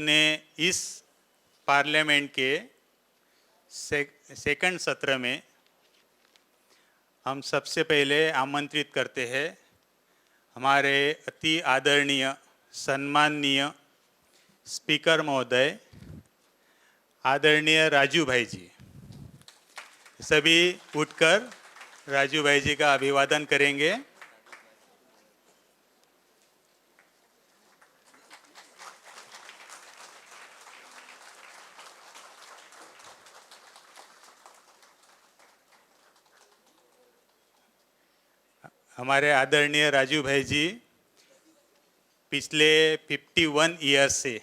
अपने इस पार्लियामेंट के सेकंड सत्र में हम सबसे पहले आमंत्रित करते हैं हमारे अति आदरणीय सम्माननीय स्पीकर महोदय आदरणीय राजू भाई जी। सभी उठकर राजू भाई जी का अभिवादन करेंगे। हमारे आदरणीय राजू भाई जी पिछले 51 ईयर्स से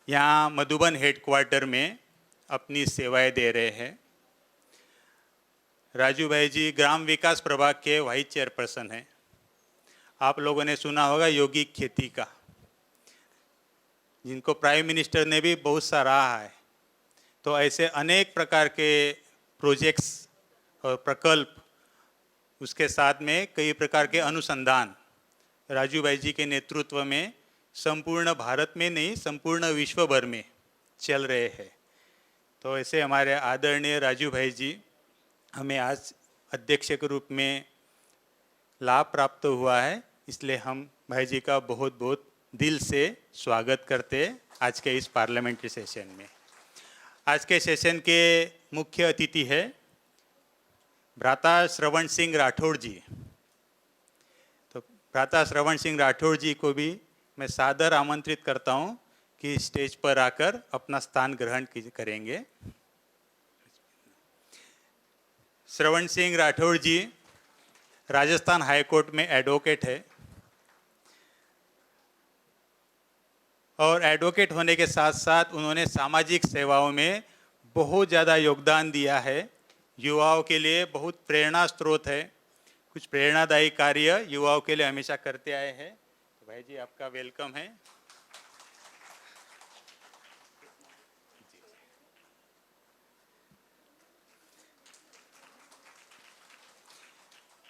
यहाँ मधुबन हेडक्वार्टर में अपनी सेवाएं दे रहे हैं। राजू भाई जी ग्राम विकास प्रभाग के वाइस चेयरपर्सन हैं। आप लोगों ने सुना होगा यौगिक खेती का, जिनको प्राइम मिनिस्टर ने भी बहुत सराहा है। तो ऐसे अनेक प्रकार के प्रोजेक्ट्स और प्रकल्प, उसके साथ में कई प्रकार के अनुसंधान राजू भाई जी के नेतृत्व में संपूर्ण भारत में नहीं, संपूर्ण विश्व भर में चल रहे हैं। तो ऐसे हमारे आदरणीय राजू भाई जी हमें आज अध्यक्ष के रूप में लाभ प्राप्त हुआ है, इसलिए हम भाई जी का बहुत बहुत दिल से स्वागत करते हैं आज के इस पार्लियामेंट्री सेशन में। आज के सेशन के मुख्य अतिथि है भ्राता श्रवण सिंह राठौड़ जी। तो भ्राता श्रवण सिंह राठौड़ जी को भी मैं सादर आमंत्रित करता हूं कि स्टेज पर आकर अपना स्थान ग्रहण करेंगे। श्रवण सिंह राठौड़ जी राजस्थान हाई कोर्ट में एडवोकेट है और एडवोकेट होने के साथ साथ उन्होंने सामाजिक सेवाओं में बहुत ज़्यादा योगदान दिया है। युवाओं के लिए बहुत प्रेरणा स्रोत है। कुछ प्रेरणादायी कार्य युवाओं के लिए हमेशा करते आए हैं। तो भाई जी आपका वेलकम है।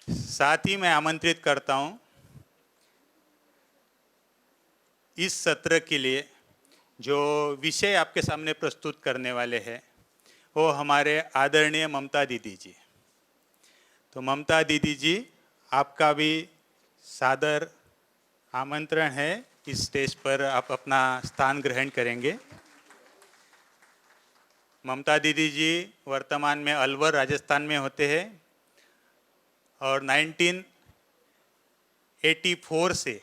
साथ ही मैं आमंत्रित करता हूं इस सत्र के लिए जो विषय आपके सामने प्रस्तुत करने वाले हैं वो हमारे आदरणीय ममता दीदी जी। तो ममता दीदी जी आपका भी सादर आमंत्रण है, इस स्टेज पर आप अपना स्थान ग्रहण करेंगे। ममता दीदी जी वर्तमान में अलवर राजस्थान में होते हैं और 1984 से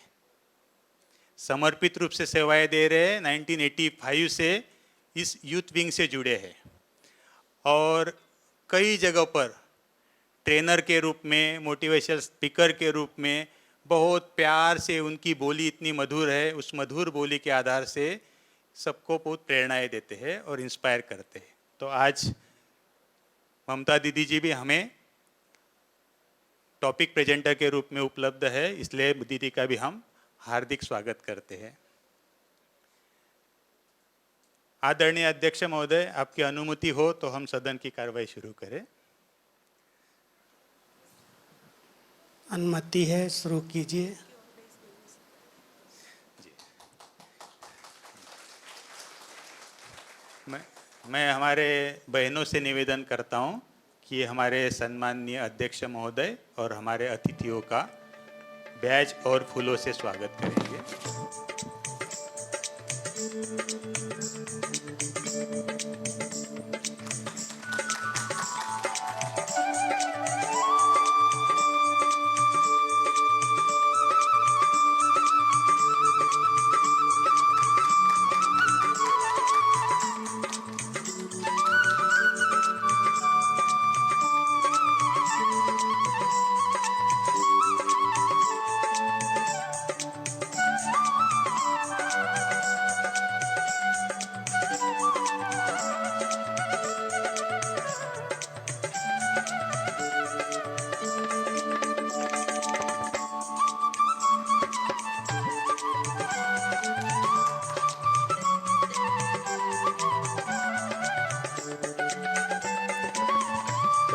समर्पित रूप से सेवाएं दे रहे हैं। 1985 से इस यूथ विंग से जुड़े हैं और कई जगहों पर ट्रेनर के रूप में, मोटिवेशनल स्पीकर के रूप में बहुत प्यार से, उनकी बोली इतनी मधुर है, उस मधुर बोली के आधार से सबको बहुत प्रेरणाएं देते हैं और इंस्पायर करते हैं। तो आज ममता दीदी जी भी हमें टॉपिक प्रेजेंटर के रूप में उपलब्ध है, इसलिए दीदी का भी हम हार्दिक स्वागत करते हैं। आदरणीय अध्यक्ष महोदय, आपकी अनुमति हो तो हम सदन की कार्रवाई शुरू करें। अनुमति है, शुरू कीजिए। मैं हमारे बहनों से निवेदन करता हूं कि हमारे सम्माननीय अध्यक्ष महोदय और हमारे अतिथियों का बैज और फूलों से स्वागत करेंगे।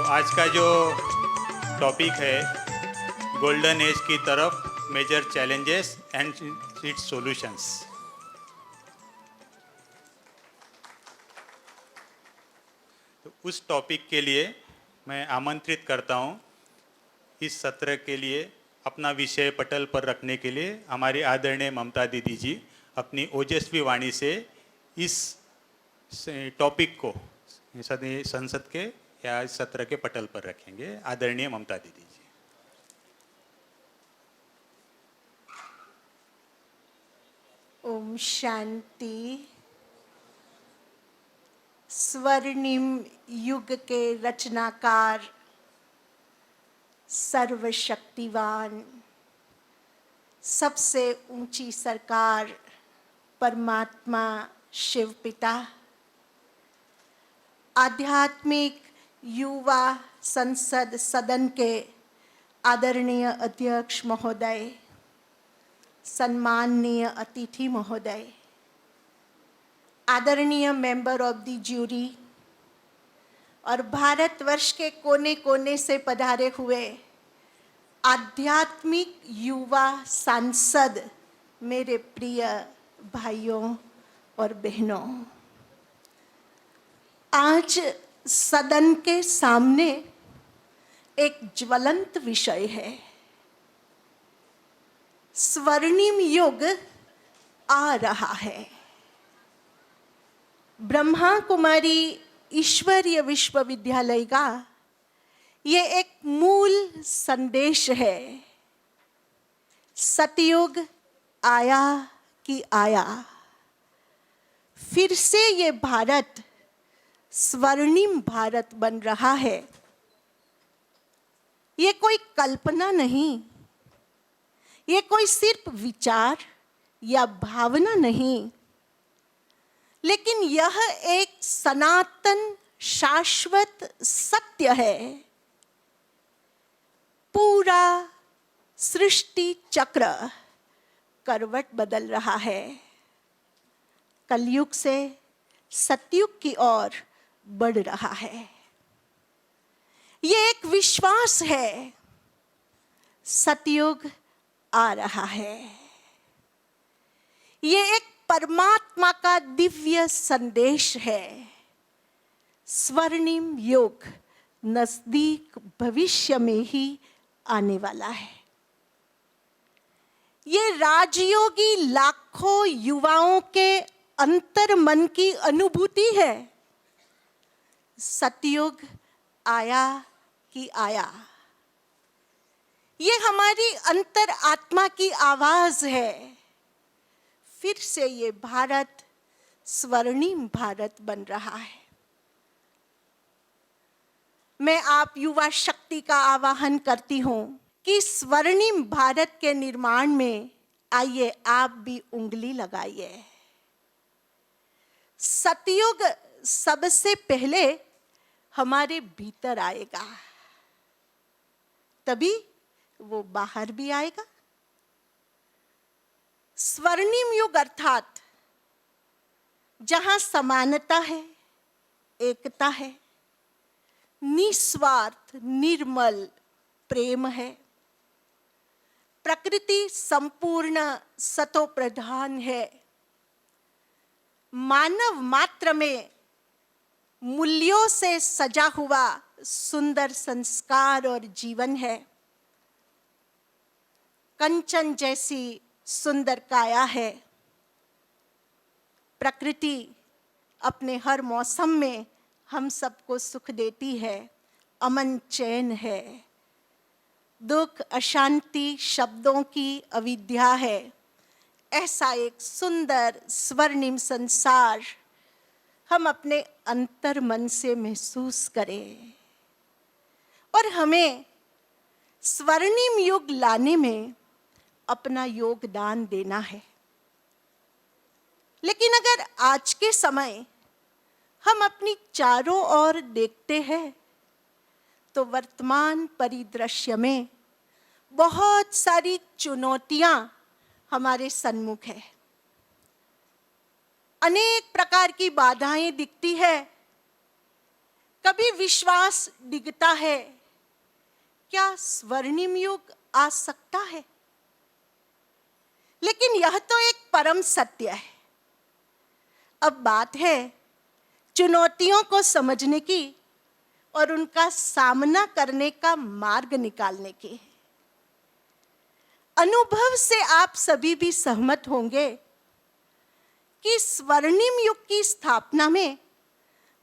आज का जो टॉपिक है गोल्डन एज की तरफ, major challenges and its solutions. उस टॉपिक के लिए मैं आमंत्रित करता हूँ। इस सत्र के लिए अपना विषय पटल पर रखने के लिए हमारी आदरणीय ममता दीदी जी अपनी ओजस्वी वाणी से इस टॉपिक को संसद के या इस सत्र के पटल पर रखेंगे। आदरणीय ममता दीदी जी। ओम शांति। स्वर्णिम युग के रचनाकार, सर्वशक्तिवान, सबसे ऊंची सरकार परमात्मा शिव पिता, आध्यात्मिक युवा संसद सदन के आदरणीय अध्यक्ष महोदय, सम्माननीय अतिथि महोदय, आदरणीय मेंबर ऑफ द ज्यूरी और भारतवर्ष के कोने कोने से पधारे हुए आध्यात्मिक युवा सांसद, मेरे प्रिय भाइयों और बहनों, आज सदन के सामने एक ज्वलंत विषय है। स्वर्णिम युग आ रहा है। ब्रह्मा कुमारी ईश्वरीय विश्वविद्यालय का ये एक मूल संदेश है। सतयुग आया कि आया, फिर से ये भारत स्वर्णिम भारत बन रहा है। ये कोई कल्पना नहीं, ये कोई सिर्फ विचार या भावना नहीं, लेकिन यह एक सनातन शाश्वत सत्य है। पूरा सृष्टि चक्र करवट बदल रहा है। कलयुग से सतयुग की ओर बढ़ रहा है। ये एक विश्वास है, सतयुग आ रहा है। ये एक परमात्मा का दिव्य संदेश है। स्वर्णिम युग नजदीक भविष्य में ही आने वाला है। ये राजयोगी लाखों युवाओं के अंतर मन की अनुभूति है। सतयुग आया कि आया। ये हमारी अंतर आत्मा की आवाज है। फिर से ये भारत स्वर्णिम भारत बन रहा है। मैं आप युवा शक्ति का आह्वान करती हूं कि स्वर्णिम भारत के निर्माण में आइए आप भी उंगली लगाइए। सतयुग सबसे पहले हमारे भीतर आएगा, तभी वो बाहर भी आएगा। स्वर्णिम युग अर्थात जहां समानता है, एकता है, निस्वार्थ निर्मल प्रेम है, प्रकृति संपूर्ण सतो प्रधान है, मानव मात्र में मूल्यों से सजा हुआ सुंदर संस्कार और जीवन है, कंचन जैसी सुंदर काया है। प्रकृति अपने हर मौसम में हम सबको सुख देती है, अमन चैन है। दुख अशांति शब्दों की अविद्या है। ऐसा एक सुंदर स्वर्णिम संसार हम अपने अंतर मन से महसूस करें और हमें स्वर्णिम युग लाने में अपना योगदान देना है। लेकिन अगर आज के समय हम अपनी चारों ओर देखते हैं तो वर्तमान परिदृश्य में बहुत सारी चुनौतियां हमारे सन्मुख है। अनेक प्रकार की बाधाएं दिखती है। कभी विश्वास डिगता है, क्या स्वर्णिम युग आ सकता है? लेकिन यह तो एक परम सत्य है। अब बात है चुनौतियों को समझने की और उनका सामना करने का मार्ग निकालने की। अनुभव से आप सभी भी सहमत होंगे कि स्वर्णिम युग की स्थापना में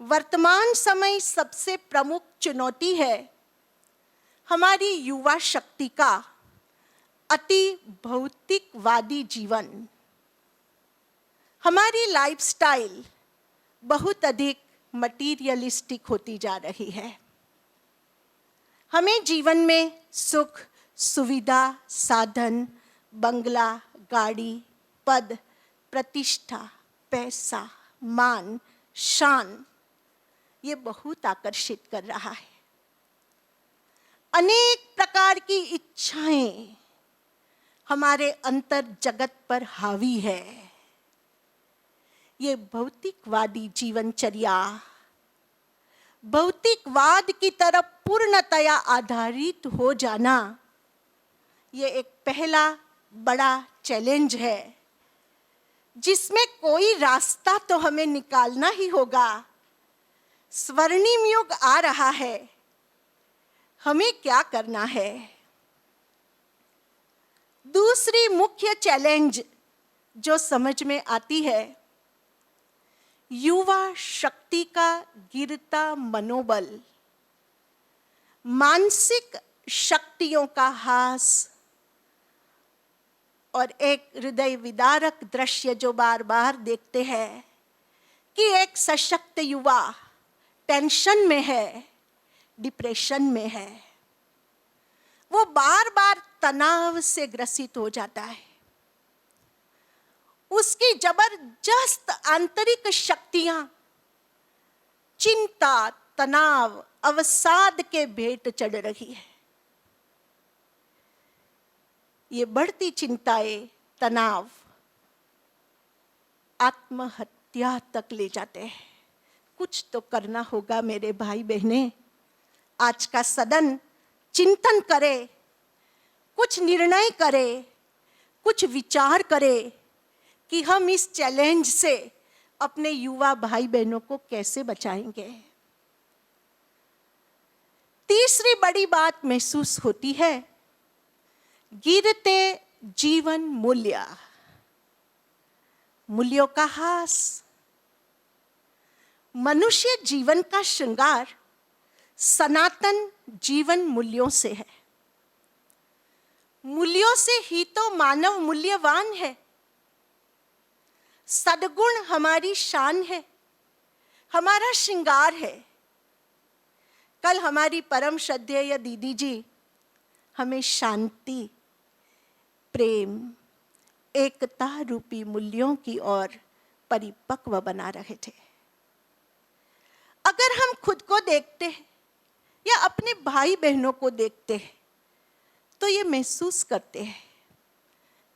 वर्तमान समय सबसे प्रमुख चुनौती है हमारी युवा शक्ति का अति भौतिकवादी जीवन। हमारी लाइफस्टाइल बहुत अधिक मटीरियलिस्टिक होती जा रही है। हमें जीवन में सुख, सुविधा, साधन, बंगला, गाड़ी, पद, प्रतिष्ठा, पैसा, मान, शान, ये बहुत आकर्षित कर रहा है। अनेक प्रकार की इच्छाएं हमारे अंतर जगत पर हावी है। ये भौतिकवादी जीवनचर्या भौतिकवाद की तरफ पूर्णतया आधारित हो जाना, ये एक पहला बड़ा चैलेंज है जिसमें कोई रास्ता तो हमें निकालना ही होगा। स्वर्णिम युग आ रहा है, हमें क्या करना है? दूसरी मुख्य चैलेंज जो समझ में आती है, युवा शक्ति का गिरता मनोबल, मानसिक शक्तियों का हास और एक हृदय विदारक दृश्य जो बार बार देखते हैं कि एक सशक्त युवा टेंशन में है, डिप्रेशन में है, वो बार बार तनाव से ग्रसित हो जाता है। उसकी जबरदस्त आंतरिक शक्तियां चिंता, तनाव, अवसाद के भेंट चढ़ रही है। ये बढ़ती चिंताएं, तनाव आत्महत्या तक ले जाते हैं। कुछ तो करना होगा मेरे भाई बहनें। आज का सदन चिंतन करे, कुछ निर्णय करे, कुछ विचार करे कि हम इस चैलेंज से अपने युवा भाई बहनों को कैसे बचाएंगे। तीसरी बड़ी बात महसूस होती है, गिरते जीवन मूल्य, मूल्यों का हास। मनुष्य जीवन का श्रृंगार सनातन जीवन मूल्यों से है। मूल्यों से ही तो मानव मूल्यवान है। सद्गुण हमारी शान है, हमारा श्रृंगार है। कल हमारी परम श्रद्धेय दीदी जी हमें शांति, प्रेम, एकता रूपी मूल्यों की ओर परिपक्व बना रहे थे। अगर हम खुद को देखते हैं या अपने भाई बहनों को देखते हैं तो ये महसूस करते हैं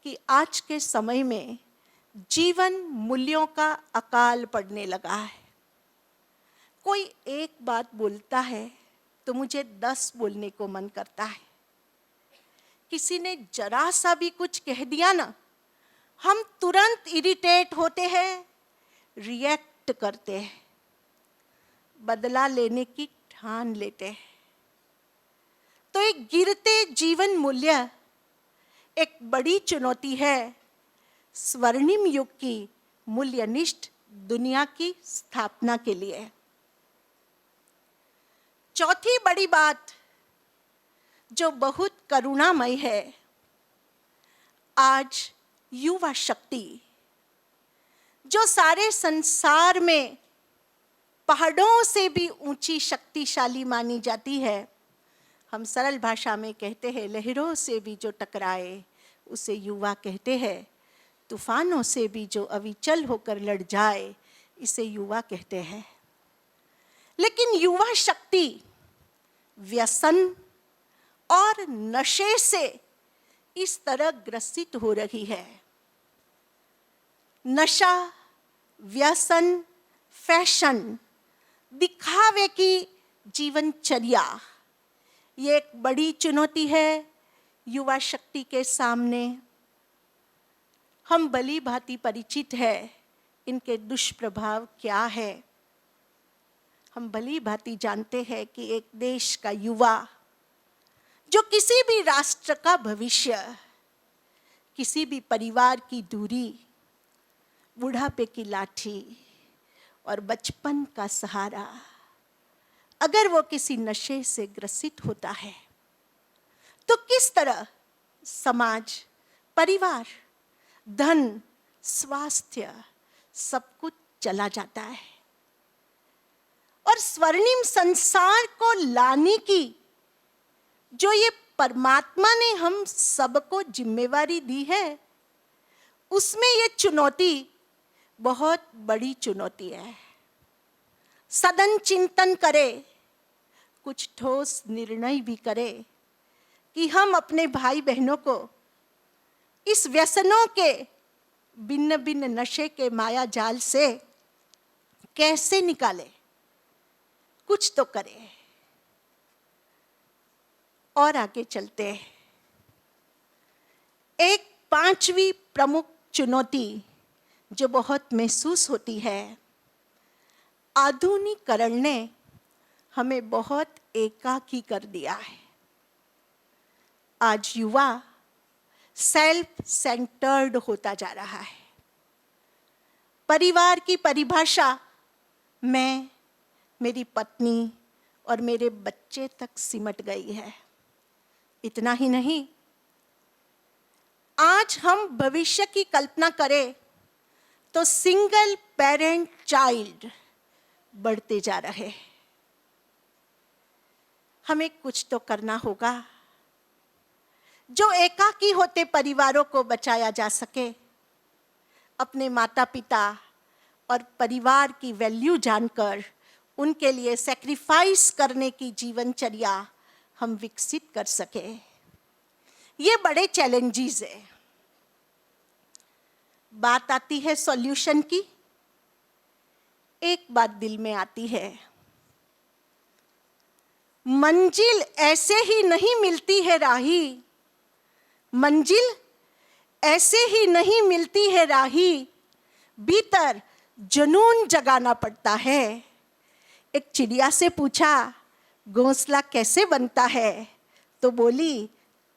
कि आज के समय में जीवन मूल्यों का अकाल पड़ने लगा है। कोई एक बात बोलता है तो मुझे 10 बोलने को मन करता है। किसी ने जरा सा भी कुछ कह दिया ना, हम तुरंत इरिटेट होते हैं, रिएक्ट करते हैं, बदला लेने की ठान लेते हैं। तो एक गिरते जीवन मूल्य एक बड़ी चुनौती है स्वर्णिम युग की मूल्यनिष्ठ दुनिया की स्थापना के लिए। चौथी बड़ी बात जो बहुत करुणामय है, आज युवा शक्ति जो सारे संसार में पहाड़ों से भी ऊंची शक्तिशाली मानी जाती है, हम सरल भाषा में कहते हैं लहरों से भी जो टकराए उसे युवा कहते हैं, तूफानों से भी जो अविचल होकर लड़ जाए इसे युवा कहते हैं। लेकिन युवा शक्ति व्यसन और नशे से इस तरह ग्रसित हो रही है। नशा, व्यसन, फैशन, दिखावे की जीवनचर्या, ये एक बड़ी चुनौती है युवा शक्ति के सामने। हम भली भांति परिचित है इनके दुष्प्रभाव क्या है। हम भली भांति जानते हैं कि एक देश का युवा जो किसी भी राष्ट्र का भविष्य, किसी भी परिवार की दूरी, बुढ़ापे की लाठी और बचपन का सहारा, अगर वो किसी नशे से ग्रसित होता है तो किस तरह समाज, परिवार, धन, स्वास्थ्य सब कुछ चला जाता है। और स्वर्णिम संसार को लाने की जो ये परमात्मा ने हम सबको जिम्मेवारी दी है, उसमें ये चुनौती बहुत बड़ी चुनौती है। सदन चिंतन करे, कुछ ठोस निर्णय भी करे कि हम अपने भाई बहनों को इस व्यसनों के, भिन्न भिन्न नशे के माया जाल से कैसे निकाले, कुछ तो करे। और आगे चलते हैं। एक पांचवी प्रमुख चुनौती जो बहुत महसूस होती है, आधुनिकीकरण ने हमें बहुत एकाकी कर दिया है। आज युवा सेल्फ सेंटर्ड होता जा रहा है। परिवार की परिभाषा मैं, मेरी पत्नी और मेरे बच्चे तक सिमट गई है। इतना ही नहीं, आज हम भविष्य की कल्पना करें तो सिंगल पेरेंट चाइल्ड बढ़ते जा रहे हैं। हमें कुछ तो करना होगा जो एकाकी होते परिवारों को बचाया जा सके। अपने माता पिता और परिवार की वैल्यू जानकर उनके लिए सैक्रिफाइस करने की जीवनचर्या हम विकसित कर सके। ये बड़े चैलेंजेस है। बात आती है सॉल्यूशन की। एक बात दिल में आती है, मंजिल ऐसे ही नहीं मिलती है राही, मंजिल ऐसे ही नहीं मिलती है राही, भीतर जुनून जगाना पड़ता है। एक चिड़िया से पूछा घोंसला कैसे बनता है, तो बोली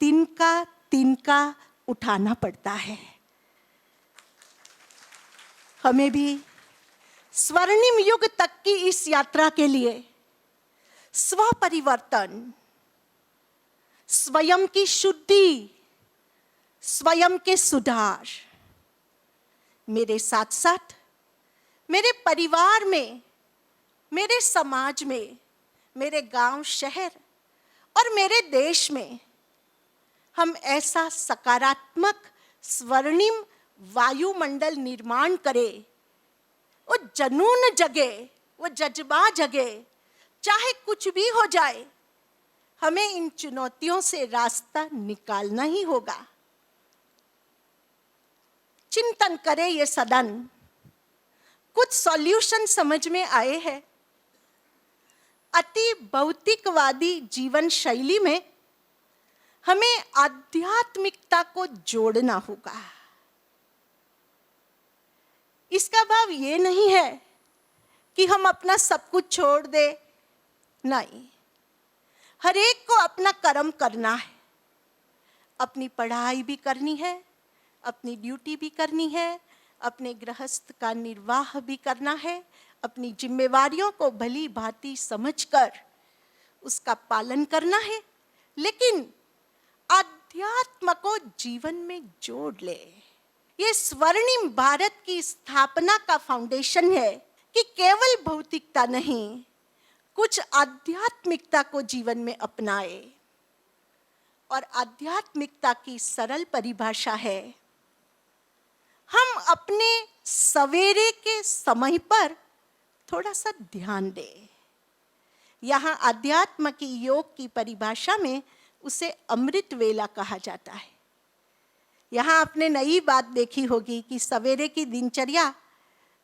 तिनका तिनका उठाना पड़ता है। हमें भी स्वर्णिम युग तक की इस यात्रा के लिए स्व परिवर्तन, स्वयं की शुद्धि, स्वयं के सुधार, मेरे साथ साथ मेरे परिवार में, मेरे समाज में, मेरे गांव शहर और मेरे देश में हम ऐसा सकारात्मक स्वर्णिम वायुमंडल निर्माण करें, वो जनून जगे, वो जज्बा जगे, चाहे कुछ भी हो जाए, हमें इन चुनौतियों से रास्ता निकालना ही होगा। चिंतन करें ये सदन, कुछ सॉल्यूशन समझ में आए हैं। अति भौतिकवादी जीवन शैली में हमें आध्यात्मिकता को जोड़ना होगा। इसका भाव ये नहीं है कि हम अपना सब कुछ छोड़ दे, नहीं, हर एक को अपना कर्म करना है। अपनी पढ़ाई भी करनी है, अपनी ड्यूटी भी करनी है, अपने गृहस्थ का निर्वाह भी करना है, अपनी जिम्मेवारियों को भली भांति समझकर उसका पालन करना है, लेकिन अध्यात्म को जीवन में जोड़ ले। ये स्वर्णिम भारत की स्थापना का फाउंडेशन है कि केवल भौतिकता नहीं, कुछ आध्यात्मिकता को जीवन में अपनाए। और आध्यात्मिकता की सरल परिभाषा है, हम अपने सवेरे के समय पर थोड़ा सा ध्यान दें। यहाँ अध्यात्म की योग की परिभाषा में उसे अमृत वेला कहा जाता है। यहाँ आपने नई बात देखी होगी कि सवेरे की दिनचर्या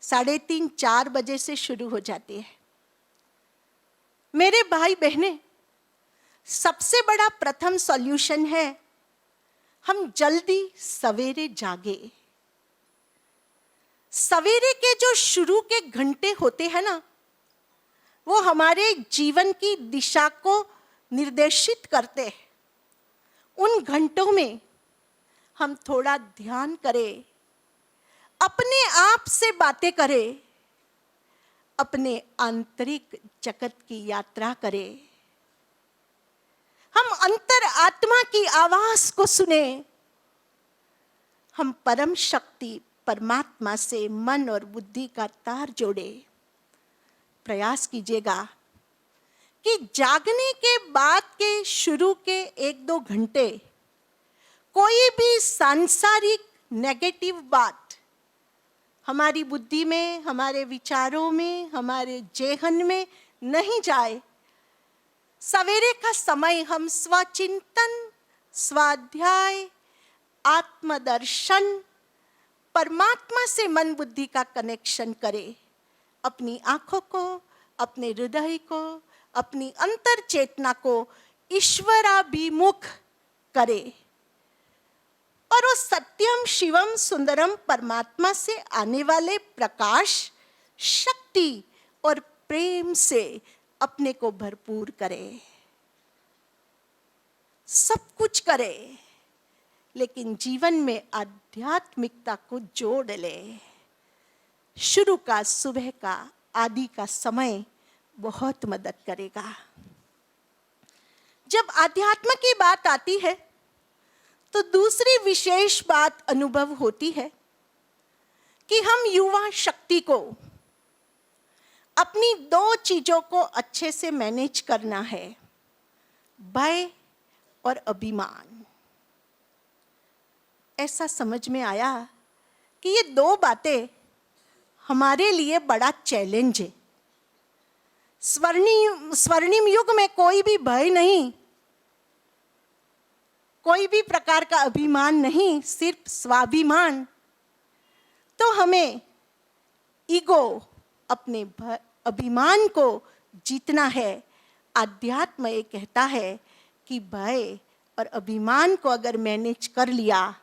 3:30-4 बजे से शुरू हो जाती है। मेरे भाई बहने, सबसे बड़ा प्रथम सॉल्यूशन है हम जल्दी सवेरे जागे। सवेरे के जो शुरू के घंटे होते हैं ना, वो हमारे जीवन की दिशा को निर्देशित करते हैं। उन घंटों में हम थोड़ा ध्यान करें, अपने आप से बातें करें, अपने आंतरिक जगत की यात्रा करें। हम अंतर आत्मा की आवाज को सुने, हम परम शक्ति परमात्मा से मन और बुद्धि का तार जोड़े। प्रयास कीजिएगा कि जागने के बाद के शुरू के 1-2 घंटे कोई भी सांसारिक नेगेटिव बात हमारी बुद्धि में, हमारे विचारों में, हमारे जेहन में नहीं जाए। सवेरे का समय हम स्वचिंतन, स्वाध्याय, आत्मदर्शन, परमात्मा से मन बुद्धि का कनेक्शन करें। अपनी आंखों को, अपने हृदय को, अपनी अंतर चेतना को ईश्वराभिमुख करें और वो सत्यम शिवम सुंदरम परमात्मा से आने वाले प्रकाश, शक्ति और प्रेम से अपने को भरपूर करें। सब कुछ करें, लेकिन जीवन में आध्यात्मिकता को जोड़ ले। शुरू का, सुबह का, आदि का समय बहुत मदद करेगा। जब आध्यात्म की बात आती है तो दूसरी विशेष बात अनुभव होती है कि हम युवा शक्ति को अपनी 2 चीजों को अच्छे से मैनेज करना है, भय और अभिमान। ऐसा समझ में आया कि ये 2 बातें हमारे लिए बड़ा चैलेंज है। स्वर्णिम युग में कोई भी भय नहीं, कोई भी प्रकार का अभिमान नहीं, सिर्फ स्वाभिमान। तो हमें ईगो, अपने अभिमान को जीतना है। अध्यात्म ये कहता है कि भय और अभिमान को अगर मैनेज कर लिया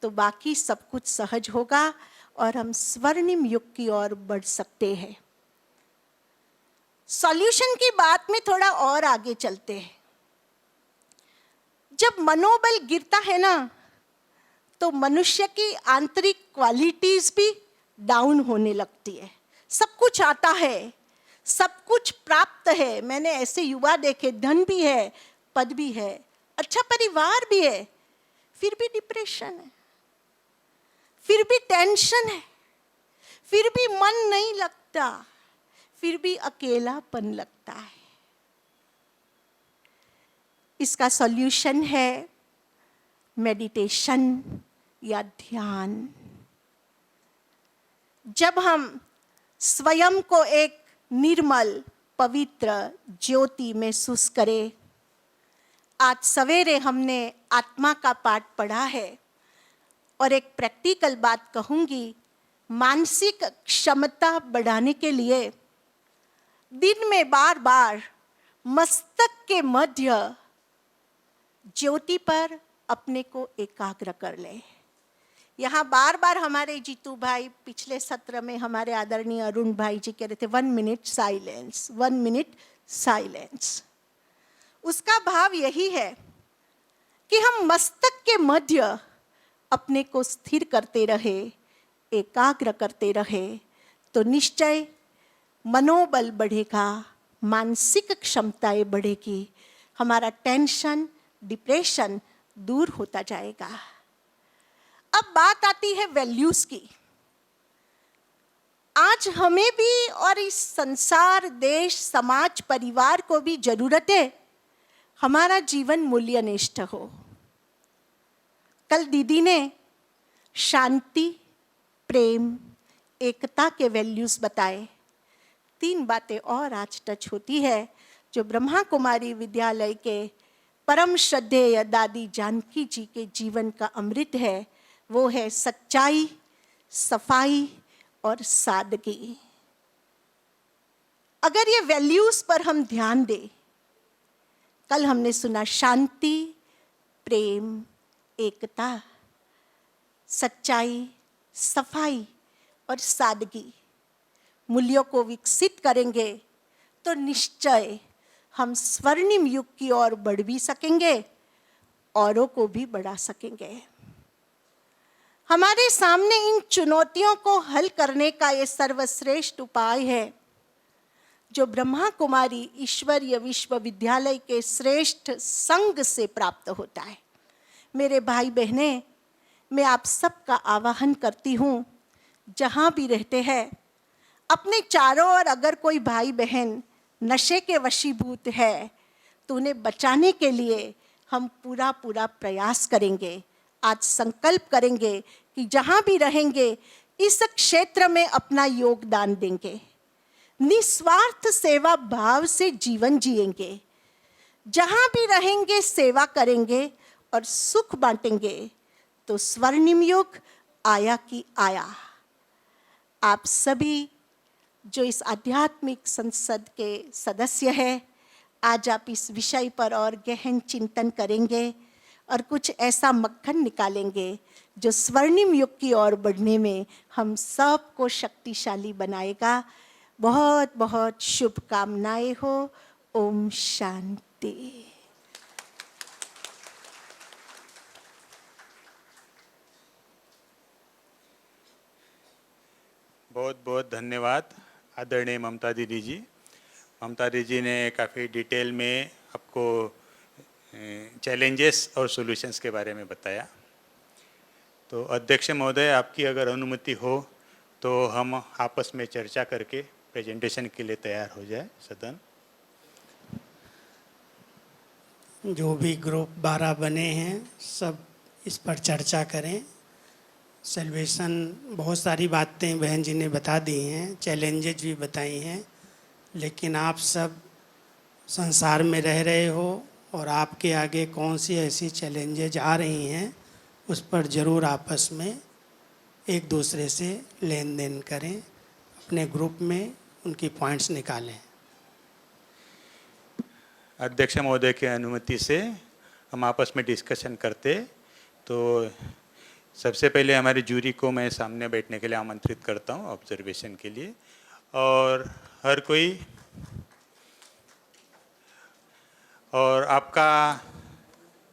तो बाकी सब कुछ सहज होगा और हम स्वर्णिम युग की ओर बढ़ सकते हैं। सॉल्यूशन की बात में थोड़ा और आगे चलते हैं। जब मनोबल गिरता है ना, तो मनुष्य की आंतरिक क्वालिटीज भी डाउन होने लगती है। सब कुछ आता है, सब कुछ प्राप्त है। मैंने ऐसे युवा देखे, धन भी है, पद भी है, अच्छा परिवार भी है, फिर भी डिप्रेशन है, फिर भी टेंशन है, फिर भी मन नहीं लगता, फिर भी अकेलापन लगता है। इसका सॉल्यूशन है मेडिटेशन या ध्यान। जब हम स्वयं को एक निर्मल, पवित्र ज्योति महसूस करें। आज सवेरे हमने आत्मा का पाठ पढ़ा है और एक प्रैक्टिकल बात कहूंगी। मानसिक क्षमता बढ़ाने के लिए दिन में बार बार मस्तक के मध्य ज्योति पर अपने को एकाग्र कर ले। यहाँ बार बार हमारे जीतू भाई, पिछले सत्र में हमारे आदरणीय अरुण भाई जी कह रहे थे 1 मिनट साइलेंस, 1 मिनट साइलेंस। उसका भाव यही है कि हम मस्तक के मध्य अपने को स्थिर करते रहे, एकाग्र करते रहे, तो निश्चय मनोबल बढ़ेगा, मानसिक क्षमताएं बढ़ेगी, हमारा टेंशन, डिप्रेशन दूर होता जाएगा। अब बात आती है वैल्यूज की। आज हमें भी और इस संसार, देश, समाज, परिवार को भी जरूरत है हमारा जीवन मूल्यनिष्ठ हो। कल दीदी ने शांति, प्रेम, एकता के वैल्यूज बताए। 3 बातें और आज टच होती है जो ब्रह्मा कुमारी विद्यालय के परम श्रद्धेय दादी जानकी जी के जीवन का अमृत है। वो है सच्चाई, सफाई और सादगी। अगर ये वैल्यूज पर हम ध्यान दें, कल हमने सुना शांति, प्रेम, एकता, सच्चाई, सफाई और सादगी। मूल्यों को विकसित करेंगे तो निश्चय हम स्वर्णिम युग की ओर बढ़ भी सकेंगे, औरों को भी बढ़ा सकेंगे। हमारे सामने इन चुनौतियों को हल करने का ये सर्वश्रेष्ठ उपाय है जो ब्रह्मा कुमारी ईश्वरीय विश्वविद्यालय के श्रेष्ठ संघ से प्राप्त होता है। मेरे भाई बहनें, मैं आप सबका आह्वान करती हूँ, जहाँ भी रहते हैं, अपने चारों ओर अगर कोई भाई बहन नशे के वशीभूत है तो उन्हें बचाने के लिए हम पूरा प्रयास करेंगे। आज संकल्प करेंगे कि जहाँ भी रहेंगे इस क्षेत्र में अपना योगदान देंगे, निस्वार्थ सेवा भाव से जीवन जिएंगे। जहाँ भी रहेंगे सेवा करेंगे और सुख बांटेंगे तो स्वर्णिम युग आया की आया। आप सभी जो इस आध्यात्मिक संसद के सदस्य हैं, आज आप इस विषय पर और गहन चिंतन करेंगे और कुछ ऐसा मक्खन निकालेंगे जो स्वर्णिम युग की ओर बढ़ने में हम सबको शक्तिशाली बनाएगा। बहुत बहुत शुभकामनाएं हो। ओम शांति। बहुत बहुत धन्यवाद आदरणीय ममता दीदी जी। ममता दीदी ने काफ़ी डिटेल में आपको चैलेंजेस और सॉल्यूशंस के बारे में बताया। तो अध्यक्ष महोदय, आपकी अगर अनुमति हो तो हम आपस में चर्चा करके प्रेजेंटेशन के लिए तैयार हो जाए सदन। जो भी ग्रुप 12 बने हैं सब इस पर चर्चा करें। सेलिब्रेशन बहुत सारी बातें बहन जी ने बता दी हैं, चैलेंजेज भी बताई हैं, लेकिन आप सब संसार में रह रहे हो और आपके आगे कौन सी ऐसी चैलेंजेज आ रही हैं उस पर ज़रूर आपस में एक दूसरे से लेन देन करें, अपने ग्रुप में उनकी पॉइंट्स निकालें। अध्यक्ष महोदय की अनुमति से हम आपस में डिस्कशन करते। तो सबसे पहले हमारी जूरी को मैं सामने बैठने के लिए आमंत्रित करता हूँ ऑब्जर्वेशन के लिए, और हर कोई, और आपका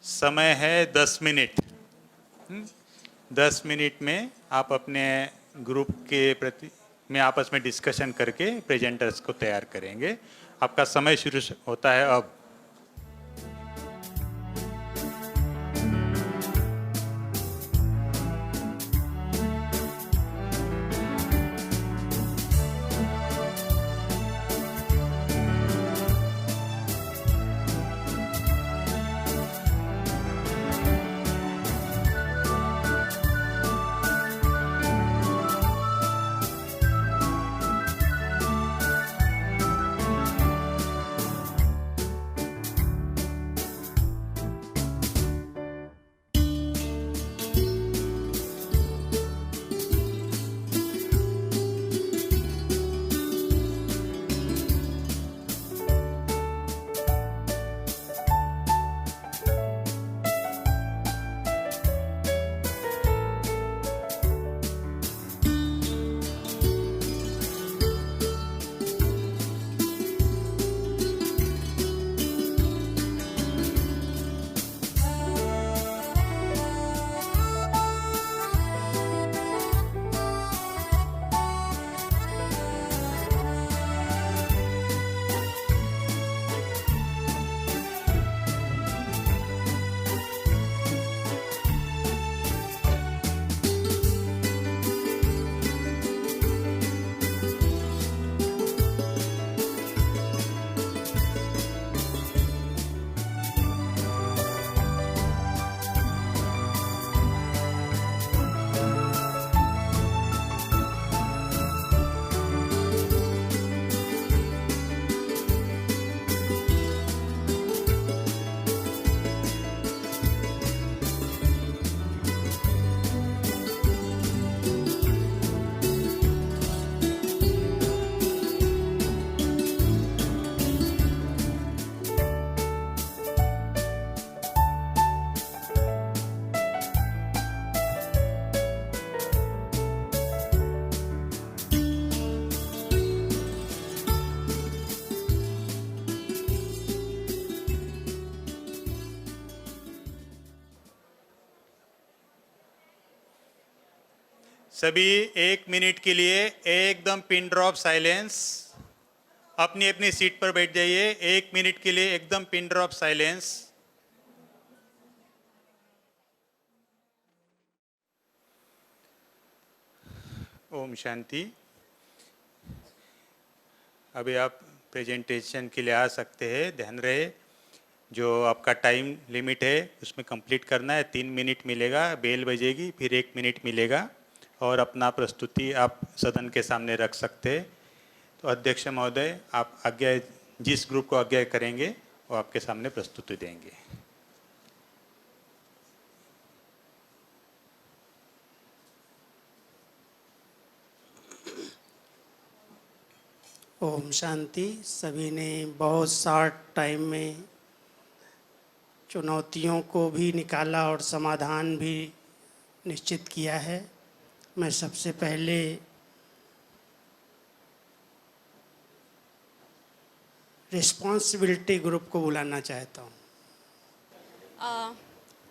समय है 10 मिनट। 10 मिनट में आप अपने ग्रुप के प्रति में आपस में डिस्कशन करके प्रेजेंटर्स को तैयार करेंगे। आपका समय शुरू होता है अब। सभी 1 मिनट के लिए एकदम पिन ड्रॉप साइलेंस, अपनी अपनी सीट पर बैठ जाइए। 1 मिनट के लिए एकदम pin drop silence. Om Shanti. अभी आप प्रेजेंटेशन के लिए आ सकते हैं। ध्यान रहे, जो आपका टाइम लिमिट है उसमें कंप्लीट करना है। 3 मिनट मिलेगा, बेल बजेगी, फिर 1 मिनट मिलेगा और अपना प्रस्तुति आप सदन के सामने रख सकते हैं। तो अध्यक्ष महोदय, आप आज्ञा, जिस ग्रुप को आज्ञा करेंगे वो आपके सामने प्रस्तुति देंगे। ओम शांति। सभी ने बहुत शॉर्ट टाइम में चुनौतियों को भी निकाला और समाधान भी निश्चित किया है। मैं सबसे पहले रिस्पॉन्सिबिलिटी ग्रुप को बुलाना चाहता हूँ।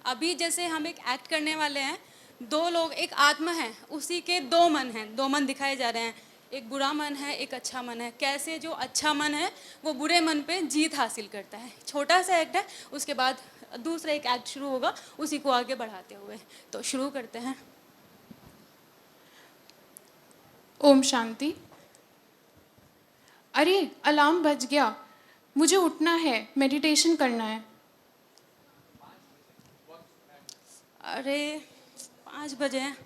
अभी जैसे हम एक एक्ट करने वाले हैं, 2 लोग, एक आत्मा है, उसी के 2 मन हैं, 2 मन दिखाए जा रहे हैं। एक बुरा मन है, एक अच्छा मन है। कैसे जो अच्छा मन है वो बुरे मन पे जीत हासिल करता है। छोटा सा एक्ट है, उसके बाद दूसरा एक एक्ट शुरू होगा उसी को आगे बढ़ाते हुए। तो शुरू करते हैं। ओम शांति। अरे अलार्म बज गया, मुझे उठना है, मेडिटेशन करना है। अरे 5 बजे हैं,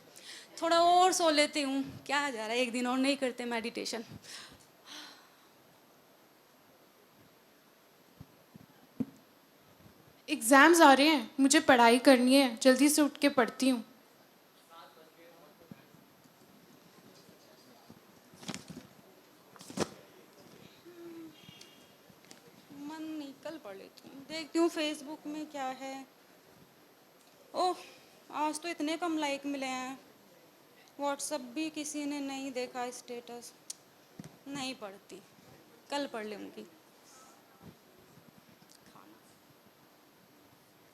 थोड़ा और सो लेती हूँ, क्या जा रहा है, एक दिन और नहीं करते मेडिटेशन। एग्ज़ाम्स आ रहे हैं, मुझे पढ़ाई करनी है, जल्दी से उठ के पढ़ती हूँ। मन नहीं, कल पढ़ लेती हूँ। देखती हूँ फेसबुक में क्या है। ओह, आज तो इतने कम लाइक मिले हैं। व्हाट्सएप भी किसी ने नहीं देखा, स्टेटस नहीं पढ़ती, कल पढ़ लूँगी।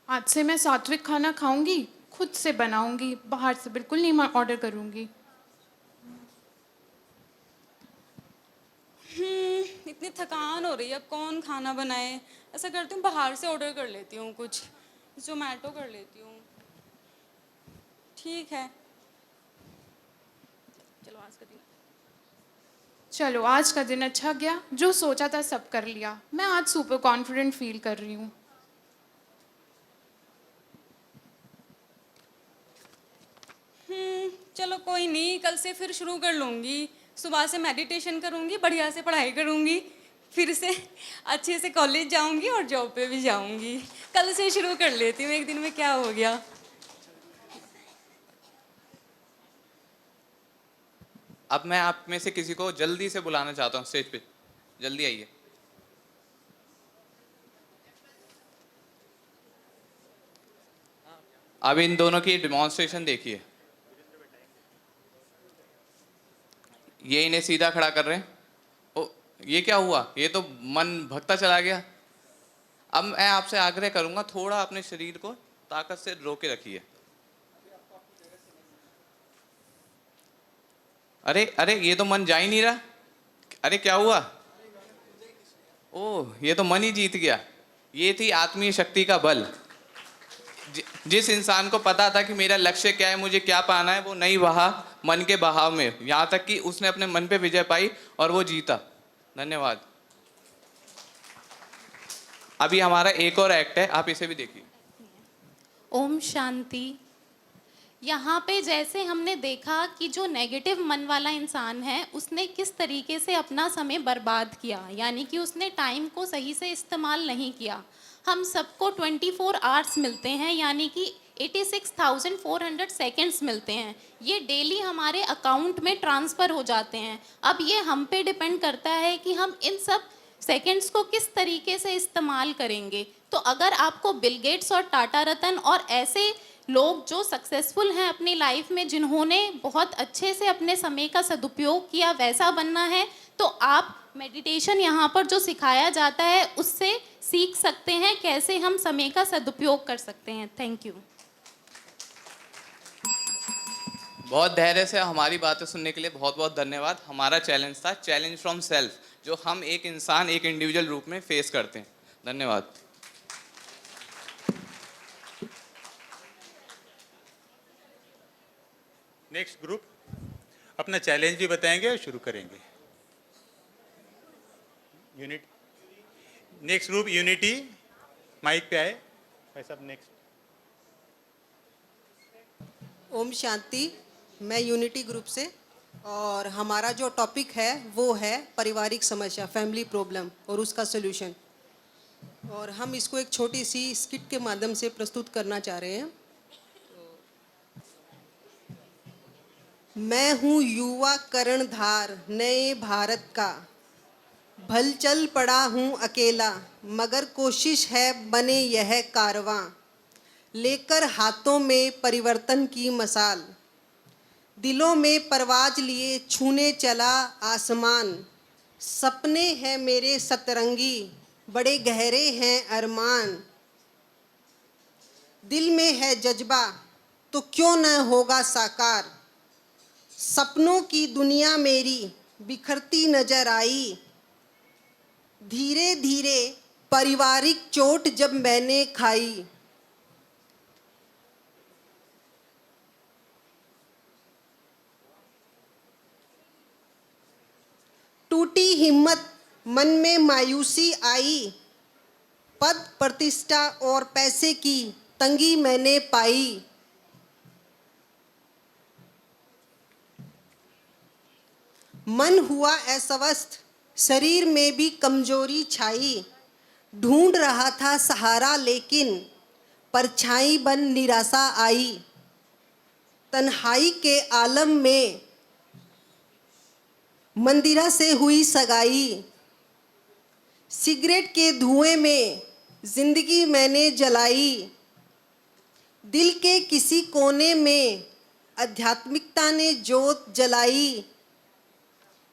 आज से मैं सात्विक खाना खाऊंगी, खुद से बनाऊंगी, बाहर से बिल्कुल नहीं ऑर्डर करूंगी। इतनी थकान हो रही है, अब कौन खाना बनाए। ऐसा करती हूँ, बाहर से ऑर्डर कर लेती हूँ, कुछ जोमेटो कर लेती हूँ। ठीक है, चलो आज का दिन अच्छा गया, जो सोचा था सब कर लिया। मैं आज सुपर कॉन्फिडेंट फील कर रही हूँ। चलो कोई नहीं, कल से फिर शुरू कर लूँगी। सुबह से मेडिटेशन करूँगी, बढ़िया से पढ़ाई करूँगी, फिर से अच्छे से कॉलेज जाऊँगी और जॉब पे भी जाऊँगी। कल से शुरू कर लेती हूँ, एक दिन में क्या हो गया। अब मैं आप में से किसी को जल्दी से बुलाना चाहता हूँ स्टेज पे, जल्दी आइए। अब इन दोनों की डेमोन्स्ट्रेशन देखिए। ये इन्हें सीधा खड़ा कर रहे हैं। ओ, ये क्या हुआ? ये तो मन भगता चला गया। अब मैं आपसे आग्रह करूंगा, थोड़ा अपने शरीर को ताकत से रोके रखिए। अरे अरे, ये तो मन जा ही नहीं रहा। अरे क्या हुआ? ओह, ये तो मन ही जीत गया। ये थी आत्मीय शक्ति का बल। जिस इंसान को पता था कि मेरा लक्ष्य क्या है, मुझे क्या पाना है, वो नहीं बहा मन के बहाव में, यहाँ तक कि उसने अपने मन पे विजय पाई और वो जीता। धन्यवाद। अभी हमारा एक और एक्ट है, आप इसे भी देखिए। ओम शांति। यहाँ पे जैसे हमने देखा कि जो नेगेटिव मन वाला इंसान है उसने किस तरीके से अपना समय बर्बाद किया, यानी कि उसने टाइम को सही से इस्तेमाल नहीं किया। हम सबको 24 आवर्स मिलते हैं, यानी कि 86,400 सेकेंड्स मिलते हैं। ये डेली हमारे अकाउंट में ट्रांसफ़र हो जाते हैं। अब ये हम पे डिपेंड करता है कि हम इन सब सेकेंड्स को किस तरीके से इस्तेमाल करेंगे। तो अगर आपको बिल गेट्स और टाटा रतन और ऐसे लोग जो सक्सेसफुल हैं अपनी लाइफ में, जिन्होंने बहुत अच्छे से अपने समय का सदुपयोग किया, वैसा बनना है, तो आप मेडिटेशन यहाँ पर जो सिखाया जाता है उससे सीख सकते हैं कैसे हम समय का सदुपयोग कर सकते हैं। Thank you. बहुत धैर्य से हमारी बातें सुनने के लिए बहुत बहुत धन्यवाद। हमारा चैलेंज था चैलेंज फ्रॉम सेल्फ, जो हम एक इंसान एक इंडिविजुअल रूप में फेस करते हैं। धन्यवाद। नेक्स्ट ग्रुप अपना चैलेंज भी बताएंगे और शुरू करेंगे। Unit next group unity, mic पे आए भाई साहब। नेक्स्ट ओम शांति। मैं यूनिटी ग्रुप से, और हमारा जो टॉपिक है वो है पारिवारिक समस्या, फैमिली प्रॉब्लम और उसका सलूशन। और हम इसको एक छोटी सी स्किट के माध्यम से प्रस्तुत करना चाह रहे हैं। मैं हूँ युवा कर्णधार नए भारत का, भल चल पड़ा हूँ अकेला, मगर कोशिश है बने यह कारवां, लेकर हाथों में परिवर्तन की मसाल, दिलों में परवाज लिए छूने चला आसमान, सपने हैं मेरे सतरंगी, बड़े गहरे हैं अरमान, दिल में है जज्बा तो क्यों न होगा साकार, सपनों की दुनिया मेरी बिखरती नजर आई, धीरे धीरे पारिवारिक चोट जब मैंने खाई, टूटी हिम्मत मन में मायूसी आई, पद प्रतिष्ठा और पैसे की तंगी मैंने पाई, मन हुआ अस्वस्थ शरीर में भी कमजोरी छाई, ढूंढ रहा था सहारा लेकिन परछाई बन निराशा आई, तन्हाई के आलम में मंदिरा से हुई सगाई, सिगरेट के धुएं में जिंदगी मैंने जलाई, दिल के किसी कोने में आध्यात्मिकता ने जोत जलाई,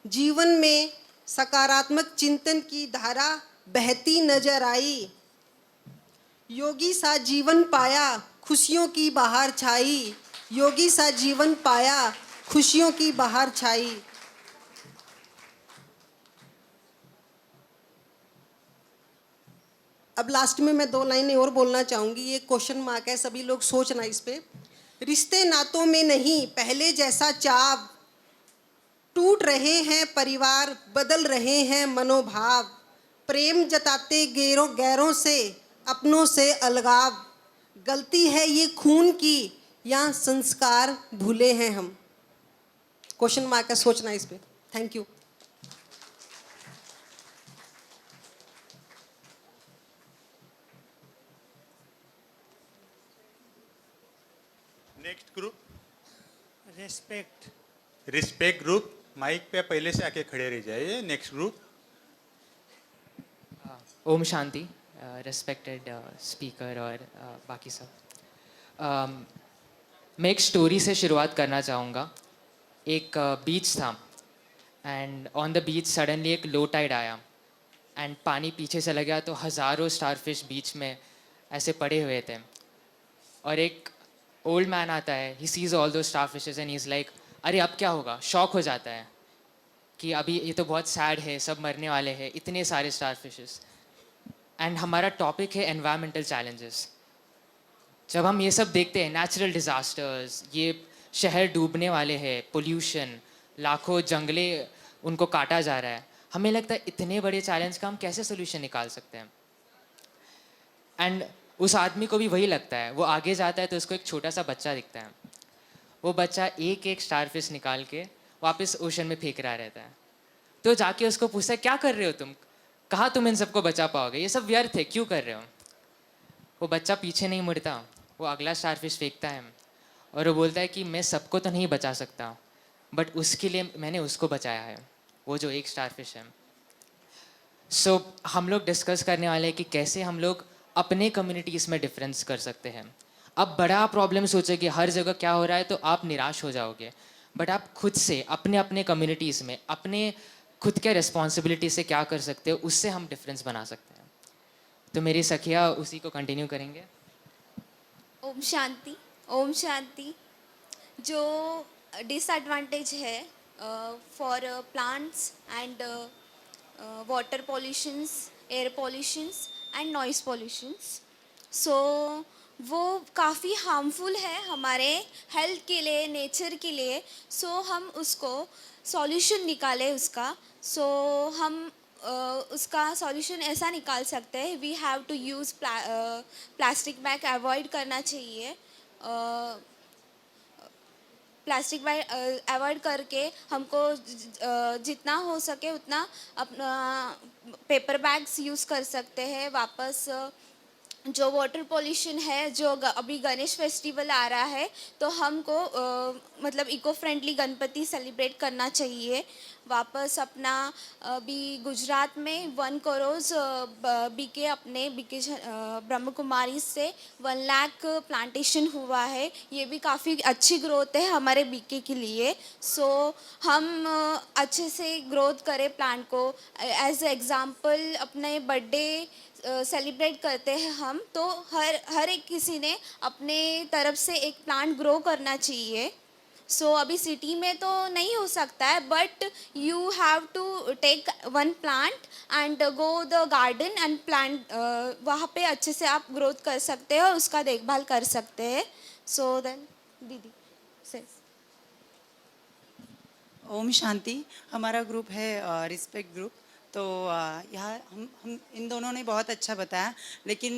जीवन में सकारात्मक चिंतन की धारा बहती नजर आई, योगी सा जीवन पाया खुशियों की बहार छाई, योगी सा जीवन पाया खुशियों की बहार छाई। अब लास्ट में मैं 2 लाइनें और बोलना चाहूँगी। ये क्वेश्चन मार्क है, सभी लोग सोचना इस पे। रिश्ते नातों में नहीं पहले जैसा चाव, टूट रहे हैं परिवार बदल रहे हैं मनोभाव, प्रेम जताते गैरों से अपनों से अलगाव, गलती है ये खून की या संस्कार भूले हैं हम। क्वेश्चन मार्क है, सोचना इस पे। Thank you. Next group respect. Respect group, mic पे पहले से आके खड़े रह जाइए। नेक्स्ट ग्रुप ओम शांति, रिस्पेक्टेड स्पीकर और बाकी सब। मैं एक स्टोरी से शुरुआत करना चाहूँगा। एक बीच था and on the beach suddenly एक लो टाइड आया एंड पानी पीछे चला गया, तो हज़ारों स्टारफिश बीच में ऐसे पड़े हुए थे। और एक ओल्ड मैन आता है, ही सीज ऑल दो स्टारफिशेस एंड ही इज़ लाइक अरे अब क्या होगा। शॉक हो जाता है कि अभी ये तो बहुत सैड है, सब मरने वाले हैं, इतने सारे स्टारफिशेस। एंड हमारा टॉपिक है एनवायरमेंटल चैलेंजेस। जब हम ये सब देखते हैं, नेचुरल डिज़ास्टर्स, ये शहर डूबने वाले हैं, पोल्यूशन, लाखों जंगले उनको काटा जा रहा है, हमें लगता है इतने बड़े चैलेंज का हम कैसे सोल्यूशन निकाल सकते हैं। एंड उस आदमी को भी वही लगता है। वो आगे जाता है तो उसको एक छोटा सा बच्चा दिखता है, वो बच्चा एक एक स्टारफिश निकाल के वापस ओशन में फेंक रहा रहता है। तो जाके उसको पूछता है क्या कर रहे हो तुम, कहाँ तुम इन सबको बचा पाओगे, ये सब व्यर्थ है, क्यों कर रहे हो। वो बच्चा पीछे नहीं मुड़ता, वो अगला स्टारफिश फेंकता है और वो बोलता है कि मैं सबको तो नहीं बचा सकता, बट उसके लिए मैंने उसको बचाया है, वो जो एक स्टारफिश है। सो हम लोग डिस्कस करने वाले हैं कि कैसे हम लोग अपने कम्युनिटीज़ में डिफरेंस कर सकते हैं। अब बड़ा प्रॉब्लम सोचेंगे हर जगह क्या हो रहा है तो आप निराश हो जाओगे, बट आप खुद से अपने अपने कम्युनिटीज़ में अपने खुद के रिस्पॉन्सिबिलिटी से क्या कर सकते हो, उससे हम डिफरेंस बना सकते हैं। तो मेरी सखिया उसी को कंटिन्यू करेंगे। ओम शांति, ओम शांति। जो डिसएडवांटेज है for plants and water pollutions, air pollutions and noise pollutions. So वो काफ़ी हार्मफुल है हमारे हेल्थ के लिए, नेचर के लिए. सो हम उसको सॉल्यूशन निकाले उसका. सो हम उसका सॉल्यूशन ऐसा निकाल सकते हैं, we have to use plastic bag avoid करना चाहिए. प्लास्टिक बैग अवॉइड करके हमको जितना हो सके उतना अपना पेपर बैग्स यूज़ कर सकते हैं. वापस जो वाटर पोल्यूशन है, जो अभी गणेश फेस्टिवल आ रहा है, तो हमको मतलब इको फ्रेंडली गणपति सेलिब्रेट करना चाहिए. वापस अपना अभी गुजरात में 1 करोड़ बीके अपने बीके ब्रह्म कुमारी से 1 लाख प्लांटेशन हुआ है. ये भी काफ़ी अच्छी ग्रोथ है हमारे बीके के लिए. सो हम अच्छे से ग्रोथ करें प्लांट को. एज एग्ज़ाम्पल अपने बर्थडे सेलिब्रेट करते हैं हम, तो हर एक किसी ने अपने तरफ से एक प्लांट ग्रो करना चाहिए. सो अभी सिटी में तो नहीं हो सकता है, but you have to take 1 plant and go the garden and plant. वहाँ पे अच्छे से आप ग्रोथ कर सकते हैं और उसका देखभाल कर सकते हैं. सो देन दीदी सेज. ओम शांति. हमारा ग्रुप है रिस्पेक्ट ग्रुप. तो यहाँ हम इन दोनों ने बहुत अच्छा बताया. लेकिन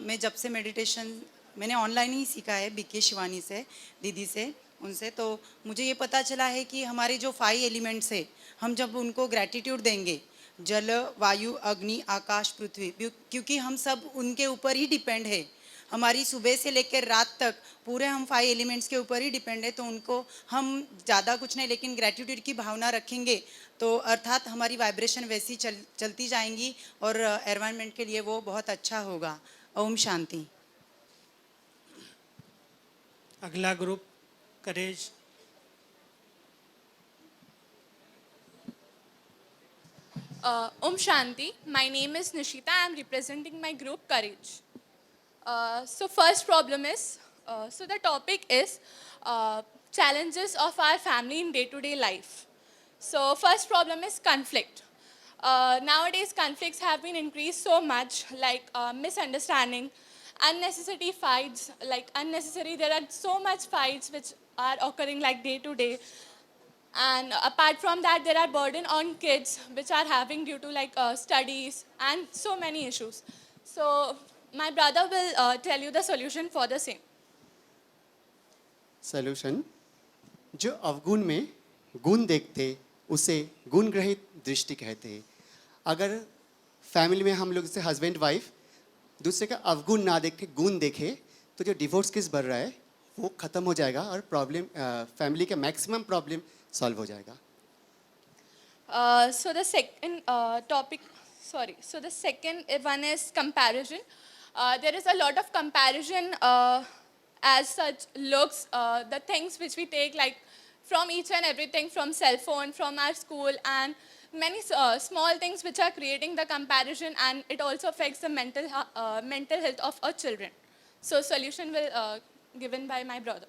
मैं जब से मेडिटेशन मैंने ऑनलाइन ही सीखा है बीके शिवानी से, दीदी से, उनसे, तो मुझे ये पता चला है कि हमारे जो 5 एलिमेंट्स है, हम जब उनको ग्रैटिट्यूड देंगे, जल, वायु, अग्नि, आकाश, पृथ्वी, क्योंकि हम सब उनके ऊपर ही डिपेंड है. हमारी सुबह से लेकर रात तक पूरे हम 5 एलिमेंट्स के ऊपर ही डिपेंड है. तो उनको हम ज़्यादा कुछ नहीं, लेकिन ग्रैटिट्यूड की भावना रखेंगे तो अर्थात हमारी वाइब्रेशन वैसी चलती जाएंगी और एनवायरनमेंट के लिए वो बहुत अच्छा होगा. ओम शांति. अगला group courage. Om Shanti. My name is Nishita. I am representing my group Courage. So first problem is, so the topic is challenges of our family in day-to-day life. So first problem is conflict. Nowadays conflicts have been increased so much, like misunderstanding, unnecessary fights, there are so much fights which are occurring like day to day. And apart from that, there are burden on kids which are having due to studies and so many issues. So my brother will tell you the solution for the same. Solution. जो अवगुण में गुण देखते उसे गुण ग्रहित दृष्टि कहते हैं. अगर फैमिली में हम लोग जैसे हस्बैंड वाइफ दूसरे का अवगुण ना देखे गुण देखे तो जो डिवोर्स केस बढ़ रहा है वो ख़त्म हो जाएगा और प्रॉब्लम फैमिली का मैक्सिमम प्रॉब्लम सॉल्व हो जाएगा. So the second so the second one is comparison. There is a lot of comparison as such looks, the things which we take like from each and everything, from cell phone, from our school, and many small things which are creating the comparison, and it also affects the mental health of our children. So solution will given by my brother.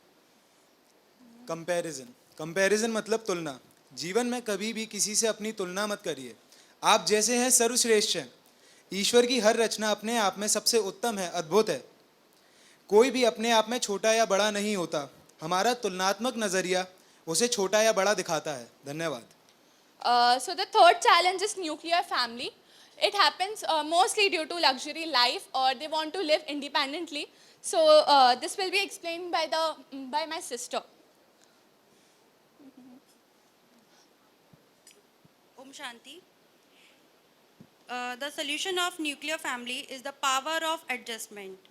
Comparison मतलब तुलना. जीवन में कभी भी किसी से अपनी तुलना मत करिए. आप जैसे हैं सर्वश्रेष्ठ हैं. ईश्वर की हर रचना अपने आप में सबसे उत्तम है, अद्भुत है. कोई भी अपने आप में छोटा या बड़ा नहीं होता. हमारा तुलनात्मक नजरिया उसे छोटा या बड़ा दिखाता है. धन्यवाद. So the third challenge is nuclear family. It happens mostly due to luxury life, or they want to live independently. So this will be explained by my sister. Om Shanti. The solution of nuclear family is the power of adjustment.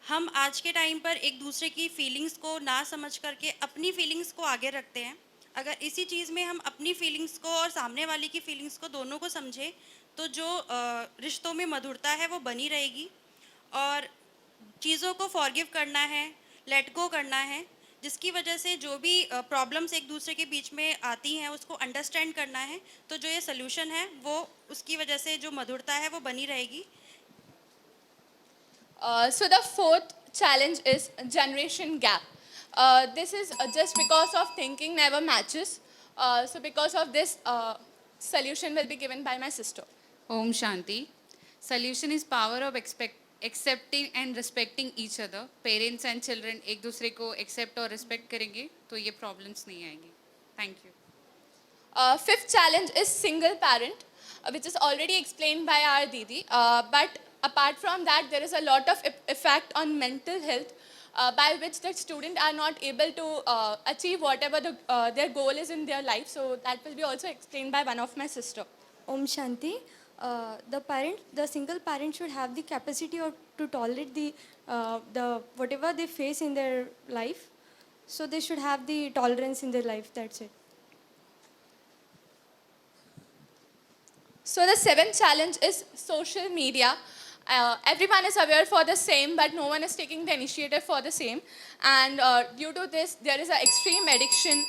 हम आज के time पर एक दूसरे की feelings को ना समझ करके अपनी फीलिंग्स को आगे रखते हैं. अगर इसी चीज़ में हम अपनी फीलिंग्स को और सामने वाले की फीलिंग्स को दोनों को समझें तो जो रिश्तों में मधुरता है वो बनी रहेगी. और चीज़ों को फॉरगिव करना है, लेट गो करना है, जिसकी वजह से जो भी प्रॉब्लम्स एक दूसरे के बीच में आती हैं उसको अंडरस्टैंड करना है. तो जो ये सल्यूशन है वो उसकी वजह से जो मधुरता है वो बनी रहेगी. So the fourth challenge is generation gap. This is just because of thinking never matches. So because of this, solution will be given by my sister. Om Shanti. Solution is power of accepting and respecting each other. Parents and children एक दूसरे को accept और respect करेंगे तो ये problems नहीं आएंगी. Thank you. Fifth challenge is single parent, which is already explained by our Didi. But apart from that, there is a lot of effect on mental health, by which the student are not able to achieve whatever their goal is in their life. So that will be also explained by one of my sister. Om Shanti. The single parent should have the capacity to tolerate the whatever they face in their life. So they should have the tolerance in their life. That's it. So the seventh challenge is social media. Everyone is aware for the same, but no one is taking the initiative for the same. And due to this, there is an extreme addiction.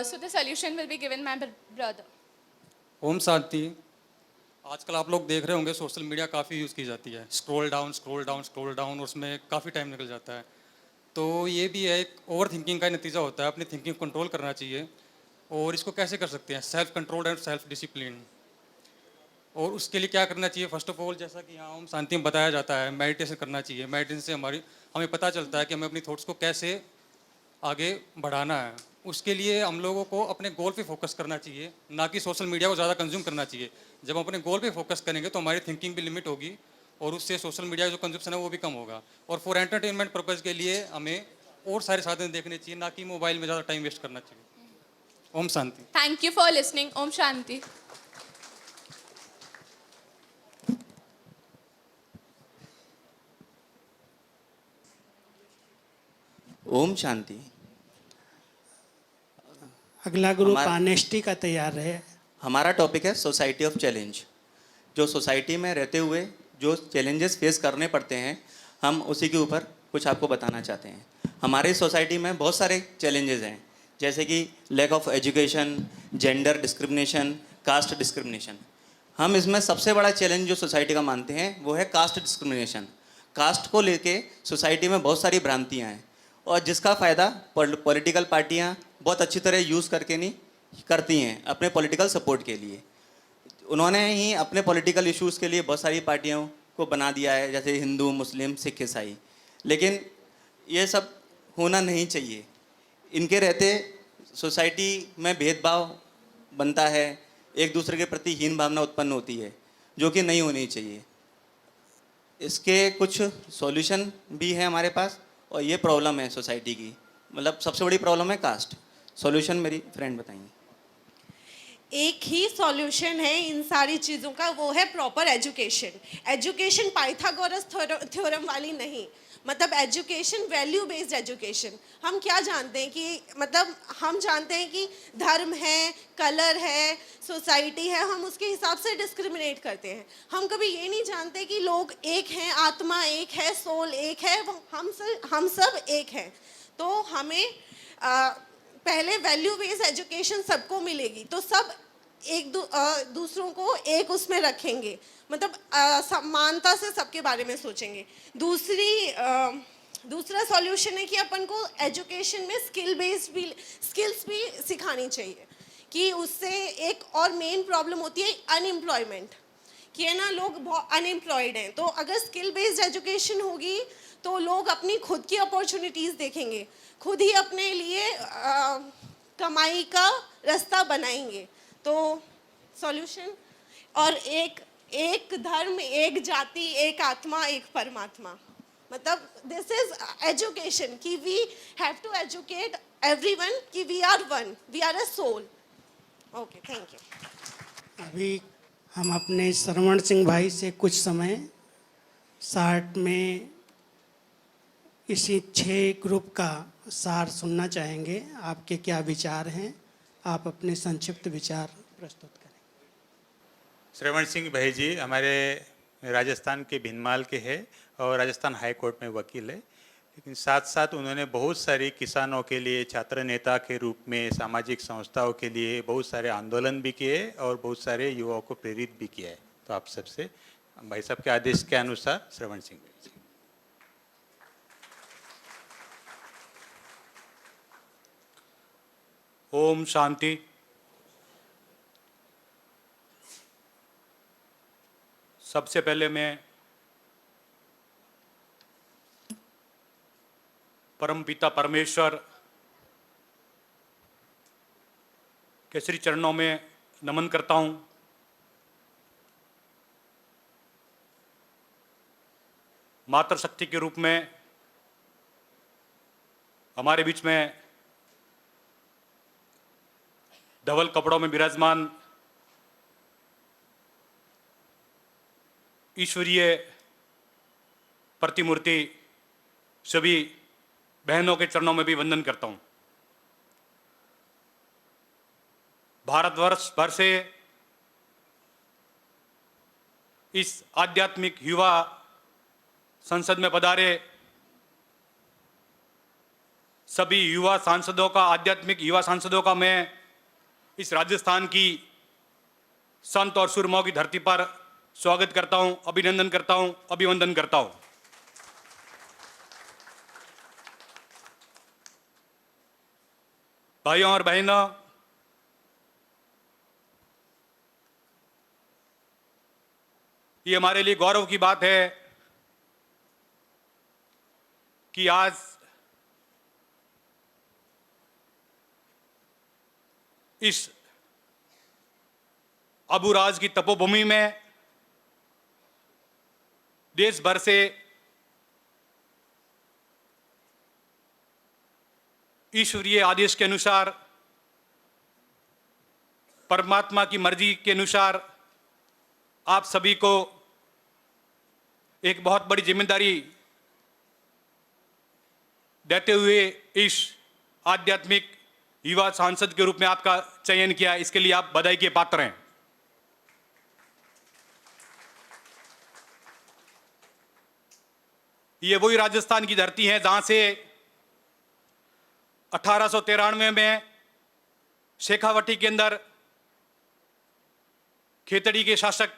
So the solution will be given by my brother. Om Shanti. आजकल आप लोग देख रहे होंगे social media काफ़ी use की जाती है, स्क्रॉल डाउन, उसमें काफ़ी टाइम निकल जाता है। तो ये भी है, एक ओवर थिंकिंग का नतीजा होता है। अपनी थिंकिंग कंट्रोल करना चाहिए। और इसको कैसे कर सकते हैं? Self control and self discipline. और उसके लिए क्या करना चाहिए? फर्स्ट ऑफ ऑल, जैसा कि यहाँ ओम शांति में बताया जाता है, मेडिटेशन करना चाहिए। मेडिटेशन से हमें पता चलता है कि हमें अपनी थॉट्स को कैसे आगे बढ़ाना है। उसके लिए हम लोगों को अपने गोल पे फोकस करना चाहिए, ना कि सोशल मीडिया को ज़्यादा कंज्यूम करना चाहिए। जब हम अपने गोल पे फोकस करेंगे तो हमारी थिंकिंग भी लिमिट होगी और उससे सोशल मीडिया का जो कंज्यूप्शन है वो भी कम होगा। और फॉर एंटरटेनमेंट पर्पज़ के लिए हमें और सारे साधन देखने चाहिए, ना कि मोबाइल में ज़्यादा टाइम वेस्ट करना चाहिए। Om Shanti. Thank you for listening. Om Shanti. Om Shanti. अगला ग्रुप ऑनेस्टी का तैयार है। हमारा टॉपिक है सोसाइटी ऑफ चैलेंज। जो सोसाइटी में रहते हुए जो चैलेंजेस फेस करने पड़ते हैं, हम उसी के ऊपर कुछ आपको बताना चाहते हैं। हमारी सोसाइटी में बहुत सारे चैलेंजेस हैं, जैसे कि lack of education, gender discrimination, caste discrimination. हम इसमें सबसे बड़ा चैलेंज जो सोसाइटी का मानते हैं वो है कास्ट डिस्क्रिमिनेशन। कास्ट को लेके सोसाइटी में बहुत सारी भ्रांतियाँ हैं और जिसका फ़ायदा पॉलिटिकल पार्टियाँ बहुत अच्छी तरह यूज़ करके नहीं करती हैं अपने पॉलिटिकल सपोर्ट के लिए। उन्होंने ही अपने पॉलिटिकल इश्यूज़ के लिए बहुत सारी पार्टियों को बना दिया है, जैसे हिंदू, मुस्लिम, सिख, ईसाई। लेकिन ये सब होना नहीं चाहिए। इनके रहते सोसाइटी में भेदभाव बनता है, एक दूसरे के प्रति हीन भावना उत्पन्न होती है, जो कि नहीं होनी चाहिए। इसके कुछ सॉल्यूशन भी है हमारे पास और ये प्रॉब्लम है सोसाइटी की, मतलब सबसे बड़ी प्रॉब्लम है कास्ट। सॉल्यूशन मेरी फ्रेंड बताएंगी। एक ही सॉल्यूशन है इन सारी चीज़ों का, वो है proper education. Education Pythagoras theorem वाली नहीं, मतलब एजुकेशन वैल्यू बेस्ड एजुकेशन। हम क्या जानते हैं कि मतलब हम जानते हैं कि धर्म है, कलर है, सोसाइटी है, हम उसके हिसाब से डिस्क्रिमिनेट करते हैं। हम कभी ये नहीं जानते कि लोग एक हैं, आत्मा एक है, सोल एक है, हम सब एक हैं। तो हमें पहले वैल्यू बेस्ड एजुकेशन सबको मिलेगी तो सब एक दूसरों को एक उसमें रखेंगे, मतलब समानता से सबके बारे में सोचेंगे। दूसरा सॉल्यूशन है कि अपन को एजुकेशन में स्किल्स भी सिखानी चाहिए, कि उससे एक और मेन प्रॉब्लम होती है अनएम्प्लॉयमेंट, कि है ना, लोग बहुत अनएम्प्लॉयड हैं। तो अगर स्किल बेस्ड एजुकेशन होगी तो लोग अपनी खुद की अपॉर्चुनिटीज़ देखेंगे, खुद ही अपने लिए कमाई का रास्ता बनाएंगे। तो सॉल्यूशन और एक धर्म, एक जाति, एक आत्मा, एक परमात्मा, मतलब दिस इज एजुकेशन कि we have to educate everyone कि we are one, we are a soul. Okay, thank you. अभी हम अपने श्रवण सिंह भाई से कुछ समय शार्ट में इसी 6 ग्रुप का सार सुनना चाहेंगे। आपके क्या विचार हैं? आप अपने संक्षिप्त विचार प्रस्तुत करें। श्रवण सिंह भाई जी हमारे राजस्थान के भिनमाल के हैं और राजस्थान हाई कोर्ट में वकील है, लेकिन साथ साथ उन्होंने बहुत सारी किसानों के लिए छात्र नेता के रूप में, सामाजिक संस्थाओं के लिए बहुत सारे आंदोलन भी किए और बहुत सारे युवाओं को प्रेरित भी किया है। तो आप सबसे भाई साहब के आदेश के अनुसार श्रवण सिंह भाई जी। ओम शांति। सबसे पहले मैं परमपिता परमेश्वर के श्री चरणों में नमन करता हूँ। मातृशक्ति के रूप में हमारे बीच में धवल कपड़ों में विराजमान ईश्वरीय प्रतिमूर्ति सभी बहनों के चरणों में भी वंदन करता हूँ। भारतवर्ष भर से इस आध्यात्मिक युवा संसद में पधारे सभी युवा सांसदों का, आध्यात्मिक युवा सांसदों का मैं इस राजस्थान की संत और सुरमाओं की धरती पर स्वागत करता हूं, अभिनंदन करता हूं, अभिवंदन करता हूं। भाइयों और बहनों, ये हमारे लिए गौरव की बात है कि आज इस अबुराज की तपोभूमि में देश भर से ईश्वरीय आदेश के अनुसार, परमात्मा की मर्जी के अनुसार आप सभी को एक बहुत बड़ी जिम्मेदारी देते हुए इस आध्यात्मिक युवा सांसद के रूप में आपका चयन किया। इसके लिए आप बधाई के पात्र हैं। ये वही राजस्थान की धरती है जहां से 1893 में शेखावटी के अंदर खेतड़ी के शासक,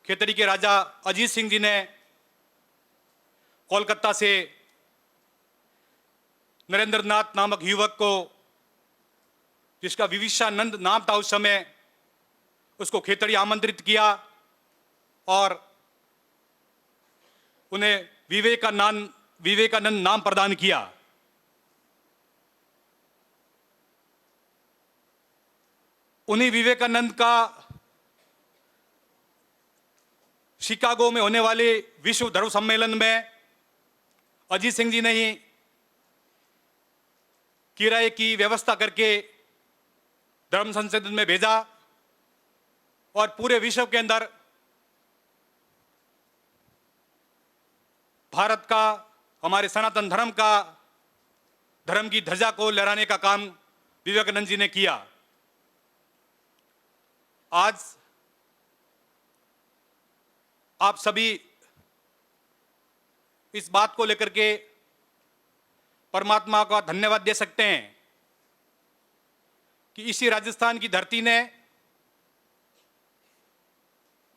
खेतड़ी के राजा अजीत सिंह जी ने कोलकाता से नरेंद्र नाथ नामक युवक को, जिसका विविशानंद नाम था उस समय, उसको खेतड़ी आमंत्रित किया और उन्हें विवेकानंद नाम प्रदान किया। उन्हीं विवेकानंद का शिकागो में होने वाले विश्व धर्म सम्मेलन में अजीत सिंह जी ने ही किराए की व्यवस्था करके धर्म संसद में भेजा और पूरे विश्व के अंदर भारत का, हमारे सनातन धर्म का, धर्म की ध्वजा को लहराने का काम विवेकानंद जी ने किया। आज आप सभी इस बात को लेकर के परमात्मा का धन्यवाद दे सकते हैं कि इसी राजस्थान की धरती ने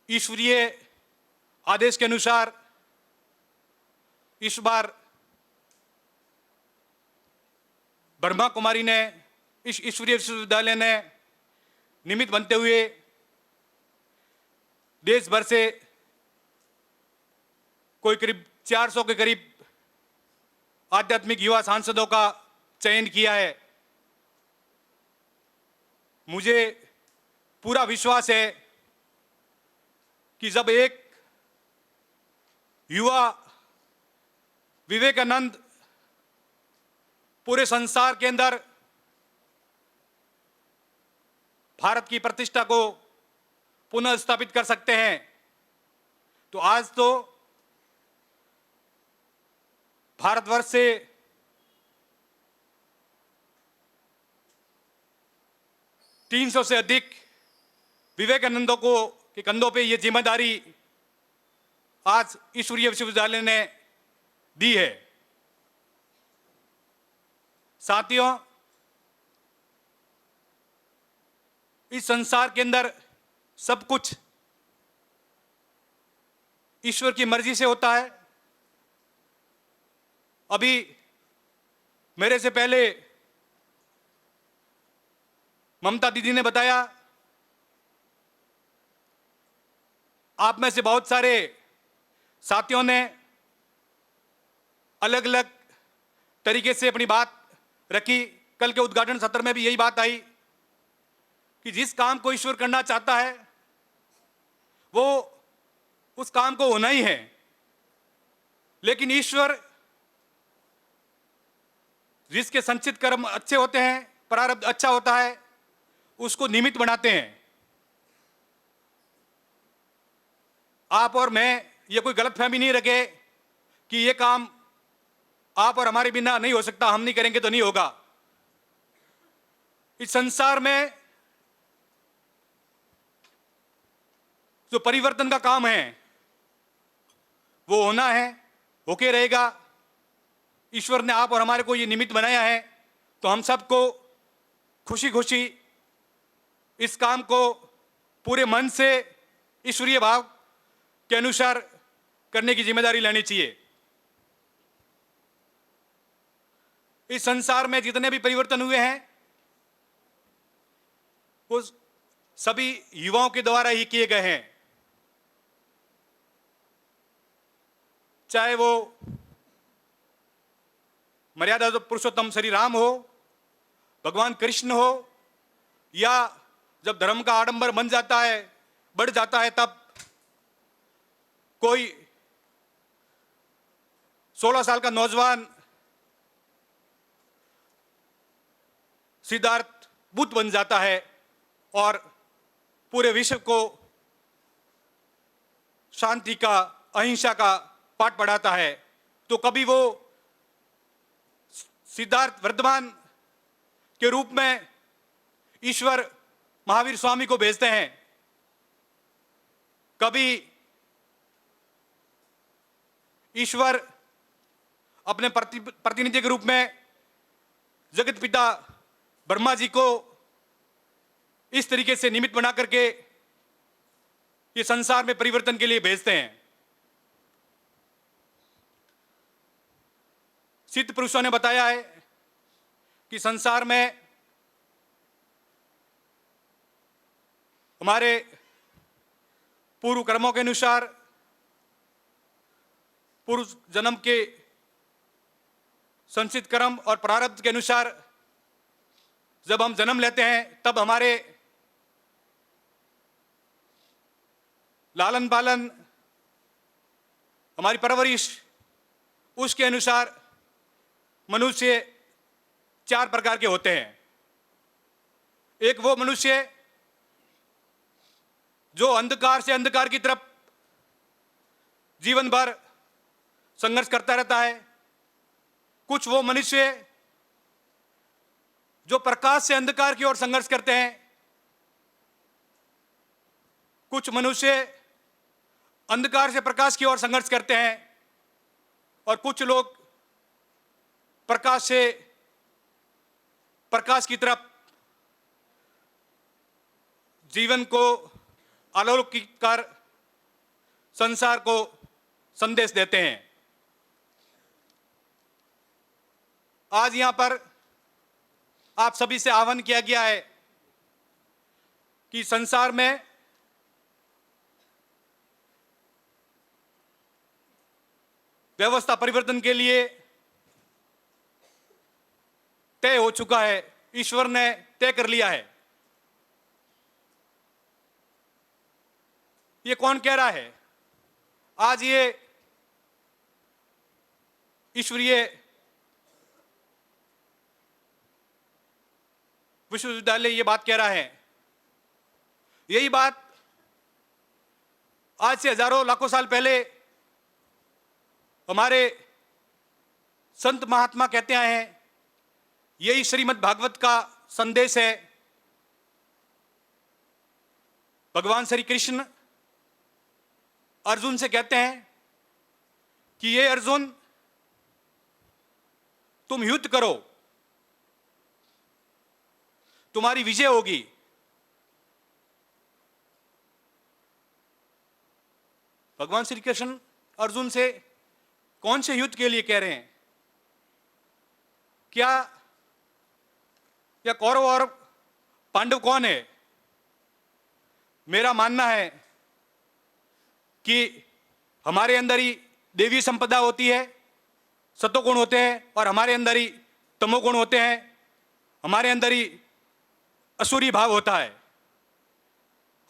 ईश्वरीय आदेश के अनुसार इस बार ब्रह्मा कुमारी ने, इस ईश्वरीय विश्वविद्यालय ने निमित्त बनते हुए देश भर से कोई करीब 400 के करीब आध्यात्मिक युवा सांसदों का चयन किया है। मुझे पूरा विश्वास है कि जब एक युवा विवेकानंद पूरे संसार के अंदर भारत की प्रतिष्ठा को पुनः स्थापित कर सकते हैं, तो आज तो भारतवर्ष से तीन सौ से अधिक विवेकानंदों को के कंधों पे ये जिम्मेदारी आज ईश्वरीय विश्वविद्यालय ने दी है। साथियों, इस संसार के अंदर सब कुछ ईश्वर की मर्जी से होता है। अभी मेरे से पहले ममता दीदी ने बताया, आप में से बहुत सारे साथियों ने अलग अलग तरीके से अपनी बात रखी। कल के उद्घाटन सत्र में भी यही बात आई कि जिस काम को ईश्वर करना चाहता है वो उस काम को होना ही है, लेकिन ईश्वर जिसके संचित कर्म अच्छे होते हैं, प्रारब्ध अच्छा होता है, उसको निमित्त बनाते हैं। आप और मैं ये कोई गलतफहमी नहीं रखे कि ये काम आप और हमारे बिना नहीं हो सकता, हम नहीं करेंगे तो नहीं होगा। इस संसार में जो परिवर्तन का काम है वो होना है, होके रहेगा। ईश्वर ने आप और हमारे को ये निमित्त बनाया है, तो हम सबको खुशी खुशी इस काम को पूरे मन से ईश्वरीय भाव के अनुसार करने की जिम्मेदारी लेनी चाहिए। इस संसार में जितने भी परिवर्तन हुए हैं वो सभी युवाओं के द्वारा ही किए गए हैं। चाहे वो मर्यादा पुरुषोत्तम श्री राम हो, भगवान कृष्ण हो, या जब धर्म का आडंबर बन जाता है, बढ़ जाता है, तब कोई 16 साल का नौजवान सिद्धार्थ बुद्ध बन जाता है और पूरे विश्व को शांति का, अहिंसा का पाठ पढ़ाता है। तो कभी वो सिद्धार्थ वर्धमान के रूप में ईश्वर महावीर स्वामी को भेजते हैं, कभी ईश्वर अपने प्रतिनिधि के रूप में जगत पिता ब्रह्मा जी को इस तरीके से निमित्त बना करके ये संसार में परिवर्तन के लिए भेजते हैं। सिद्ध पुरुषों ने बताया है कि संसार में हमारे पूर्व कर्मों के अनुसार, पूर्व जन्म के संचित कर्म और प्रारब्ध के अनुसार जब हम जन्म लेते हैं तब हमारे लालन पालन, हमारी परवरिश, उसके अनुसार मनुष्य 4 प्रकार के होते हैं। एक वो मनुष्य जो अंधकार से अंधकार की तरफ जीवन भर संघर्ष करता रहता है। कुछ वो मनुष्य जो प्रकाश से अंधकार की ओर संघर्ष करते हैं। कुछ मनुष्य अंधकार से प्रकाश की ओर संघर्ष करते हैं और कुछ लोग प्रकाश से प्रकाश की तरफ जीवन को अलौकिक कर संसार को संदेश देते हैं। आज यहां पर आप सभी से आह्वान किया गया है कि संसार में व्यवस्था परिवर्तन के लिए तय हो चुका है, ईश्वर ने तय कर लिया है। ये कौन कह रहा है? आज ये ईश्वरीय विश्वविद्यालय ये बात कह रहा है। यही बात आज से हजारों लाखों साल पहले हमारे संत महात्मा कहते आए हैं। यही श्रीमद् भागवत का संदेश है। भगवान श्री कृष्ण अर्जुन से कहते हैं कि ये अर्जुन, तुम युद्ध करो, तुम्हारी विजय होगी। भगवान श्री कृष्ण अर्जुन से कौन से युद्ध के लिए कह रहे हैं? क्या कौरव और पांडव कौन है? मेरा मानना है कि हमारे अंदर ही देवी संपदा होती है, सतोगुण होते हैं, और हमारे अंदर ही तमोगुण होते हैं, हमारे अंदर ही असुरी भाव होता है।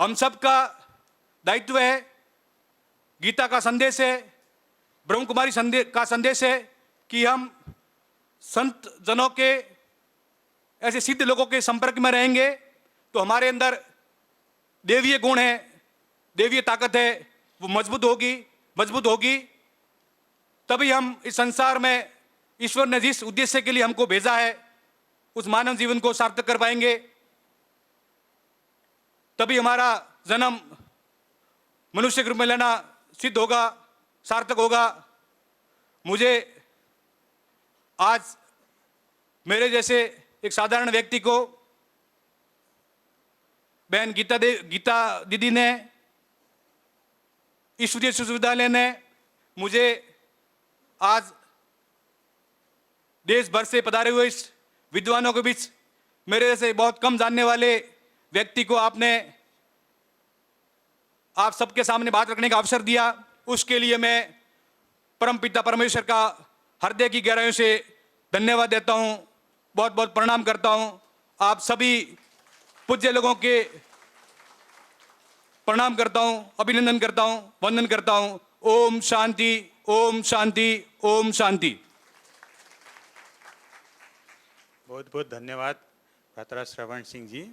हम सबका दायित्व है, गीता का संदेश है, ब्रह्म कुमारी का संदेश है कि हम संत जनों के, ऐसे सिद्ध लोगों के संपर्क में रहेंगे तो हमारे अंदर देवीय गुण है, देवीय ताकत है, वो मजबूत होगी। तभी हम इस संसार में ईश्वर ने जिस उद्देश्य के लिए हमको भेजा है उस मानव जीवन को सार्थक कर पाएंगे। तभी हमारा जन्म मनुष्य के रूप में लेना सिद्ध होगा, सार्थक होगा। मुझे आज मेरे जैसे एक साधारण व्यक्ति को बहन गीता दीदी ने, ईश्वरीय विश्वविद्यालय ने मुझे आज देश भर से पधारे हुए इस विद्वानों के बीच मेरे जैसे बहुत कम जानने वाले व्यक्ति को आप सबके सामने बात रखने का अवसर दिया। उसके लिए मैं परमपिता परमेश्वर का हृदय की गहराइयों से धन्यवाद देता हूँ, बहुत बहुत प्रणाम करता हूँ। आप सभी पूज्य लोगों के प्रणाम करता हूँ, अभिनंदन करता हूँ, वंदन करता हूँ। ओम शांति, ओम शांति, ओम शांति। बहुत बहुत धन्यवाद भ्राता श्रवण सिंह जी।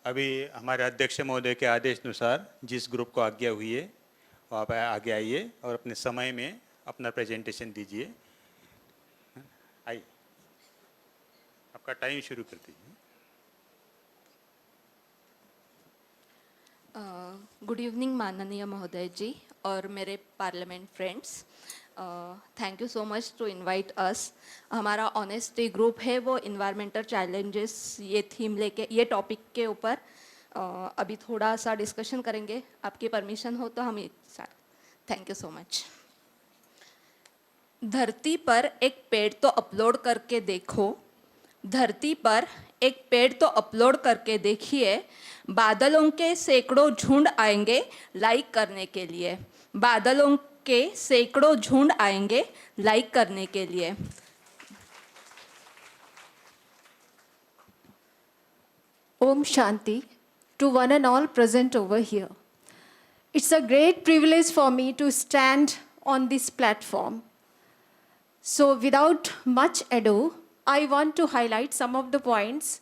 अभी हमारे अध्यक्ष महोदय के आदेश अनुसार जिस ग्रुप को आज्ञा हुई है वो आप आगे आइए और अपने समय में अपना प्रेजेंटेशन दीजिए। आइए, आपका टाइम शुरू कर दीजिए। गुड इवनिंग माननीय महोदय जी और मेरे parliament friends, thank you so much to invite us. हमारा ऑनेस्टी ग्रुप है वो इन्वायरमेंटल चैलेंजेस ये थीम लेके, ये टॉपिक के ऊपर अभी थोड़ा सा डिस्कशन करेंगे। आपकी परमिशन हो तो हम थैंक यू सो मच। धरती पर एक पेड़ तो अपलोड करके देखो, धरती पर एक पेड़ तो अपलोड करके देखिए, बादलों के सैकड़ों झुंड आएंगे लाइक करने के लिए, बादलों के सैकड़ों झुंड आएंगे लाइक करने के लिए। Om Shanti to one and all present over here. It's a great privilege for me to stand on this platform. So without much ado, I want to highlight some of the points.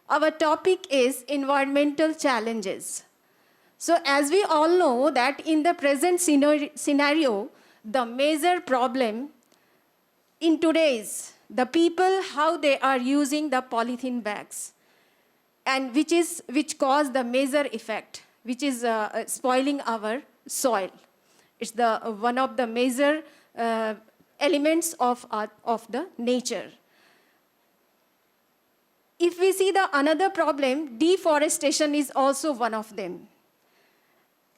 Our topic is environmental challenges. So as we all know that in the present scenario, the major problem in today's, the people, how they are using the polythene bags, and which cause the major effect, which is spoiling our soil. It's the one of the major elements of the nature. If we see the another problem, deforestation is also one of them.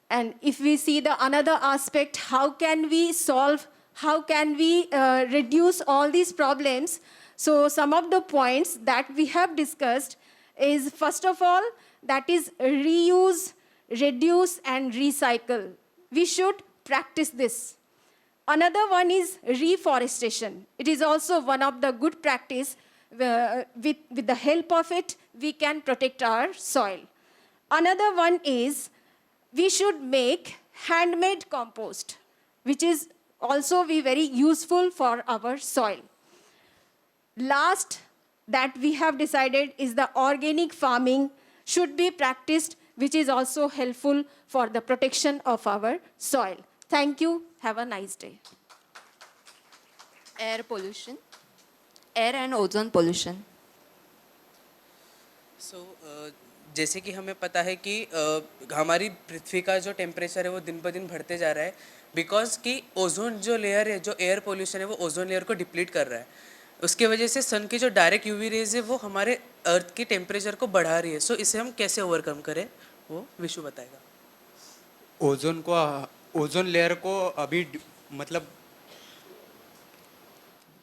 And if we see the another aspect, how can we solve, how can we reduce all these problems? So some of the points that we have discussed is, first of all, that is reuse, reduce, and recycle. We should practice this. Another one is reforestation. It is also one of the good practice. With the help of it, we can protect our soil. Another one is we should make handmade compost, which is also be very useful for our soil. Last that we have decided is the organic farming should be practiced, which is also helpful for the protection of our soil. Thank you. Have a nice day. Air pollution, air and ozone pollution. So, जैसे कि हमें पता है कि हमारी पृथ्वी का जो temperature है वो दिन ब दिन बढ़ते जा रहा है, बिकॉज कि ओजोन जो लेयर है, जो एयर पोल्यूशन है, वो ओजोन लेयर को डिप्लीट कर रहा है. उसके वजह से सन की जो डायरेक्ट यूवी रेज है वो हमारे अर्थ की टेम्परेचर को बढ़ा रही है. सो इसे हम कैसे ओवरकम करें वो विशु बताएगा. ओजोन लेयर को अभी मतलब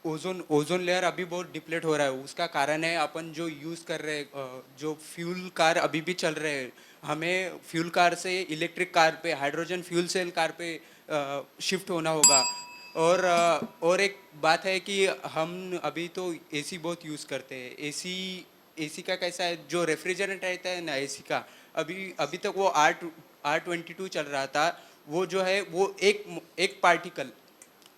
ओजोन लेयर अभी बहुत डिप्लेट हो रहा है, उसका कारण है अपन जो यूज़ कर रहे हैं, जो फ्यूल कार अभी भी चल रहे हैं, हमें फ्यूल कार से इलेक्ट्रिक कार पे, हाइड्रोजन फ्यूल सेल कार पे शिफ्ट होना होगा। और एक बात है कि हम अभी तो एसी बहुत यूज़ करते हैं। एसी का कैसा है, जो रेफ्रिजरेंट रहता है ना एसी का, अभी तक वो R22 चल रहा था, वो जो है वो एक पार्टिकल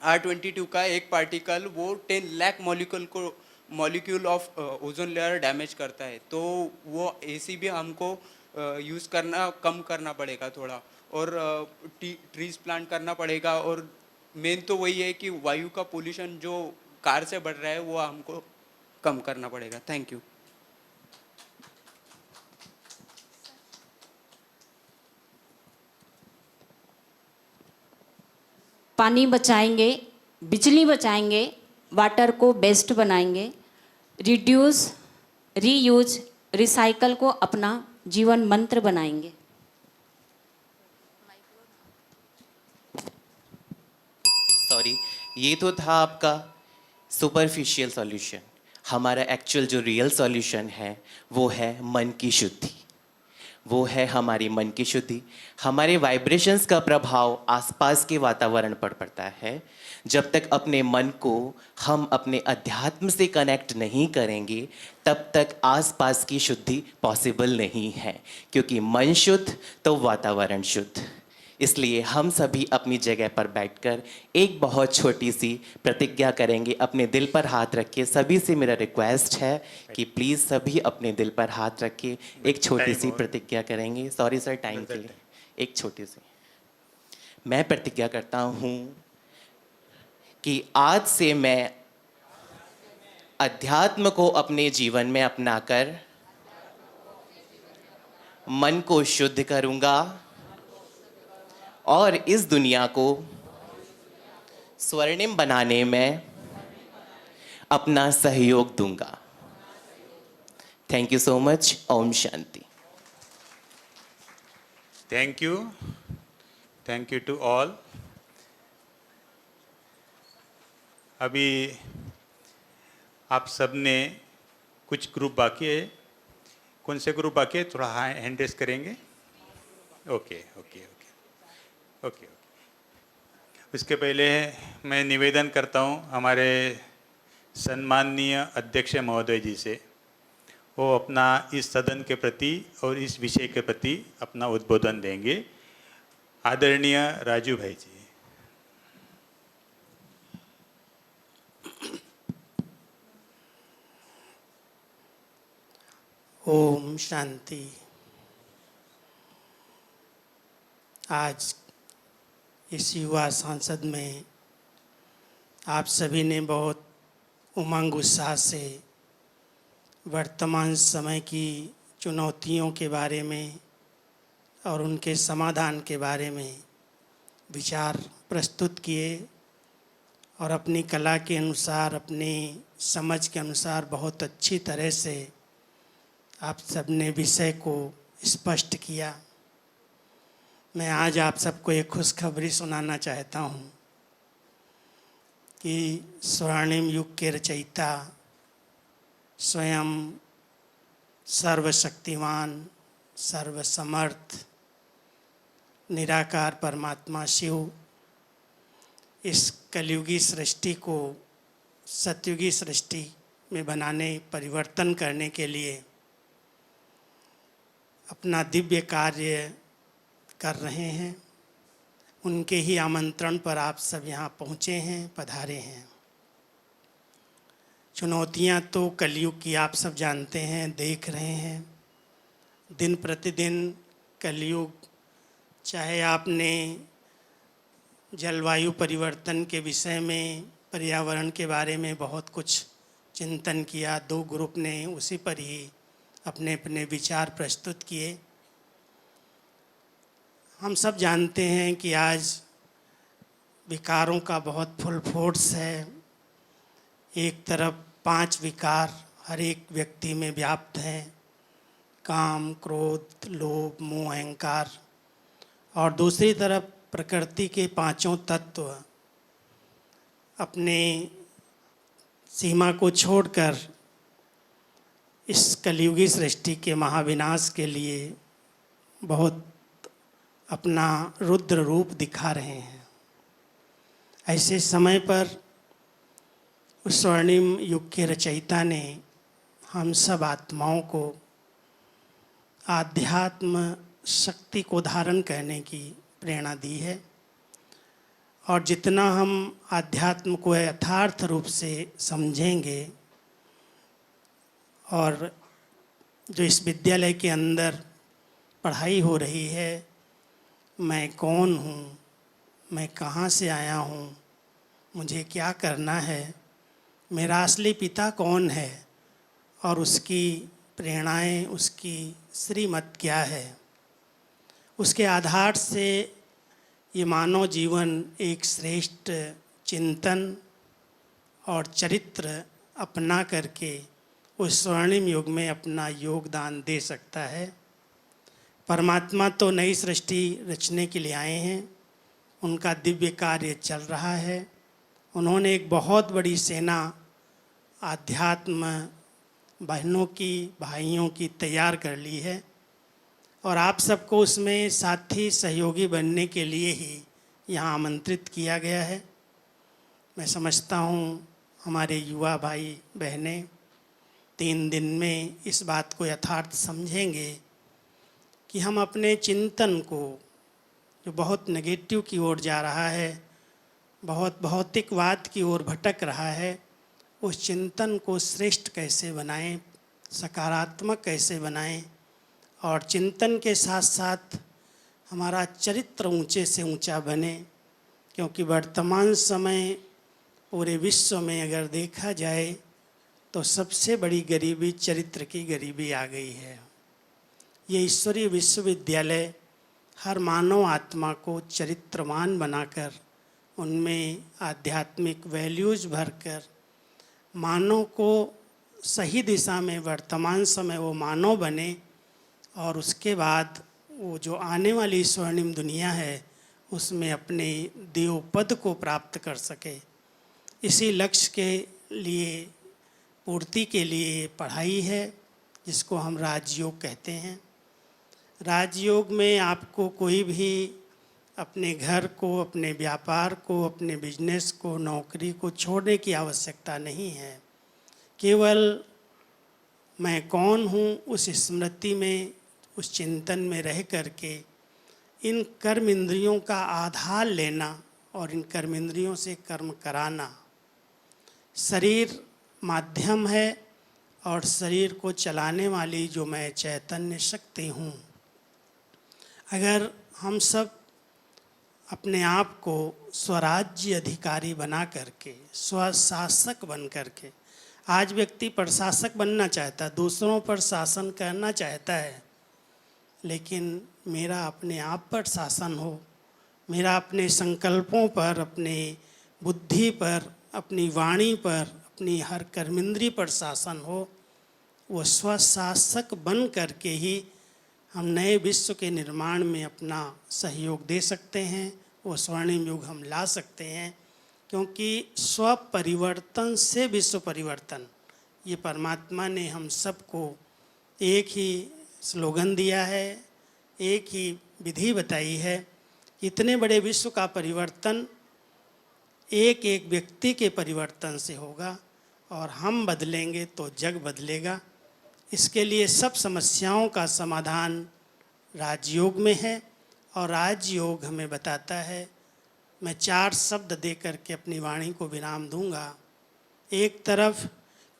R22 का एक पार्टिकल वो 10 lakh molecule of ozone layer damage करता है। तो वो एसी भी हमको यूज़ करना कम करना पड़ेगा थोड़ा, और ट्रीज प्लांट करना पड़ेगा। और मेन तो वही है कि वायु का पोल्यूशन जो कार से बढ़ रहा है वो हमको कम करना पड़ेगा। Thank you. पानी बचाएंगे, बिजली बचाएंगे, वाटर को बेस्ट बनाएंगे, रिड्यूस, रीयूज, रिसाइकल को अपना जीवन मंत्र बनाएंगे। सॉरी, ये तो था आपका सुपरफिशियल सॉल्यूशन। हमारा एक्चुअल जो रियल सॉल्यूशन है वो है मन की शुद्धि, वो है हमारी मन की शुद्धि। हमारे वाइब्रेशंस का प्रभाव आसपास के वातावरण पर पड़ता है। जब तक अपने मन को हम अपने अध्यात्म से कनेक्ट नहीं करेंगे तब तक आसपास की शुद्धि पॉसिबल नहीं है, क्योंकि मन शुद्ध तो वातावरण शुद्ध। इसलिए हम सभी अपनी जगह पर बैठकर एक बहुत छोटी सी प्रतिज्ञा करेंगे, अपने दिल पर हाथ रख के। सभी से मेरा रिक्वेस्ट है कि प्लीज़ सभी अपने दिल पर हाथ रख के एक छोटी सी प्रतिज्ञा करेंगे। सॉरी सर, टाइम के लिए एक छोटी सी। मैं प्रतिज्ञा करता हूँ कि आज से मैं अध्यात्म को अपने जीवन में अपनाकर मन को शुद्ध करूँगा और इस दुनिया को स्वर्णिम बनाने में अपना सहयोग दूंगा। Thank you so much. ओम शांति। Thank you to all. अभी आप सब ने कुछ ग्रुप बाकी है। कौन से ग्रुप बाकी है? थोड़ा हैंड रेस करेंगे। ओके। उसके पहले मैं निवेदन करता हूँ हमारे सम्माननीय अध्यक्ष महोदय जी से, वो अपना इस सदन के प्रति और इस विषय के प्रति अपना उद्बोधन देंगे। आदरणीय राजू भाई जी। ओम शांति। आज इस युवा संसद में आप सभी ने बहुत उमंग उत्साह से वर्तमान समय की चुनौतियों के बारे में और उनके समाधान के बारे में विचार प्रस्तुत किए और अपनी कला के अनुसार, अपनी समझ के अनुसार बहुत अच्छी तरह से आप सबने विषय को स्पष्ट किया। मैं आज आप सबको एक खुशखबरी सुनाना चाहता हूँ कि स्वर्णिम युग के रचयिता स्वयं सर्वशक्तिमान, सर्वसमर्थ, निराकार परमात्मा शिव इस कलयुगी सृष्टि को सतयुगी सृष्टि में बनाने, परिवर्तन करने के लिए अपना दिव्य कार्य कर रहे हैं। उनके ही आमंत्रण पर आप सब यहाँ पहुँचे हैं, पधारे हैं। चुनौतियाँ तो कलयुग की आप सब जानते हैं, देख रहे हैं। दिन प्रतिदिन कलयुग, चाहे आपने जलवायु परिवर्तन के विषय में, पर्यावरण के बारे में बहुत कुछ चिंतन किया, दो ग्रुप ने उसी पर ही अपने अपने विचार प्रस्तुत किए। हम सब जानते हैं कि आज विकारों का बहुत फुल फोर्स है। एक तरफ 5 विकार हर एक व्यक्ति में व्याप्त हैं, काम, क्रोध, लोभ, मोह, अहंकार, और दूसरी तरफ प्रकृति के 5 तत्व अपने सीमा को छोड़कर इस कलयुगी सृष्टि के महाविनाश के लिए बहुत अपना रुद्र रूप दिखा रहे हैं। ऐसे समय पर उस स्वर्णिम युग के रचयिता ने हम सब आत्माओं को आध्यात्म शक्ति को धारण करने की प्रेरणा दी है, और जितना हम आध्यात्म को यथार्थ रूप से समझेंगे और जो इस विद्यालय के अंदर पढ़ाई हो रही है, मैं कौन हूँ, मैं कहाँ से आया हूँ, मुझे क्या करना है, मेरा असली पिता कौन है और उसकी प्रेरणाएं, उसकी श्रीमत क्या है, उसके आधार से ये मानव जीवन एक श्रेष्ठ चिंतन और चरित्र अपना करके उस स्वर्णिम युग में अपना योगदान दे सकता है। परमात्मा तो नई सृष्टि रचने के लिए आए हैं, उनका दिव्य कार्य चल रहा है। उन्होंने एक बहुत बड़ी सेना आध्यात्म बहनों की, भाइयों की तैयार कर ली है, और आप सबको उसमें साथी सहयोगी बनने के लिए ही यहाँ आमंत्रित किया गया है। मैं समझता हूँ हमारे युवा भाई बहनें 3 दिन में इस बात को यथार्थ समझेंगे कि हम अपने चिंतन को, जो बहुत नेगेटिव की ओर जा रहा है, बहुत भौतिकवाद की ओर भटक रहा है, उस चिंतन को श्रेष्ठ कैसे बनाएं, सकारात्मक कैसे बनाएं, और चिंतन के साथ साथ हमारा चरित्र ऊंचे से ऊंचा बने। क्योंकि वर्तमान समय पूरे विश्व में अगर देखा जाए तो सबसे बड़ी गरीबी चरित्र की गरीबी आ गई है। ये ईश्वरीय विश्वविद्यालय हर मानव आत्मा को चरित्रवान बनाकर, उनमें आध्यात्मिक वैल्यूज भरकर मानव को सही दिशा में वर्तमान समय वो मानव बने, और उसके बाद वो जो आने वाली स्वर्णिम दुनिया है उसमें अपने देव पद को प्राप्त कर सके। इसी लक्ष्य के लिए, पूर्ति के लिए पढ़ाई है, जिसको हम राजयोग कहते हैं। राजयोग में आपको कोई भी अपने घर को, अपने व्यापार को, अपने बिजनेस को, नौकरी को छोड़ने की आवश्यकता नहीं है। केवल मैं कौन हूँ उस स्मृति में, उस चिंतन में रह करके इन कर्म इंद्रियों का आधार लेना और इन कर्म इंद्रियों से कर्म कराना। शरीर माध्यम है और शरीर को चलाने वाली जो मैं चैतन्य शक्ति हूँ। अगर हम सब अपने आप को स्वराज्य अधिकारी बना करके, स्वशासक बन करके, आज व्यक्ति प्रशासक बनना चाहता है, दूसरों पर शासन करना चाहता है, लेकिन मेरा अपने आप पर शासन हो, मेरा अपने संकल्पों पर, अपने बुद्धि पर, अपनी वाणी पर, अपनी हर कर्मेंद्रिय पर शासन हो, वो स्वशासक बन करके ही हम नए विश्व के निर्माण में अपना सहयोग दे सकते हैं, वो स्वर्णिम युग हम ला सकते हैं। क्योंकि स्व परिवर्तन से विश्व परिवर्तन, ये परमात्मा ने हम सबको एक ही स्लोगन दिया है, एक ही विधि बताई है। इतने बड़े विश्व का परिवर्तन एक एक व्यक्ति के परिवर्तन से होगा, और हम बदलेंगे तो जग बदलेगा। इसके लिए सब समस्याओं का समाधान राजयोग में है, और राजयोग हमें बताता है, मैं 4 शब्द दे करके अपनी वाणी को विराम दूंगा। एक तरफ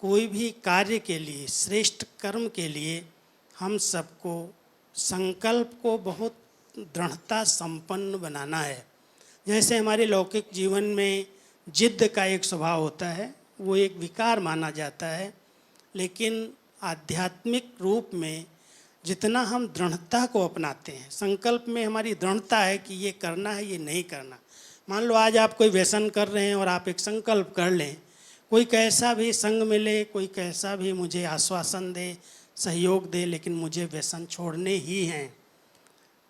कोई भी कार्य के लिए, श्रेष्ठ कर्म के लिए हम सबको संकल्प को बहुत दृढ़ता संपन्न बनाना है। जैसे हमारे लौकिक जीवन में जिद्द का एक स्वभाव होता है, वो एक विकार माना जाता है, लेकिन आध्यात्मिक रूप में जितना हम दृढ़ता को अपनाते हैं, संकल्प में हमारी दृढ़ता है कि ये करना है, ये नहीं करना। मान लो आज आप कोई व्यसन कर रहे हैं और आप एक संकल्प कर लें, कोई कैसा भी संग मिले, कोई कैसा भी मुझे आश्वासन दे, सहयोग दे, लेकिन मुझे व्यसन छोड़ने ही हैं,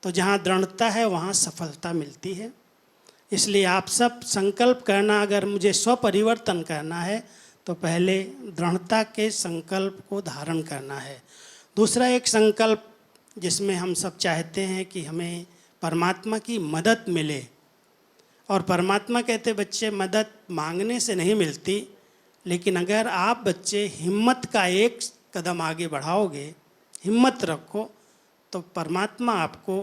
तो जहाँ दृढ़ता है वहाँ सफलता मिलती है। इसलिए आप सब संकल्प करना, अगर मुझे स्वपरिवर्तन करना है तो पहले दृढ़ता के संकल्प को धारण करना है। दूसरा एक संकल्प जिसमें हम सब चाहते हैं कि हमें परमात्मा की मदद मिले, और परमात्मा कहते बच्चे मदद मांगने से नहीं मिलती, लेकिन अगर आप बच्चे हिम्मत का एक कदम आगे बढ़ाओगे, हिम्मत रखो, तो परमात्मा आपको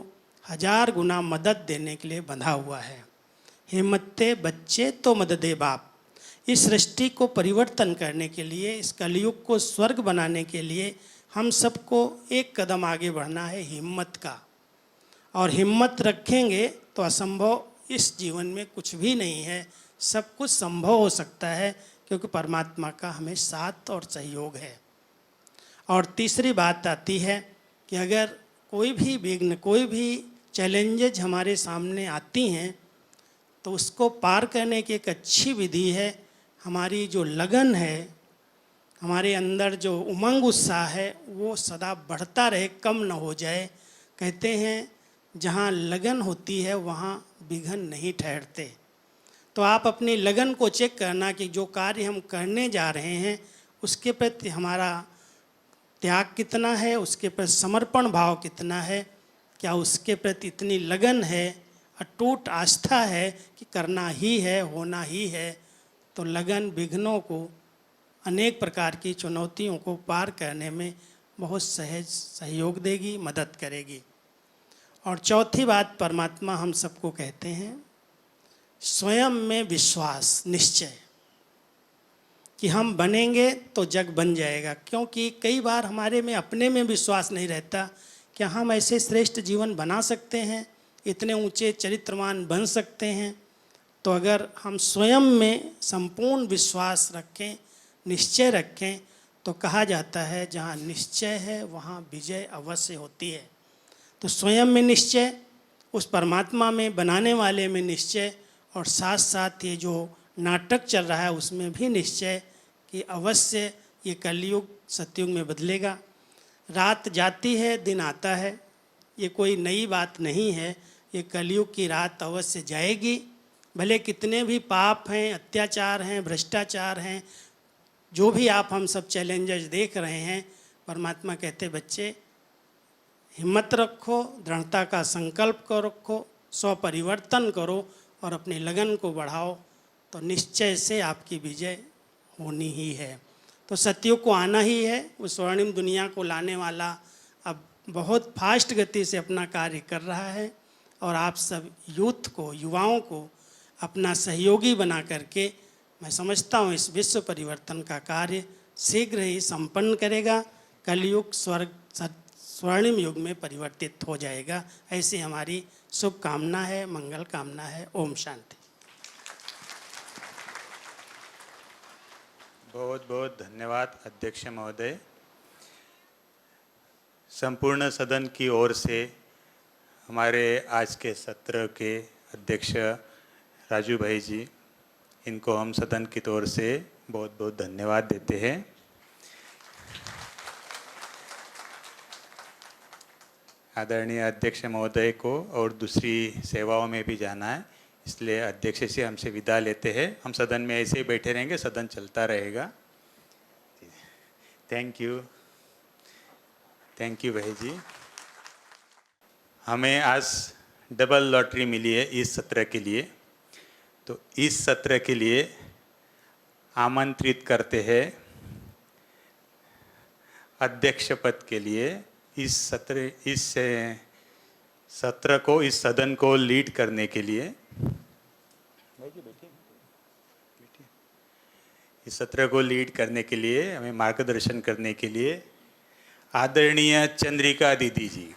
1000 गुना मदद देने के लिए बंधा हुआ है। हिम्मते बच्चे तो मददे बाप। इस सृष्टि को परिवर्तन करने के लिए, इस कलयुग को स्वर्ग बनाने के लिए हम सबको एक कदम आगे बढ़ना है, हिम्मत का। और हिम्मत रखेंगे तो असंभव इस जीवन में कुछ भी नहीं है, सब कुछ संभव हो सकता है, क्योंकि परमात्मा का हमें साथ और सहयोग है। और तीसरी बात आती है कि अगर कोई भी विघ्न, कोई भी चैलेंजेज हमारे सामने आती हैं, तो उसको पार करने की एक अच्छी विधि है हमारी जो लगन है, हमारे अंदर जो उमंग उत्साह है, वो सदा बढ़ता रहे, कम न हो जाए। कहते हैं जहाँ लगन होती है वहाँ विघ्न नहीं ठहरते। तो आप अपनी लगन को चेक करना कि जो कार्य हम करने जा रहे हैं उसके प्रति हमारा त्याग कितना है, उसके प्रति समर्पण भाव कितना है, क्या उसके प्रति इतनी लगन है, अटूट आस्था है कि करना ही है, होना ही है। तो लगन विघ्नों को, अनेक प्रकार की चुनौतियों को पार करने में बहुत सहज सहयोग देगी, मदद करेगी। और चौथी बात परमात्मा हम सबको कहते हैं, स्वयं में विश्वास, निश्चय कि हम बनेंगे तो जग बन जाएगा। क्योंकि कई बार हमारे में अपने में विश्वास नहीं रहता, क्या हम ऐसे श्रेष्ठ जीवन बना सकते हैं, इतने ऊंचे चरित्रवान बन सकते हैं। तो अगर हम स्वयं में संपूर्ण विश्वास रखें, निश्चय रखें, तो कहा जाता है जहाँ निश्चय है वहाँ विजय अवश्य होती है। तो स्वयं में निश्चय, उस परमात्मा में बनाने वाले में निश्चय, और साथ साथ ये जो नाटक चल रहा है उसमें भी निश्चय कि अवश्य ये कलयुग सतयुग में बदलेगा। रात जाती है, दिन आता है, ये कोई नई बात नहीं है। ये कलयुग की रात अवश्य जाएगी, भले कितने भी पाप हैं, अत्याचार हैं, भ्रष्टाचार हैं, जो भी आप हम सब चैलेंजेस देख रहे हैं, परमात्मा कहते बच्चे हिम्मत रखो, दृढ़ता का संकल्प को रखो, स्वपरिवर्तन करो और अपनी लगन को बढ़ाओ, तो निश्चय से आपकी विजय होनी ही है। तो सतयुग को आना ही है। उस स्वर्णिम दुनिया को लाने वाला अब बहुत फास्ट गति से अपना कार्य कर रहा है, और आप सब यूथ को, युवाओं को अपना सहयोगी बना करके मैं समझता हूँ इस विश्व परिवर्तन का कार्य शीघ्र ही संपन्न करेगा। कलयुग स्वर्णिम युग में परिवर्तित हो जाएगा, ऐसी हमारी शुभकामना है, मंगल कामना है। ओम शांति। बहुत बहुत धन्यवाद अध्यक्ष महोदय। संपूर्ण सदन की ओर से हमारे आज के सत्र के अध्यक्ष राजू भाई जी, इनको हम सदन की ओर से बहुत बहुत धन्यवाद देते हैं। आदरणीय अध्यक्ष महोदय को और दूसरी सेवाओं में भी जाना है, इसलिए अध्यक्ष से हमसे विदा लेते हैं। हम सदन में ऐसे ही बैठे रहेंगे, सदन चलता रहेगा। थैंक यू भाई जी। हमें आज डबल लॉटरी मिली है इस सत्र के लिए, तो इस सत्र के लिए आमंत्रित करते हैं अध्यक्ष पद के लिए इस सत्र को, इस सदन को लीड करने के लिए, इस सत्र को लीड करने के लिए, हमें मार्गदर्शन करने के लिए आदरणीय चंद्रिका दीदी जी।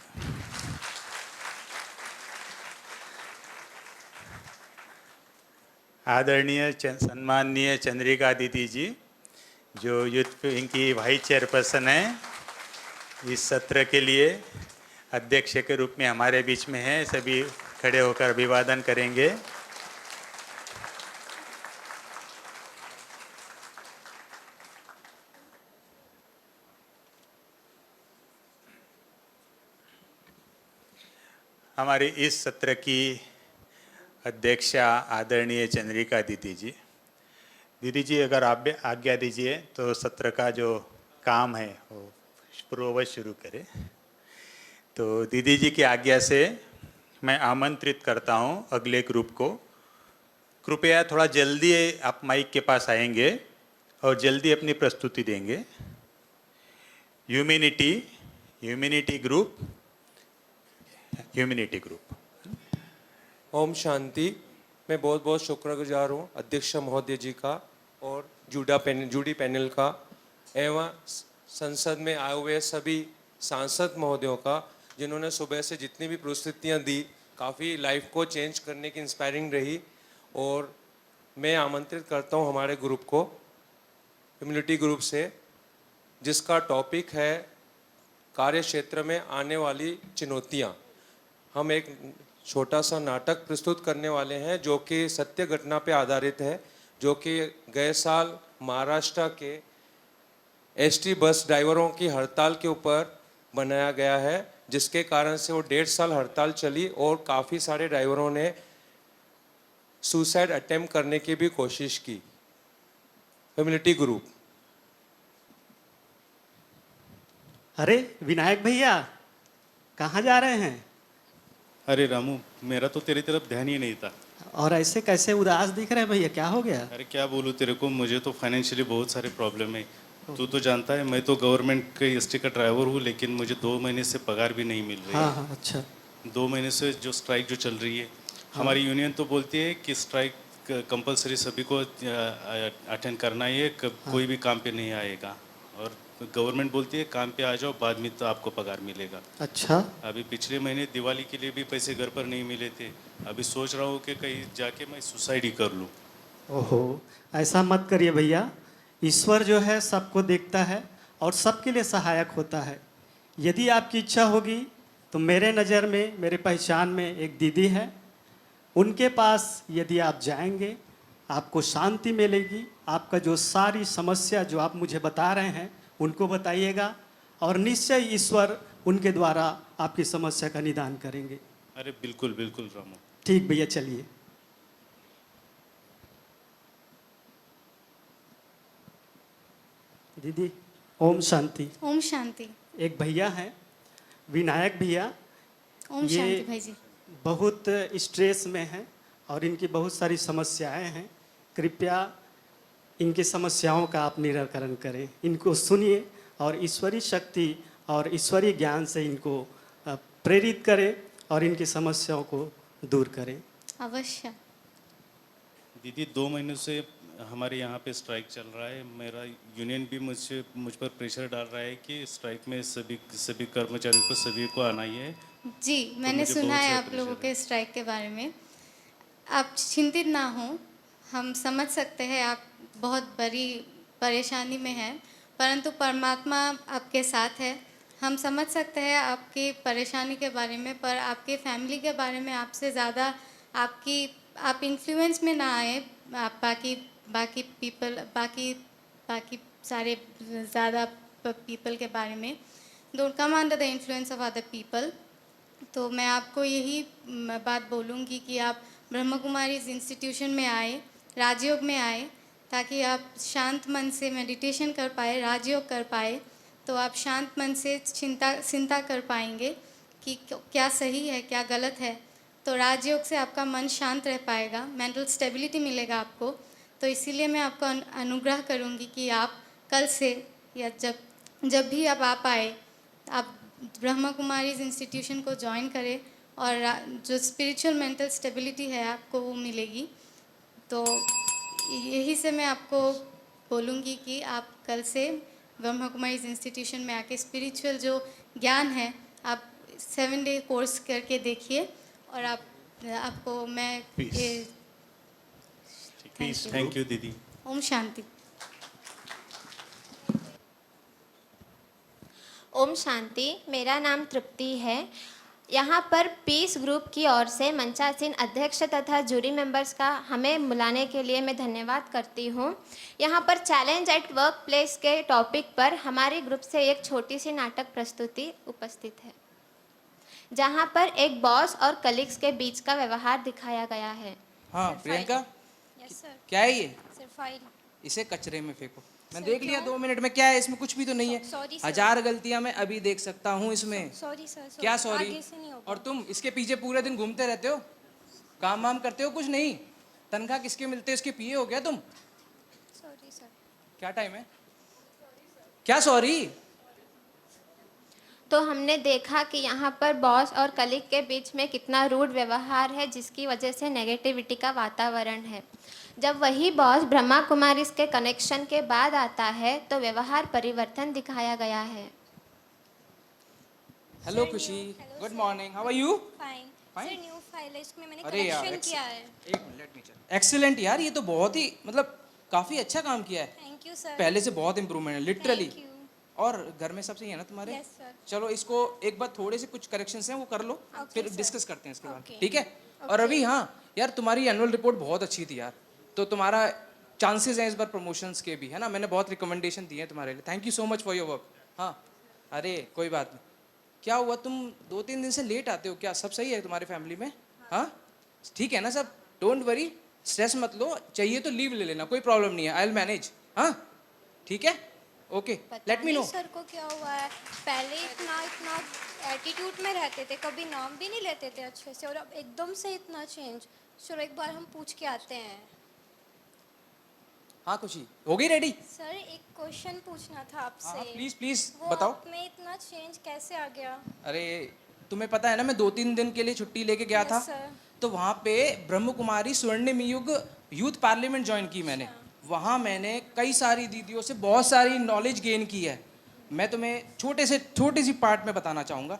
आदरणीय सम्माननीय चंद्रिका दीदी जी, जो यूथ विंग की वाइस चेयरपर्सन है, इस सत्र के लिए अध्यक्ष के रूप में हमारे बीच में है। सभी खड़े होकर अभिवादन करेंगे। हमारी इस सत्र की अध्यक्षा आदरणीय चंद्रिका दीदी जी। दीदी जी अगर आप भी आज्ञा दीजिए तो सत्र का जो काम है वो पूर्ववत शुरू करें। तो दीदी जी की आज्ञा से मैं आमंत्रित करता हूँ अगले ग्रुप को। कृपया थोड़ा जल्दी आप माइक के पास आएंगे और जल्दी अपनी प्रस्तुति देंगे। Humanity group. ओम शांति। मैं बहुत बहुत शुक्रगुजार हूँ अध्यक्ष महोदय जी का और जूडी पैनल का एवं संसद में आए हुए सभी सांसद महोदयों का, जिन्होंने सुबह से जितनी भी प्रस्तुतियाँ दी काफ़ी लाइफ को चेंज करने की इंस्पायरिंग रही। और मैं आमंत्रित करता हूँ हमारे ग्रुप को, ह्यूमैनिटी ग्रुप से, जिसका टॉपिक है कार्य क्षेत्र में आने वाली चुनौतियाँ। हम एक छोटा सा नाटक प्रस्तुत करने वाले हैं जो कि सत्य घटना पे आधारित है, जो कि गए साल महाराष्ट्र के एसटी बस ड्राइवरों की हड़ताल के ऊपर बनाया गया है, जिसके कारण से वो 1.5 साल हड़ताल चली और काफ़ी सारे ड्राइवरों ने सुसाइड अटेम्प्ट करने की भी कोशिश की। Humanity group. अरे विनायक भैया, कहाँ जा रहे हैं? अरे रामू, मेरा तो तेरी तरफ ध्यान ही नहीं था। और ऐसे कैसे उदास दिख रहे हैं भैया, क्या हो गया? अरे क्या बोलूँ तेरे को, मुझे तो फाइनेंशियली बहुत सारे प्रॉब्लम है। तू तो जानता है मैं तो गवर्नमेंट के एसटी का ड्राइवर हूँ, लेकिन मुझे 2 महीने से पगार भी नहीं मिल रही है। हाँ, अच्छा। 2 महीने से जो स्ट्राइक जो चल रही है, हमारी यूनियन तो बोलती है कि स्ट्राइक कंपलसरी सभी को अटेंड करना ही है, कोई भी काम पे नहीं आएगा। और गवर्नमेंट बोलती है काम पे आ जाओ, बाद में तो आपको पगार मिलेगा। अच्छा। अभी पिछले महीने दिवाली के लिए भी पैसे घर पर नहीं मिले थे। अभी सोच रहा हूँ कि कहीं जाके मैं सुसाइड ही कर लूँ। ओहो, ऐसा मत करिए भैया। ईश्वर जो है सबको देखता है और सबके लिए सहायक होता है। यदि आपकी इच्छा होगी तो मेरे नज़र में, मेरे पहचान में एक दीदी है, उनके पास यदि आप जाएंगे आपको शांति मिलेगी। आपका जो सारी समस्या जो आप मुझे बता रहे हैं उनको बताइएगा और निश्चय ईश्वर उनके द्वारा आपकी समस्या का निदान करेंगे। अरे बिल्कुल बिल्कुल रामू। ठीक भैया, चलिए। दीदी ओम शांति। ओम शांति। एक भैया हैं विनायक भैया, ओम शांति भाई जी। बहुत स्ट्रेस में हैं और इनकी बहुत सारी समस्याएं हैं। कृपया इनकी समस्याओं का आप निराकरण करें, इनको सुनिए और ईश्वरीय शक्ति और ईश्वरीय ज्ञान से इनको प्रेरित करें और इनकी समस्याओं को दूर करें। अवश्य। दीदी 2 महीनों से हमारे यहाँ पे स्ट्राइक चल रहा है। मेरा यूनियन भी मुझ पर प्रेशर डाल रहा है कि स्ट्राइक में सभी कर्मचारियों को, सभी को आना ही है। जी, मैंने सुना है आप लोगों के स्ट्राइक के बारे में। आप चिंतित ना हो, हम समझ सकते हैं आप बहुत बड़ी परेशानी में हैं, परंतु परमात्मा आपके साथ है। हम समझ सकते हैं आपकी परेशानी के बारे में, पर आपके फैमिली के बारे में आपसे ज़्यादा आप इन्फ्लुएंस में ना आए। आप बाकी सारे ज़्यादा पीपल के बारे में don't come under the influence of other people. तो मैं आपको यही बात बोलूँगी कि आप ब्रह्म कुमारी इंस्टीट्यूशन में आए, राजयोग में आए, ताकि आप शांत मन से मेडिटेशन कर पाए, राजयोग कर पाए। तो आप शांत मन से चिंता कर पाएंगे कि क्या सही है क्या गलत है। तो राजयोग से आपका मन शांत रह पाएगा, मेंटल स्टेबिलिटी मिलेगा आपको। तो इसीलिए मैं आपको अनुग्रह करूँगी कि आप कल से या जब भी आप आ पाए, आप ब्रह्मा कुमारीज इंस्टीट्यूशन को ज्वाइन करें और जो स्पिरिचुअल मेंटल स्टेबिलिटी है आपको वो मिलेगी। तो यही से मैं आपको बोलूँगी कि आप कल से ब्रह्मा कुमारीज इंस्टीट्यूशन में आके स्पिरिचुअल जो ज्ञान है आप 7 डे कोर्स करके देखिए और आपको मैं थैंक यू दीदी। ओम शांति। ओम शांति। मेरा नाम तृप्ति है। यहाँ पर पीस ग्रुप की ओर से मंचासीन अध्यक्ष तथा जूरी मेंबर्स का हमें बुलाने के लिए मैं धन्यवाद करती हूँ। यहाँ पर चैलेंज एट वर्क प्लेस के टॉपिक पर हमारे ग्रुप से एक छोटी सी नाटक प्रस्तुति उपस्थित है, जहाँ पर एक बॉस और कलीग्स के बीच का व्यवहार दिखाया गया है। हाँ प्रियंका, यस सर। क्या है ये? Sir file. इसे कचरे में फेंको। मैं देख लिया 2 मिनट में, क्या है इसमें, कुछ भी तो नहीं है। Sorry sir. 1000 गलतियां मैं अभी देख सकता हूँ इसमें। Sorry sir. क्या सॉरी? आगे से नहीं होगा। और तुम इसके पीछे पूरे दिन घूमते रहते हो, काम वाम करते हो कुछ नहीं, तनख्वाह किसके मिलते हैं इसके पिए हो क्या तुम? Sorry sir. क्या टाइम है? क्या सॉरी? तो हमने देखा कि यहाँ पर बॉस और कलीग के बीच में कितना रूड व्यवहार है, जिसकी वजह से नेगेटिविटी का वातावरण है। जब वही बॉस ब्रह्मा कुमारी के कनेक्शन के बाद आता है तो व्यवहार परिवर्तन दिखाया गया है। Hello Khushi, good morning, how are you? Fine Fine? Sir, new file है, इसमें मैंने अरे यार, करेक्शन किया है। एक minute, let me check. Excellent यार, ये तो बहुत ही मतलब काफी अच्छा काम किया है। Thank you sir. पहले से बहुत इंप्रूवमेंट है लिटरली। Thank you. और घर में सब सही है ना तुम्हारे? Yes, sir. चलो इसको एक बार थोड़े से कुछ करेक्शंस हैं वो कर लो, फिर sir. डिस्कस करते हैं इसके बाद, Okay. ठीक है? और अभी हाँ यार, तुम्हारी एनुअल रिपोर्ट बहुत अच्छी थी यार, तो तुम्हारा चांसेस हैं इस बार प्रमोशंस के भी, है ना? मैंने बहुत रिकमेंडेशन दिए हैं तुम्हारे लिए। Thank you so much for your work. हाँ, अरे कोई बात नहीं। क्या हुआ, तुम 2-3 दिन से लेट आते हो क्या? सब सही है तुम्हारी फैमिली में? हाँ ठीक है ना सब? डोंट वरी, स्ट्रेस मत लो, चाहिए तो लीव ले लेना, कोई प्रॉब्लम नहीं है, आई विल मैनेज। हाँ ठीक है, okay, let me know. Sir को क्या हुआ है, पहले इतना एटीट्यूड में रहते थे, कभी नाम भी नहीं लेते थे अच्छे से, और अब एकदम से इतना चेंज। चलो एक बार हम पूछ के आते हैं। हाँ खुशी, हो गई रेडी? सर एक क्वेश्चन पूछना था आपसे। हाँ प्लीज प्लीज वो बताओ। आप में इतना चेंज कैसे आ गया? अरे तुम्हें पता है ना, मैं 2-3 दिन के लिए छुट्टी लेके गया था, तो वहाँ पे ब्रह्म कुमारी स्वर्णिम युग यूथ पार्लियामेंट ज्वाइन की मैंने। वहाँ मैंने कई सारी दीदियों से बहुत सारी नॉलेज गेन की है। मैं तुम्हें छोटी सी पार्ट में बताना चाहूँगा।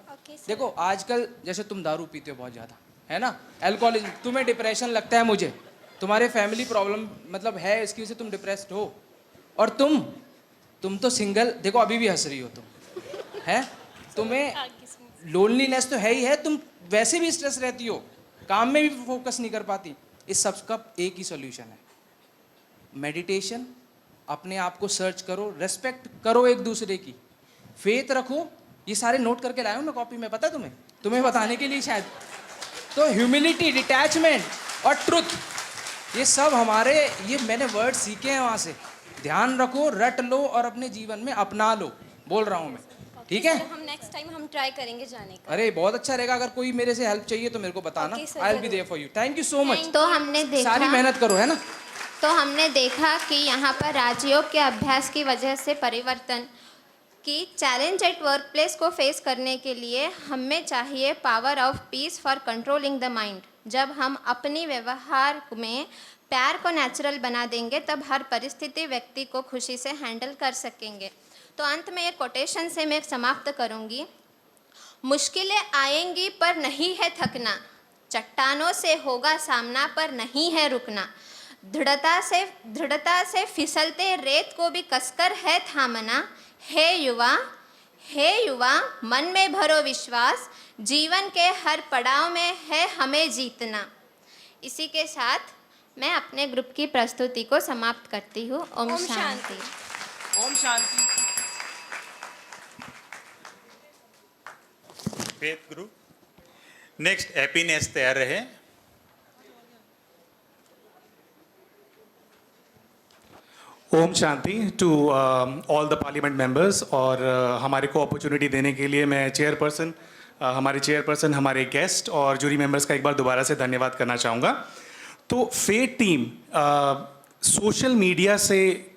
देखो आजकल जैसे तुम दारू पीते हो बहुत ज़्यादा, है ना, अल्कोहलिज्म, तुम्हें डिप्रेशन लगता है, मुझे तुम्हारे फैमिली प्रॉब्लम मतलब है, इसकी वजह से तुम डिप्रेस्ड हो, और तुम तो सिंगल, देखो अभी भी हंस रही हो तुम, है? तुम्हें लोनलीनेस तो है ही है, तुम वैसे भी स्ट्रेस रहती हो, काम में भी फोकस नहीं कर पाती। इस सब का एक ही सॉल्यूशन है, मेडिटेशन। अपने आप को सर्च करो, रेस्पेक्ट करो एक दूसरे की, फेथ रखो। ये सारे नोट करके लाया हूँ मैं कॉपी में, पता है तुम्हें बताने के लिए शायद। तो ह्यूमिलिटी, डिटैचमेंट और ट्रुथ, ये सब हमारे, ये मैंने वर्ड सीखे हैं वहाँ से। ध्यान रखो, रट लो और अपने जीवन में अपना लो, बोल रहा हूँ मैं, ठीक है? हम नेक्स्ट टाइम हम ट्राई करेंगे जाने का। अरे बहुत अच्छा रहेगा, अगर कोई मेरे से हेल्प चाहिए तो मेरे को बताना, I will be there for you. Thank you so much. तो हमने देखा, सारी मेहनत करो, है ना? तो हमने देखा कि यहाँ पर राजयोग के अभ्यास की वजह से परिवर्तन की चैलेंज एट वर्क प्लेस को फेस करने के लिए हमें चाहिए power of peace for controlling the mind. जब हम अपनी व्यवहार में प्यार को नेचुरल बना देंगे, तब हर परिस्थिति व्यक्ति को खुशी से हैंडल कर सकेंगे। तो अंत में एक कोटेशन से मैं समाप्त करूँगी। मुश्किलें आएंगी पर नहीं है थकना, चट्टानों से होगा सामना पर नहीं है रुकना, दृढ़ता से फिसलते रेत को भी कसकर है थामना। हे युवा मन में भरो विश्वास, जीवन के हर पड़ाव में है हमें जीतना। इसी के साथ मैं अपने ग्रुप की प्रस्तुति को समाप्त करती हूँ। ओम शांति। ओम शांति। फेथ ग्रुप नेक्स्ट हैप्पीनेस तैयार रहे। ओम शांति to all the parliament members, और हमारे को अपॉर्चुनिटी देने के लिए मैं हमारे चेयरपर्सन, हमारे गेस्ट और जूरी मेंबर्स का एक बार दोबारा से धन्यवाद करना चाहूँगा। तो फेथ टीम सोशल मीडिया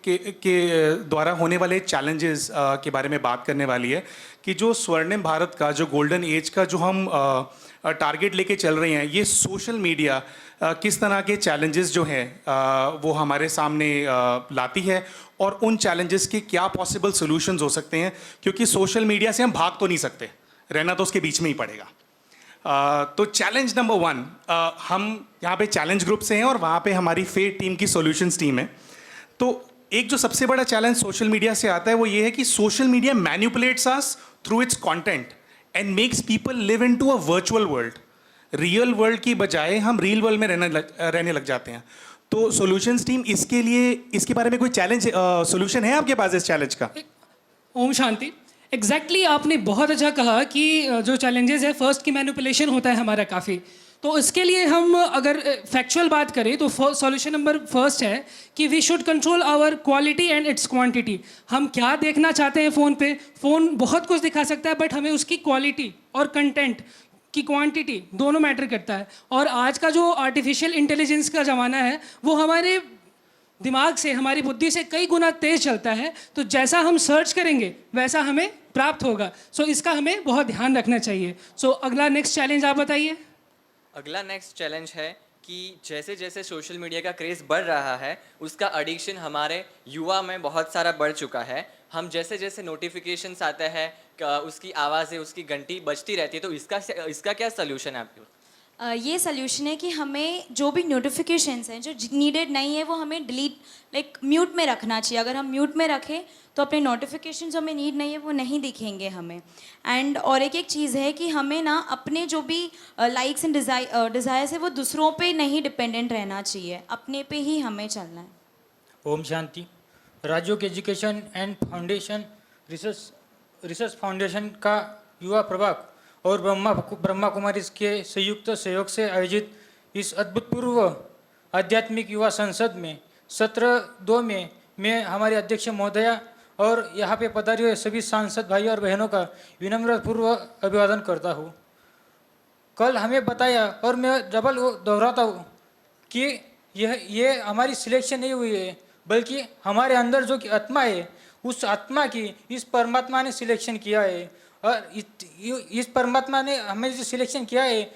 के द्वारा होने वाले चैलेंजेस के बारे में बात करने वाली है कि जो स्वर्णिम भारत का, जो गोल्डन एज का जो हम टारगेट लेके चल रहे हैं, ये सोशल मीडिया किस तरह के चैलेंजेस जो हैं वो हमारे सामने लाती है, और उन चैलेंजेस के क्या पॉसिबल सॉल्यूशंस हो सकते हैं, क्योंकि सोशल मीडिया से हम भाग तो नहीं सकते, रहना तो उसके बीच में ही पड़ेगा। तो चैलेंज नंबर 1, हम यहाँ पे चैलेंज ग्रुप से हैं और वहाँ पे हमारी फेथ टीम की सॉल्यूशंस टीम है। तो एक जो सबसे बड़ा चैलेंज सोशल मीडिया से आता है वो ये है कि social media manipulates us through its content and makes people live into a virtual world. Real world की बजाय हम रियल वर्ल्ड में रहने लग जाते हैं। तो सॉल्यूशंस टीम इसके बारे में कोई चैलेंज सॉल्यूशन है आपके पास इस चैलेंज का? ओम शांति। एग्जैक्टली आपने बहुत अच्छा कहा कि जो चैलेंजेस है, फर्स्ट की मैनिपुलेशन होता है हमारा काफ़ी। तो इसके लिए हम अगर फैक्चुअल बात करें तो सॉल्यूशन नंबर फर्स्ट है कि we should control our quality and its quantity. हम क्या देखना चाहते हैं फ़ोन पे, फ़ोन बहुत कुछ दिखा सकता है बट हमें उसकी क्वालिटी और कंटेंट की क्वांटिटी दोनों मैटर करता है। और आज का जो आर्टिफिशियल इंटेलिजेंस का ज़माना है वो हमारे दिमाग से, हमारी बुद्धि से कई गुना तेज़ चलता है, तो जैसा हम सर्च करेंगे वैसा हमें प्राप्त होगा। सो इसका हमें बहुत ध्यान रखना चाहिए। सो अगला नेक्स्ट चैलेंज आप बताइए। अगला नेक्स्ट चैलेंज है कि जैसे जैसे सोशल मीडिया का क्रेज़ बढ़ रहा है उसका एडिक्शन हमारे युवा में बहुत सारा बढ़ चुका है। हम जैसे जैसे नोटिफिकेशंस आते हैं, उसकी आवाज़ें, उसकी घंटी बजती रहती है, तो इसका क्या सलूशन है आपके? ये सल्यूशन है कि हमें जो भी नोटिफिकेशंस हैं जो नीडेड नहीं है वो हमें डिलीट म्यूट में रखना चाहिए। अगर हम म्यूट में रखें तो अपने नोटिफिकेशन जो हमें नीड नहीं है वो नहीं दिखेंगे हमें। एंड और एक चीज़ है कि हमें ना अपने जो भी लाइक्स एंड डिज़ायर्स है वो दूसरों पे नहीं डिपेंडेंट रहना चाहिए, अपने पे ही हमें चलना है। ओम शांति। Rajyoga education and foundation research foundation का युवा प्रभाग और ब्रह्मा कुमारी के संयुक्त सहयोग से आयोजित इस अभूतपूर्व आध्यात्मिक युवा संसद में सत्र 2 में मैं हमारे अध्यक्ष महोदया और यहाँ पे पधारे हुए सभी सांसद भाई और बहनों का विनम्रपूर्वक अभिवादन करता हूँ। कल हमें बताया और मैं डबल दोहराता हूँ कि ये हमारी सिलेक्शन नहीं हुई है, बल्कि हमारे अंदर जो कि आत्मा है उस आत्मा की इस परमात्मा ने सिलेक्शन किया है। और इस परमात्मा ने हमें जो सिलेक्शन किया है,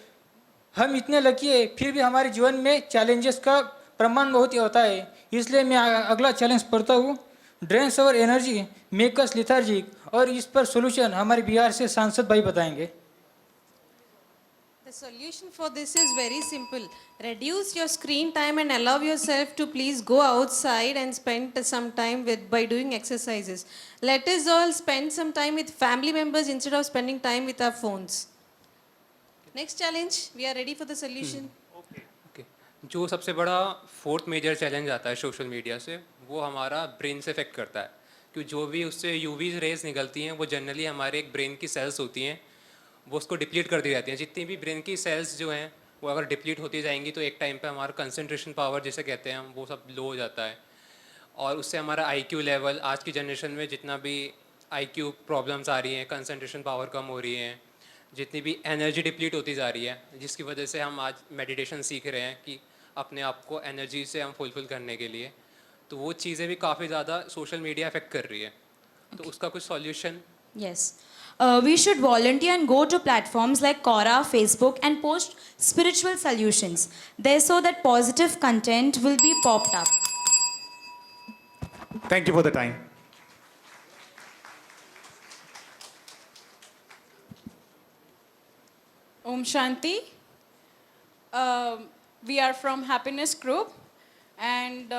हम इतने लकी है, फिर भी हमारे जीवन में चैलेंजेस का प्रमाण बहुत ही होता है। इसलिए मैं अगला चैलेंज पढ़ता हूँ, drains our energy make us lethargic, और इस पर सोल्यूशन हमारे बिहार से सांसद भाई बताएंगे। The solution for this is very simple. Reduce your screen time and allow yourself to please go outside and spend some time by doing exercises. Let us all spend some time with family members instead of spending time with our phones. Next challenge, we are ready for the solution. Okay, जो सबसे बड़ा 4th major challenge आता है social media से, वो हमारा brain से effect करता है। क्योंकि जो भी उससे यूवी रेज निकलती हैं वो जनरली हमारे एक ब्रेन की सेल्स होती हैं, वो उसको डिप्लीट करती रहती हैं। जितनी भी ब्रेन की सेल्स जो हैं वो अगर डिप्लीट होती जाएंगी तो एक टाइम पे हमारा कंसंट्रेशन पावर जिसे कहते हैं हम, वो सब लो हो जाता है। और उससे हमारा IQ लेवल, आज की जनरेशन में जितना भी IQ प्रॉब्लम्स आ रही हैं, कंसंट्रेशन पावर कम हो रही हैं, जितनी भी एनर्जी डिप्लीट होती जा रही है, जिसकी वजह से हम आज मेडिटेशन सीख रहे हैं कि अपने आप को एनर्जी से हम फुलफिल करने के लिए, तो वो चीज़ें भी काफ़ी ज़्यादा सोशल मीडिया अफेक्ट कर रही है। तो उसका कुछ solution? Yes. We should volunteer and go to platforms like Quora, Facebook and post spiritual solutions there so that positive content will be popped up. Thank you for the time. Om Shanti. We are from Happiness Group and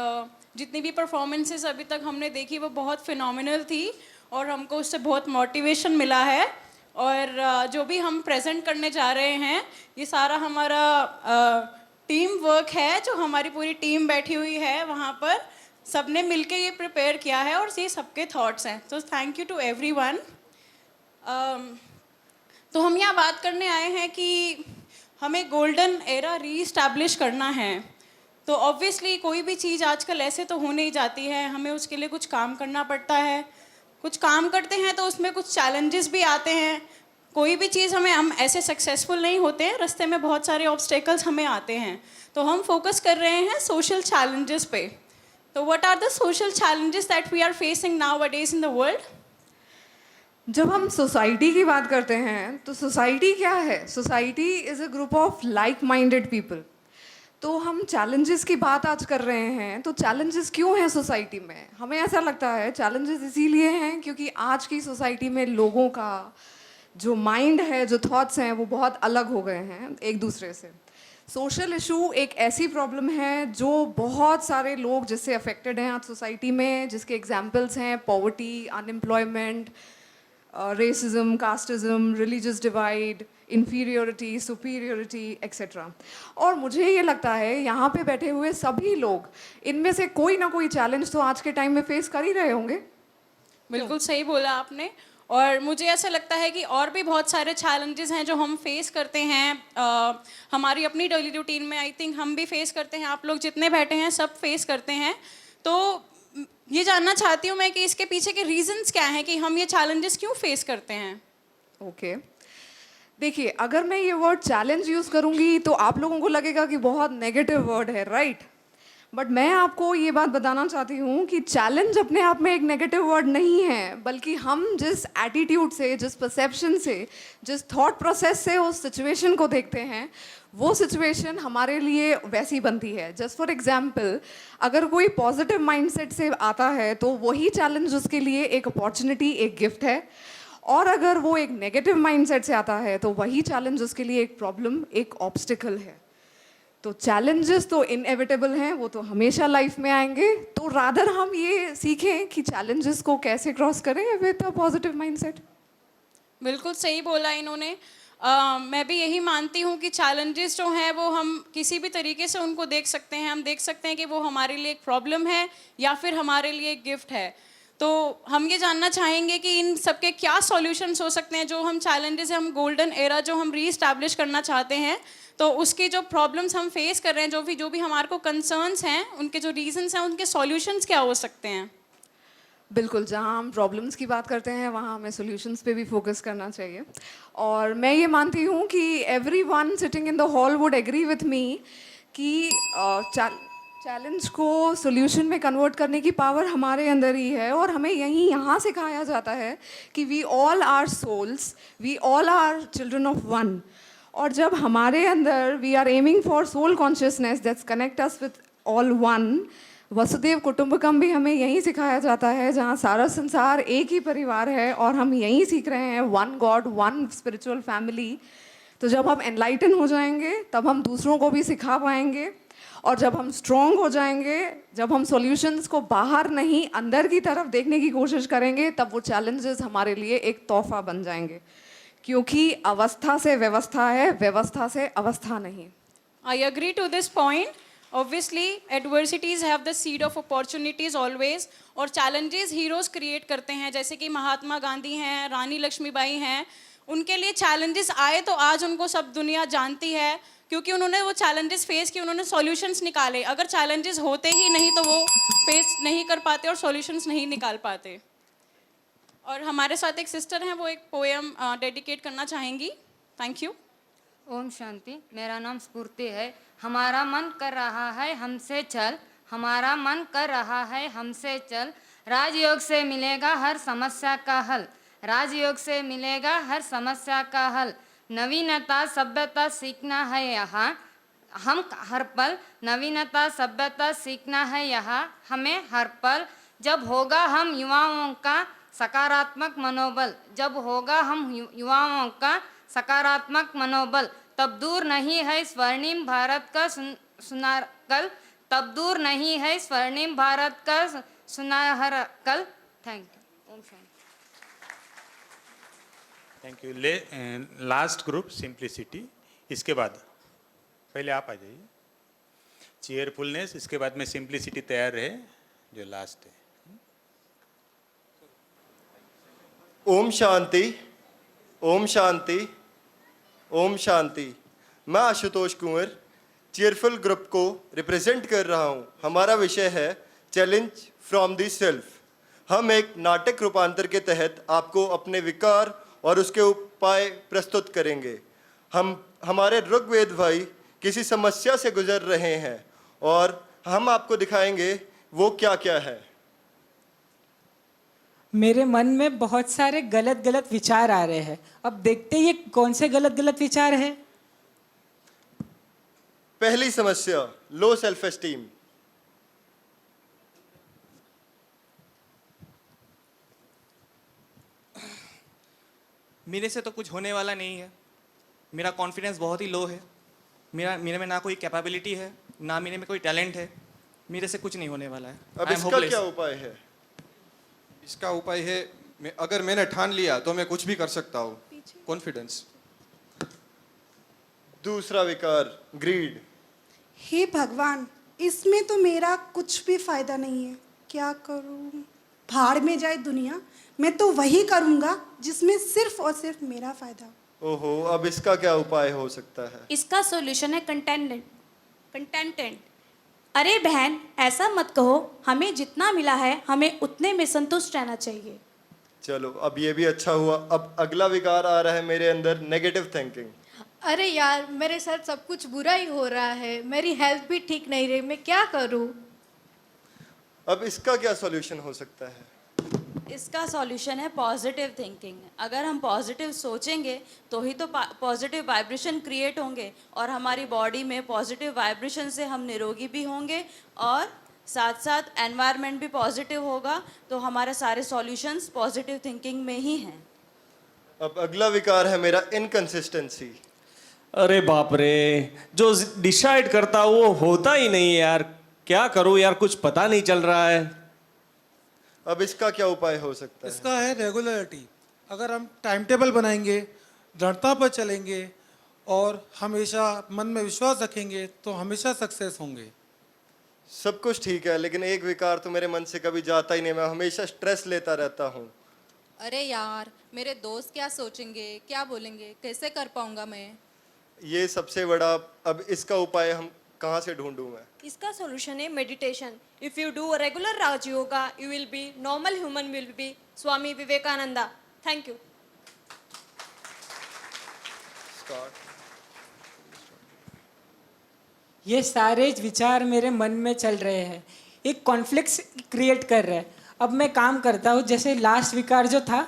जितनी भी performances अभी तक हमने देखी वो बहुत phenomenal थी और हमको उससे बहुत मोटिवेशन मिला है। और जो भी हम प्रेजेंट करने जा रहे हैं ये सारा हमारा टीम वर्क है, जो हमारी पूरी टीम बैठी हुई है वहाँ पर, सबने मिलके ये प्रिपेयर किया है और ये सबके थॉट्स हैं। तो थैंक यू टू एवरीवन। तो हम यहाँ बात करने आए हैं कि हमें गोल्डन एरा रीइस्टैब्लिश करना है। तो ऑब्वियसली कोई भी चीज़ आजकल ऐसे तो हो नहीं जाती है, हमें उसके लिए कुछ काम करना पड़ता है। कुछ काम करते हैं तो उसमें कुछ चैलेंजेस भी आते हैं। कोई भी चीज़ हम ऐसे सक्सेसफुल नहीं होते हैं, रास्ते में बहुत सारे ऑब्स्टेकल्स हमें आते हैं। तो हम फोकस कर रहे हैं सोशल चैलेंजेस पे। तो what are the social challenges that we are facing nowadays in the world? जब हम सोसाइटी की बात करते हैं तो सोसाइटी क्या है? Society is a group of like minded people. तो हम चैलेंजेस की बात आज कर रहे हैं, तो चैलेंजेस क्यों हैं सोसाइटी में? हमें ऐसा लगता है चैलेंजेस इसीलिए हैं क्योंकि आज की सोसाइटी में लोगों का जो माइंड है, जो थॉट्स हैं, वो बहुत अलग हो गए हैं एक दूसरे से। सोशल इशू एक ऐसी प्रॉब्लम है जो बहुत सारे लोग जिससे अफेक्टेड हैं आज सोसाइटी में, जिसके एग्जाम्पल्स हैं poverty, unemployment, racism, casteism, religious divide, inferiority, superiority etcetera. और मुझे ये लगता है यहाँ पे बैठे हुए सभी लोग इनमें से कोई ना कोई चैलेंज तो आज के टाइम में फेस कर ही रहे होंगे। बिल्कुल सही बोला आपने। और मुझे ऐसा लगता है कि और भी बहुत सारे चैलेंजेस हैं जो हम फेस करते हैं हमारी अपनी डेली रूटीन में। आई थिंक हम भी फेस करते हैं, आप लोग जितने बैठे हैं सब फेस करते हैं। तो ये जानना चाहती हूँ मैं कि इसके पीछे के रीजंस क्या हैं कि हम ये चैलेंजेस क्यों फेस करते हैं। ओके देखिए, अगर मैं ये वर्ड चैलेंज यूज़ करूँगी तो आप लोगों को लगेगा कि बहुत नेगेटिव वर्ड है, राइट? बट मैं आपको ये बात बताना चाहती हूँ कि चैलेंज अपने आप में एक नेगेटिव वर्ड नहीं है, बल्कि हम जिस एटीट्यूड से, जिस परसेप्शन से, जिस थॉट प्रोसेस से उस सिचुएशन को देखते हैं, वो सिचुएशन हमारे लिए वैसी बनती है। जस्ट फॉर एग्जाम्पल, अगर कोई पॉजिटिव माइंडसेट से आता है तो वही चैलेंज उसके लिए एक अपॉर्चुनिटी, एक गिफ्ट है। और अगर वो एक नेगेटिव माइंडसेट से आता है तो वही चैलेंज उसके लिए एक प्रॉब्लम, एक ऑब्स्टिकल है। तो चैलेंजेस तो इनएविटेबल हैं, वो तो हमेशा लाइफ में आएंगे। तो रादर हम ये सीखें कि चैलेंजेस को कैसे क्रॉस करें विद अ पॉजिटिव माइंडसेट। बिल्कुल सही बोला इन्होंने। मैं भी यही मानती हूँ कि चैलेंजेस जो हैं वो हम किसी भी तरीके से उनको देख सकते हैं। हम देख सकते हैं कि वो हमारे लिए एक प्रॉब्लम है या फिर हमारे लिए एक गिफ्ट है। तो हम ये जानना चाहेंगे कि इन सब के क्या सॉल्यूशंस हो सकते हैं। जो हम चैलेंजेस हैं, हम गोल्डन एरा जो हम रीइस्टैब्लिश करना चाहते हैं, तो उसकी जो प्रॉब्लम्स हम फेस कर रहे हैं, जो भी हमारे को कंसर्न्स हैं, उनके जो रीजंस हैं, उनके सॉल्यूशंस क्या हो सकते हैं। बिल्कुल, जहाँ हम प्रॉब्लम्स की बात करते हैं वहाँ हमें सॉल्यूशंस पे भी फोकस करना चाहिए। और मैं ये मानती हूँ कि everyone sitting in the hall would agree with me कि चैलेंज को सॉल्यूशन में कन्वर्ट करने की पावर हमारे अंदर ही है। और हमें यहाँ सिखाया जाता है कि we all are souls, we all are children of one. और जब हमारे अंदर we are aiming for soul consciousness that's connect us with all one, वसुदेव कुटुंबकम भी हमें यही सिखाया जाता है, जहाँ सारा संसार एक ही परिवार है और हम यही सीख रहे हैं, one God, one spiritual family. तो जब हम एनलाइटन हो जाएंगे तब हम दूसरों को भी सिखा पाएंगे। और जब हम स्ट्रॉन्ग हो जाएंगे, जब हम सॉल्यूशंस को बाहर नहीं अंदर की तरफ देखने की कोशिश करेंगे, तब वो चैलेंजेस हमारे लिए एक तोहफा बन जाएंगे। क्योंकि अवस्था से व्यवस्था है, व्यवस्था से अवस्था नहीं। I agree to this point. Obviously, adversities have the seed of opportunities always, और challenges heroes create करते हैं। जैसे कि महात्मा गांधी हैं, रानी लक्ष्मीबाई हैं, उनके लिए challenges आए तो आज उनको सब दुनिया जानती है, क्योंकि उन्होंने वो challenges face किए, उन्होंने solutions निकाले। अगर challenges होते ही नहीं तो वो face नहीं कर पाते और solutions नहीं निकाल पाते। और हमारे साथ एक सिस्टर हैं, वो एक पोएम डेडिकेट करना चाहेंगी। Thank you. ओम शांति। मेरा नाम स्फूर्ति है। हमारा मन कर रहा है हमसे चल, हमारा मन कर रहा है हमसे चल, राजयोग से मिलेगा हर समस्या का हल, राजयोग से मिलेगा हर समस्या का हल। नवीनता सभ्यता सीखना है यहाँ हम हर पल, नवीनता सभ्यता सीखना है यहाँ हमें हर पल। जब होगा हम युवाओं का सकारात्मक मनोबल, जब होगा हम युवाओं का सकारात्मक मनोबल, तब दूर नहीं है स्वर्णिम भारत का सुनहरा कल, तब दूर नहीं है स्वर्णिम भारत का सुनहरा कल। Thank you. ओम शांति। Thank you. Last group simplicity, इसके बाद पहले आप आ जाइए। चेयरफुलनेस, इसके बाद में सिंप्लिसिटी तैयार रहे जो लास्ट है। ओम शांति, ओम शांति, ओम शांति। मैं आशुतोष कुंवर चेयरफुल ग्रुप को रिप्रेजेंट कर रहा हूँ। हमारा विषय है चैलेंज फ्रॉम द सेल्फ। हम एक नाटक रूपांतर के तहत आपको अपने विकार और उसके उपाय प्रस्तुत करेंगे। हमारे ऋग्वेद भाई किसी समस्या से गुजर रहे हैं और हम आपको दिखाएंगे वो क्या क्या है। मेरे मन में बहुत सारे गलत गलत विचार आ रहे हैं। अब देखते हैं ये कौन से गलत गलत विचार है। पहली समस्या, लो सेल्फ एस्टीम। मेरे से तो कुछ होने वाला नहीं है, मेरा कॉन्फिडेंस बहुत ही लो है, मेरे में ना कोई कैपेबिलिटी है, ना मेरे में कोई टैलेंट है, मेरे से कुछ नहीं होने वाला है। अब इसका क्या उपाय है? इसका उपाय है, अगर मैंने ठान लिया तो मैं कुछ भी कर सकता हूँ, कॉन्फिडेंस। दूसरा विकार, ग्रीड। हे भगवान, इसमें तो मेरा कुछ भी फायदा नहीं है, क्या करूं? भाड़ में जाए दुनिया, मैं तो वही करूँगा जिसमें सिर्फ और सिर्फ मेरा फ़ायदा हो। ओहो, अब इसका क्या उपाय हो सकता है? इसका सॉल्यूशन है कंटेंटेंट। अरे बहन, ऐसा मत कहो, हमें जितना मिला है हमें उतने में संतुष्ट रहना चाहिए। चलो, अब ये भी अच्छा हुआ। अब अगला विकार आ रहा है मेरे अंदर, नेगेटिव थिंकिंग। अरे यार, मेरे साथ सब कुछ बुरा ही हो रहा है, मेरी हेल्थ भी ठीक नहीं रही, मैं क्या करूं? अब इसका क्या सॉल्यूशन हो सकता है? इसका सॉल्यूशन है पॉजिटिव थिंकिंग। अगर हम पॉजिटिव सोचेंगे तो ही तो पॉजिटिव वाइब्रेशन क्रिएट होंगे, और हमारी बॉडी में पॉजिटिव वाइब्रेशन से हम निरोगी भी होंगे, और साथ साथ एनवायरनमेंट भी पॉजिटिव होगा। तो हमारे सारे सॉल्यूशंस पॉजिटिव थिंकिंग में ही हैं। अब अगला विकार है मेरा इनकंसिस्टेंसी। अरे बाप रे, जो डिसाइड करता वो होता ही नहीं है यार। क्या करूं यार, कुछ पता नहीं चल रहा है। अब इसका क्या उपाय हो सकता है? इसका है रेगुलरिटी। अगर हम टाइम टेबल बनाएंगे, दृढ़ता पर चलेंगे और हमेशा मन में विश्वास रखेंगे तो हमेशा सक्सेस होंगे। सब कुछ ठीक है, लेकिन एक विकार तो मेरे मन से कभी जाता ही नहीं। मैं हमेशा स्ट्रेस लेता रहता हूँ। अरे यार, मेरे दोस्त क्या सोचेंगे, क्या बोलेंगे, कैसे कर पाऊंगा मैं? ये सबसे बड़ा। अब इसका उपाय हम कहाँ से ढूंढूं मैं? इसका सॉल्यूशन है meditation. If you do regular Raj yoga, you will be normal human will be Swami Vivekananda. Thank you. ये सारे विचार मेरे मन में चल रहे हैं, एक कॉन्फ्लिक्ट क्रिएट कर रहे हैं। अब मैं काम करता हूँ, जैसे लास्ट विकार जो था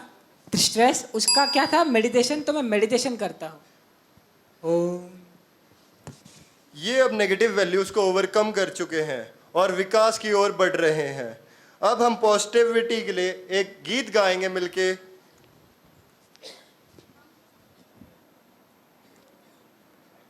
स्ट्रेस, उसका क्या था मेडिटेशन, तो मैं मेडिटेशन करता हूँ। ओम। ये अब नेगेटिव वैल्यूज को ओवरकम कर चुके हैं और विकास की ओर बढ़ रहे हैं। अब हम पॉजिटिविटी के लिए एक गीत गाएंगे मिलके।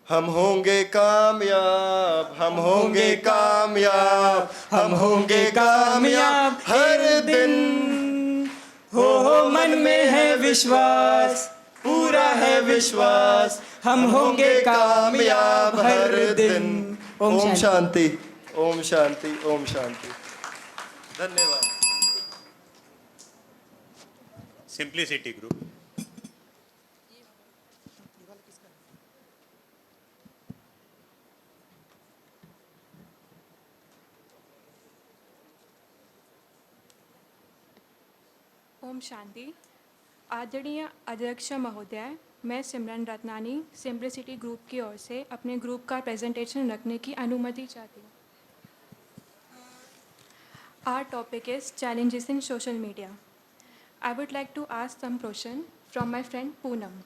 हम होंगे कामयाब, हम होंगे कामयाब, हम होंगे कामयाब हर दिन। हो मन में है विश्वास, पूरा है विश्वास, हम होंगे कामयाब हर दिन। ओम शांति, ओम शांति, ओम शांति। धन्यवाद। Simplicity group. ओम शांति। आदरणीय अध्यक्ष महोदय, मैं सिमरन रत्नानी सिम्प्लिसिटी ग्रुप की ओर से अपने ग्रुप का प्रेजेंटेशन रखने की अनुमति चाहती हूँ। Our topic is challenges in social media. I would like to ask some question from my friend Poonam.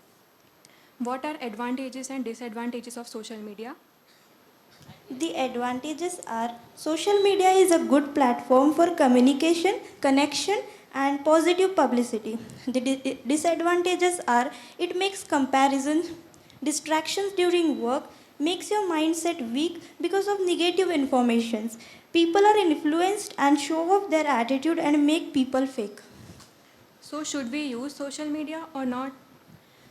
What are advantages and disadvantages of social media? The advantages are social media is a good platform for communication, connection, and positive publicity. The disadvantages are it makes comparison, distractions during work, makes your mindset weak because of negative informations. People are influenced and show off their attitude and make people fake. So should we use social media or not?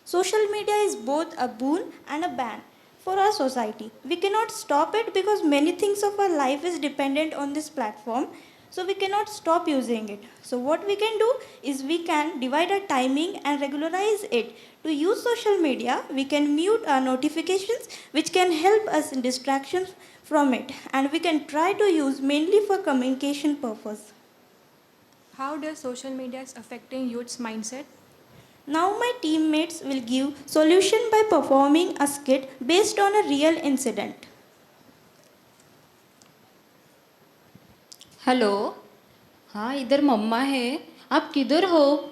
Social media is both a boon and a ban for our society. We cannot stop it because many things of our life is dependent on this platform. So we cannot stop using it. So what we can do is we can divide our timing and regularize it. To use social media, we can mute our notifications, which can help us in distractions from it. And we can try to use mainly for communication purpose. How does social media is affecting youth's mindset? Now my teammates will give solution by performing a skit based on a real incident. Hello, हाँ इधर मम्मा है। आप किधर हो?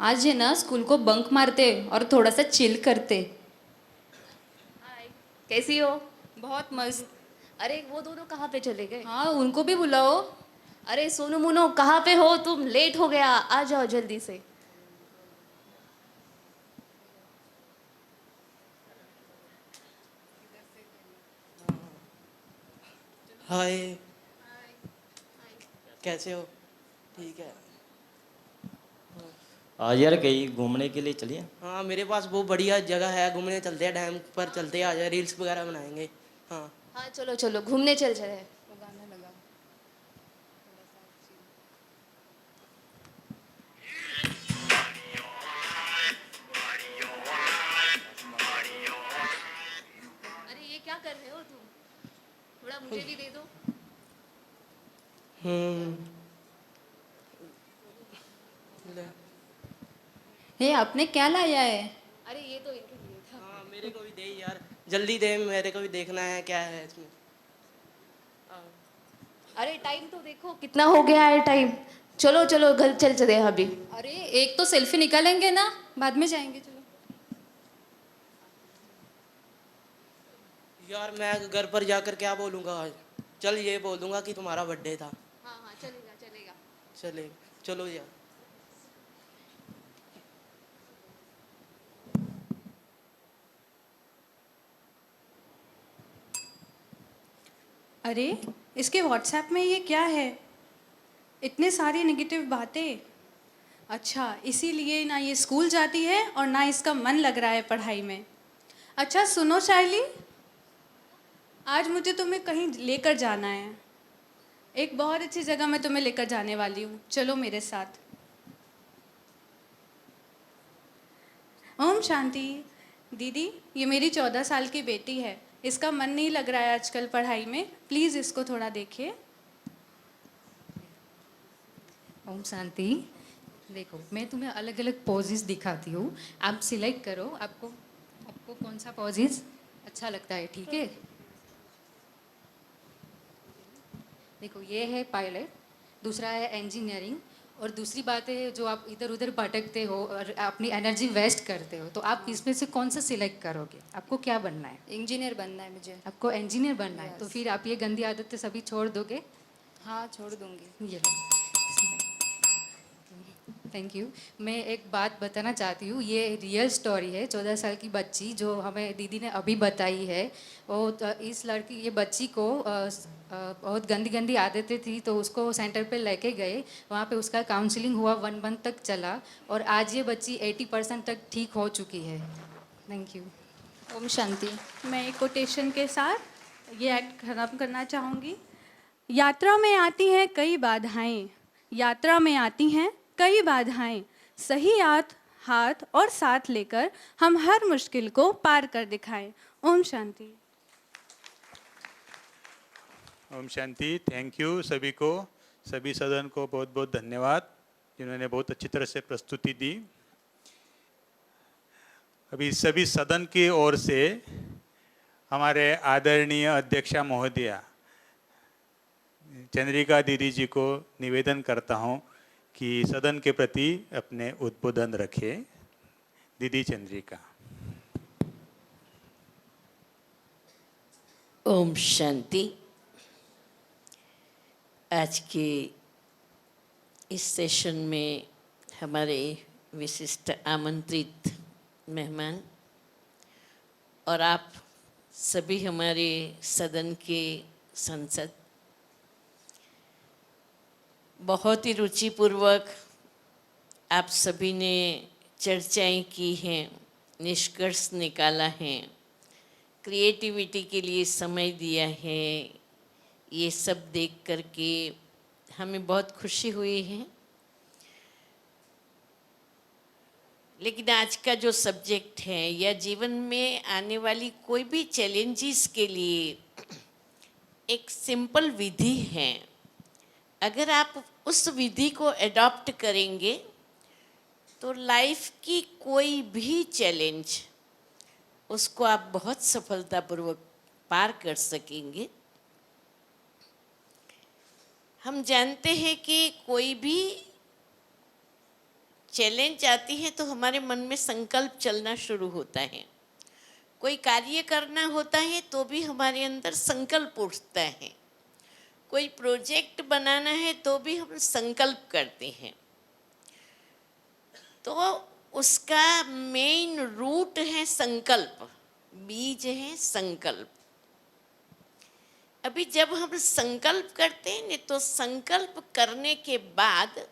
आज है ना school को बंक मारते और थोड़ा सा चिल करते। हाय, कैसी हो? बहुत मस्त। अरे वो दोनों कहाँ पे चले गए? हाँ उनको भी बुलाओ। अरे सोनू मोनू कहाँ पे हो तुम? लेट हो गया, आ जाओ जल्दी से। हाय, कैसे हो? ठीक है। आज यार कहीं घूमने के लिए चलिए। हाँ, मेरे पास बहुत बढ़िया जगह है, घूमने चलते हैं, डैम पर चलते हैं, आ जाए, रील्स वगैरह बनाएंगे। हाँ हाँ चलो चलो घूमने चल चले। हे आपने क्या लाया है? अरे ये तो इनको दिया था। हाँ मेरे को भी दे यार, जल्दी दे, मेरे को भी देखना है क्या है इसमें। अरे टाइम तो देखो कितना हो गया है टाइम। चलो चलो घर चल चले अभी। अरे एक तो सेल्फी निकालेंगे ना, बाद में जाएंगे। चलो यार मैं घर पर जाकर क्या बोलूँगा आज? चल ये बोल दूंगा कि तुम्हारा बर्थडे था। हाँ हाँ चलेगा चलेगा। चलेगा, चलो यार। अरे इसके व्हाट्सएप में ये क्या है? इतने सारी नेगेटिव बातें। अच्छा इसीलिए ना ये स्कूल जाती है और ना इसका मन लग रहा है पढ़ाई में। अच्छा सुनो शायली, आज मुझे तुम्हें कहीं लेकर जाना है। एक बहुत अच्छी जगह मैं तुम्हें लेकर जाने वाली हूँ, चलो मेरे साथ। ओम शांति। दीदी ये मेरी 14 साल की बेटी है, इसका मन नहीं लग रहा है आजकल पढ़ाई में, प्लीज़ इसको थोड़ा देखिए। ओम शांति। देखो मैं तुम्हें अलग अलग पोजेस दिखाती हूँ, आप सिलेक्ट करो आपको कौन सा पोजेस अच्छा लगता है, ठीक है? देखो ये है पायलट, दूसरा है इंजीनियरिंग, और दूसरी बात है जो आप इधर उधर भटकते हो और अपनी एनर्जी वेस्ट करते हो, तो आप इसमें से कौन सा सिलेक्ट करोगे? आपको क्या बनना है? इंजीनियर बनना है मुझे। आपको इंजीनियर बनना है, तो फिर आप ये गंदी आदतें सभी छोड़ दोगे? हाँ छोड़ दूंगी। ये थैंक यू। मैं एक बात बताना चाहती हूँ, ये रियल स्टोरी है। 14 साल की बच्ची जो हमें दीदी ने अभी बताई है, वो इस लड़की ये बच्ची को बहुत गंदी गंदी आदतें थी, तो उसको सेंटर पे लेके गए, वहाँ पे उसका काउंसलिंग हुआ, 1 मंथ तक चला, और आज ये बच्ची 80% तक ठीक हो चुकी है। Thank you. ओम शांति। मैं एक कोटेशन के साथ ये एक्ट खत्म करना चाहूँगी। यात्रा में आती हैं कई बाधाएं, यात्रा में आती हैं कई बाधाएं, सही हाथ और साथ लेकर हम हर मुश्किल को पार कर दिखाएं। ओम शांति। ओम शांति। थैंक यू सभी को, सभी सदन को बहुत बहुत धन्यवाद जिन्होंने बहुत अच्छी तरह से प्रस्तुति दी। अभी सभी सदन की ओर से हमारे आदरणीय अध्यक्षा महोदया चंद्रिका दीदी जी को निवेदन करता हूं कि सदन के प्रति अपने उद्बोधन रखें। दीदी चंद्रिका। ओम शांति। आज के इस सेशन में हमारे विशिष्ट आमंत्रित मेहमान और आप सभी हमारे सदन के सांसद बहुत ही रुचिपूर्वक आप सभी ने चर्चाएं की हैं, निष्कर्ष निकाला है, क्रिएटिविटी के लिए समय दिया है। ये सब देख करके हमें बहुत खुशी हुई है। लेकिन आज का जो सब्जेक्ट है या जीवन में आने वाली कोई भी चैलेंजेस के लिए एक सिंपल विधि है। अगर आप उस विधि को एडॉप्ट करेंगे तो लाइफ की कोई भी चैलेंज उसको आप बहुत सफलतापूर्वक पार कर सकेंगे। हम जानते हैं कि कोई भी चैलेंज आती है तो हमारे मन में संकल्प चलना शुरू होता है। कोई कार्य करना होता है तो भी हमारे अंदर संकल्प उठता है। कोई प्रोजेक्ट बनाना है तो भी हम संकल्प करते हैं। तो उसका मेन रूट है संकल्प, बीज है संकल्प। अभी जब हम संकल्प करते हैं तो संकल्प करने के बाद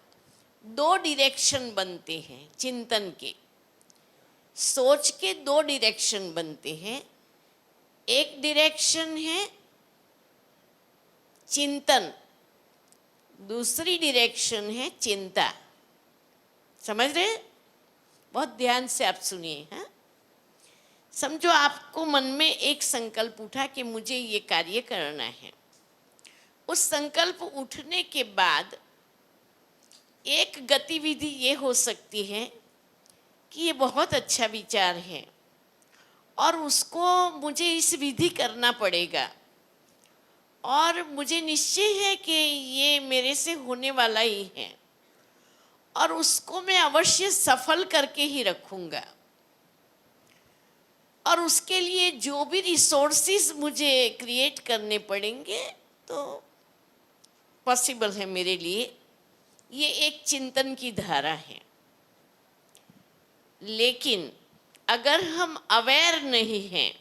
2 डायरेक्शन बनते हैं चिंतन के, सोच के 2 डायरेक्शन बनते हैं। एक डायरेक्शन है चिंतन, दूसरी डायरेक्शन है चिंता। समझ रहे? बहुत ध्यान से आप सुनिए। हाँ, समझो आपको मन में एक संकल्प उठा कि मुझे ये कार्य करना है। उस संकल्प उठने के बाद एक गतिविधि ये हो सकती है कि ये बहुत अच्छा विचार है और उसको मुझे इस विधि करना पड़ेगा और मुझे निश्चय है कि ये मेरे से होने वाला ही है और उसको मैं अवश्य सफल करके ही रखूँगा। और उसके लिए जो भी रिसोर्सेज मुझे क्रिएट करने पड़ेंगे तो पॉसिबल है मेरे लिए। ये एक चिंतन की धारा है। लेकिन अगर हम अवेयर नहीं हैं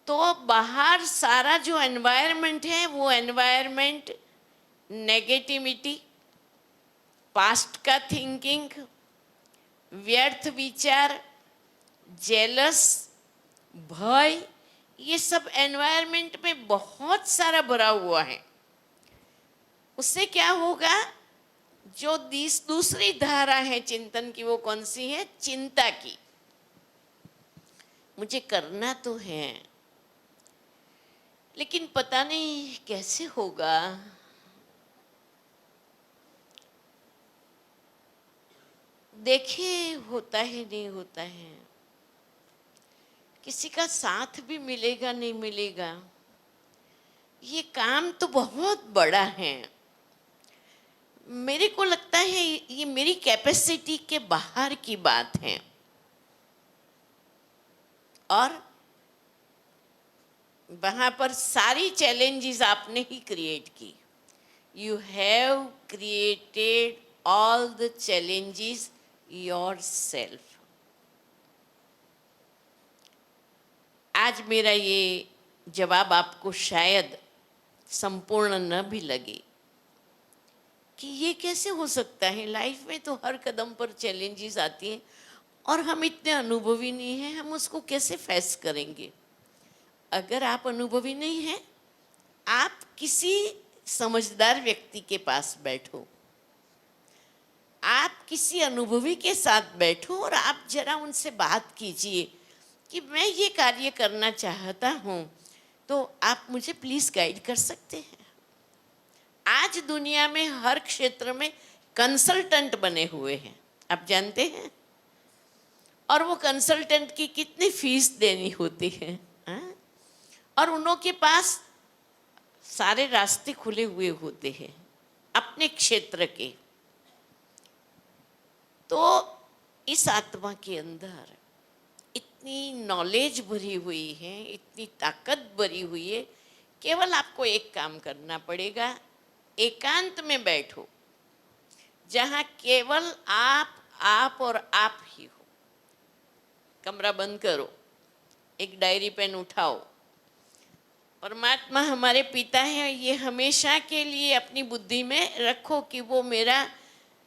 तो बाहर सारा जो एनवायरनमेंट है वो एनवायरनमेंट नेगेटिविटी, पास्ट का थिंकिंग, व्यर्थ विचार, जेलस, भय, ये सब एनवायरनमेंट में बहुत सारा भरा हुआ है। उससे क्या होगा, जो दूसरी धारा है चिंतन की वो कौन सी है? चिंता की। मुझे करना तो है लेकिन पता नहीं कैसे होगा। देखे होता है नहीं होता है, किसी का साथ भी मिलेगा नहीं मिलेगा। ये काम तो बहुत बड़ा है। मेरे को लगता है ये मेरी कैपेसिटी के बाहर की बात है और वहाँ पर सारी चैलेंजेस आपने ही क्रिएट की। You have created all the challenges yourself. आज मेरा ये जवाब आपको शायद संपूर्ण न भी लगे कि ये कैसे हो सकता है। लाइफ में तो हर कदम पर चैलेंजेस आती हैं और हम इतने अनुभवी नहीं हैं, हम उसको कैसे फेस करेंगे। अगर आप अनुभवी नहीं हैं, आप किसी समझदार व्यक्ति के पास बैठो, आप किसी अनुभवी के साथ बैठो और आप जरा उनसे बात कीजिए कि मैं ये कार्य करना चाहता हूँ, तो आप मुझे प्लीज़ गाइड कर सकते हैं। आज दुनिया में हर क्षेत्र में कंसल्टेंट बने हुए हैं, आप जानते हैं, और वो कंसल्टेंट की कितनी फीस देनी होती है, हाँ? और उन्हों के पास सारे रास्ते खुले हुए होते हैं अपने क्षेत्र के। तो इस आत्मा के अंदर इतनी नॉलेज भरी हुई है, इतनी ताकत भरी हुई है। केवल आपको एक काम करना पड़ेगा, एकांत में बैठो जहाँ केवल आप और आप ही हो। कमरा बंद करो, एक डायरी पेन उठाओ। परमात्मा हमारे पिता हैं, ये हमेशा के लिए अपनी बुद्धि में रखो कि वो मेरा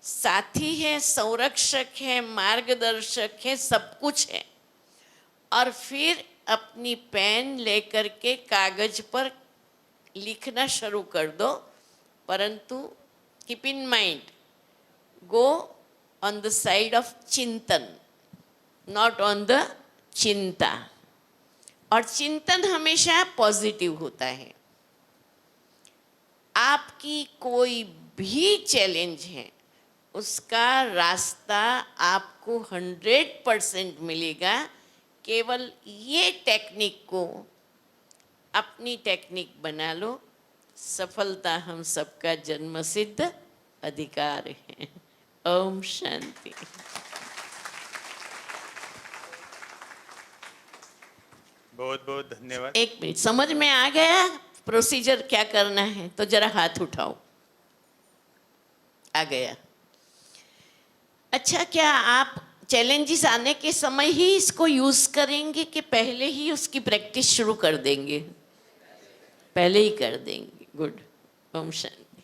साथी है, संरक्षक है, मार्गदर्शक है, सब कुछ है। और फिर अपनी पेन लेकर के कागज पर लिखना शुरू कर दो, परंतु keep in mind, go on the side of चिंतन, नॉट ऑन द चिंता। और चिंतन हमेशा पॉजिटिव होता है। आपकी कोई भी चैलेंज है, उसका रास्ता आपको 100% मिलेगा। केवल ये टेक्निक को अपनी टेक्निक बना लो। सफलता हम सबका जन्मसिद्ध अधिकार है। ओम शांति। बहुत बहुत धन्यवाद। एक मिनट, समझ में आ गया प्रोसीजर क्या करना है? तो जरा हाथ उठाओ। आ गया। अच्छा, क्या आप चैलेंजेस आने के समय ही इसको यूज करेंगे कि पहले ही उसकी प्रैक्टिस शुरू कर देंगे? पहले ही कर देंगे। गुड। ओम शांति।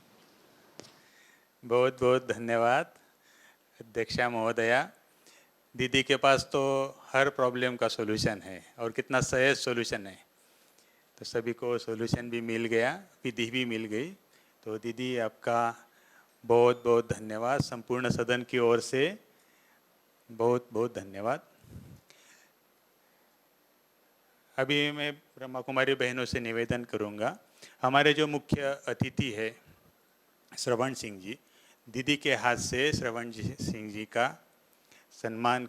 बहुत बहुत धन्यवाद अध्यक्षा महोदया। दीदी के पास तो हर प्रॉब्लम का सॉल्यूशन है और कितना सहज सॉल्यूशन है, तो सभी को सॉल्यूशन भी मिल गया, विधि भी मिल गई। तो दीदी आपका बहुत बहुत धन्यवाद। संपूर्ण सदन की ओर से बहुत बहुत धन्यवाद। अभी मैं ब्रह्मा कुमारी बहनों से निवेदन करूंगा, हमारे जो मुख्य अतिथि है श्रवण सिंह जी, दीदी के हाथ से श्रवण सिंह जी का सम्मान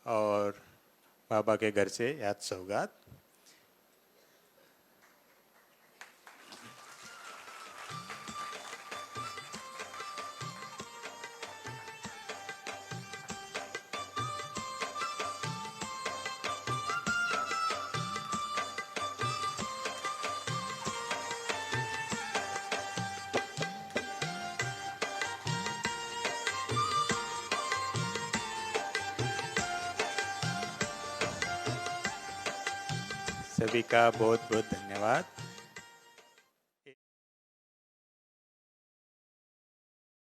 और बाबा के घर से याद सौगात। सभी का बहुत बहुत धन्यवाद।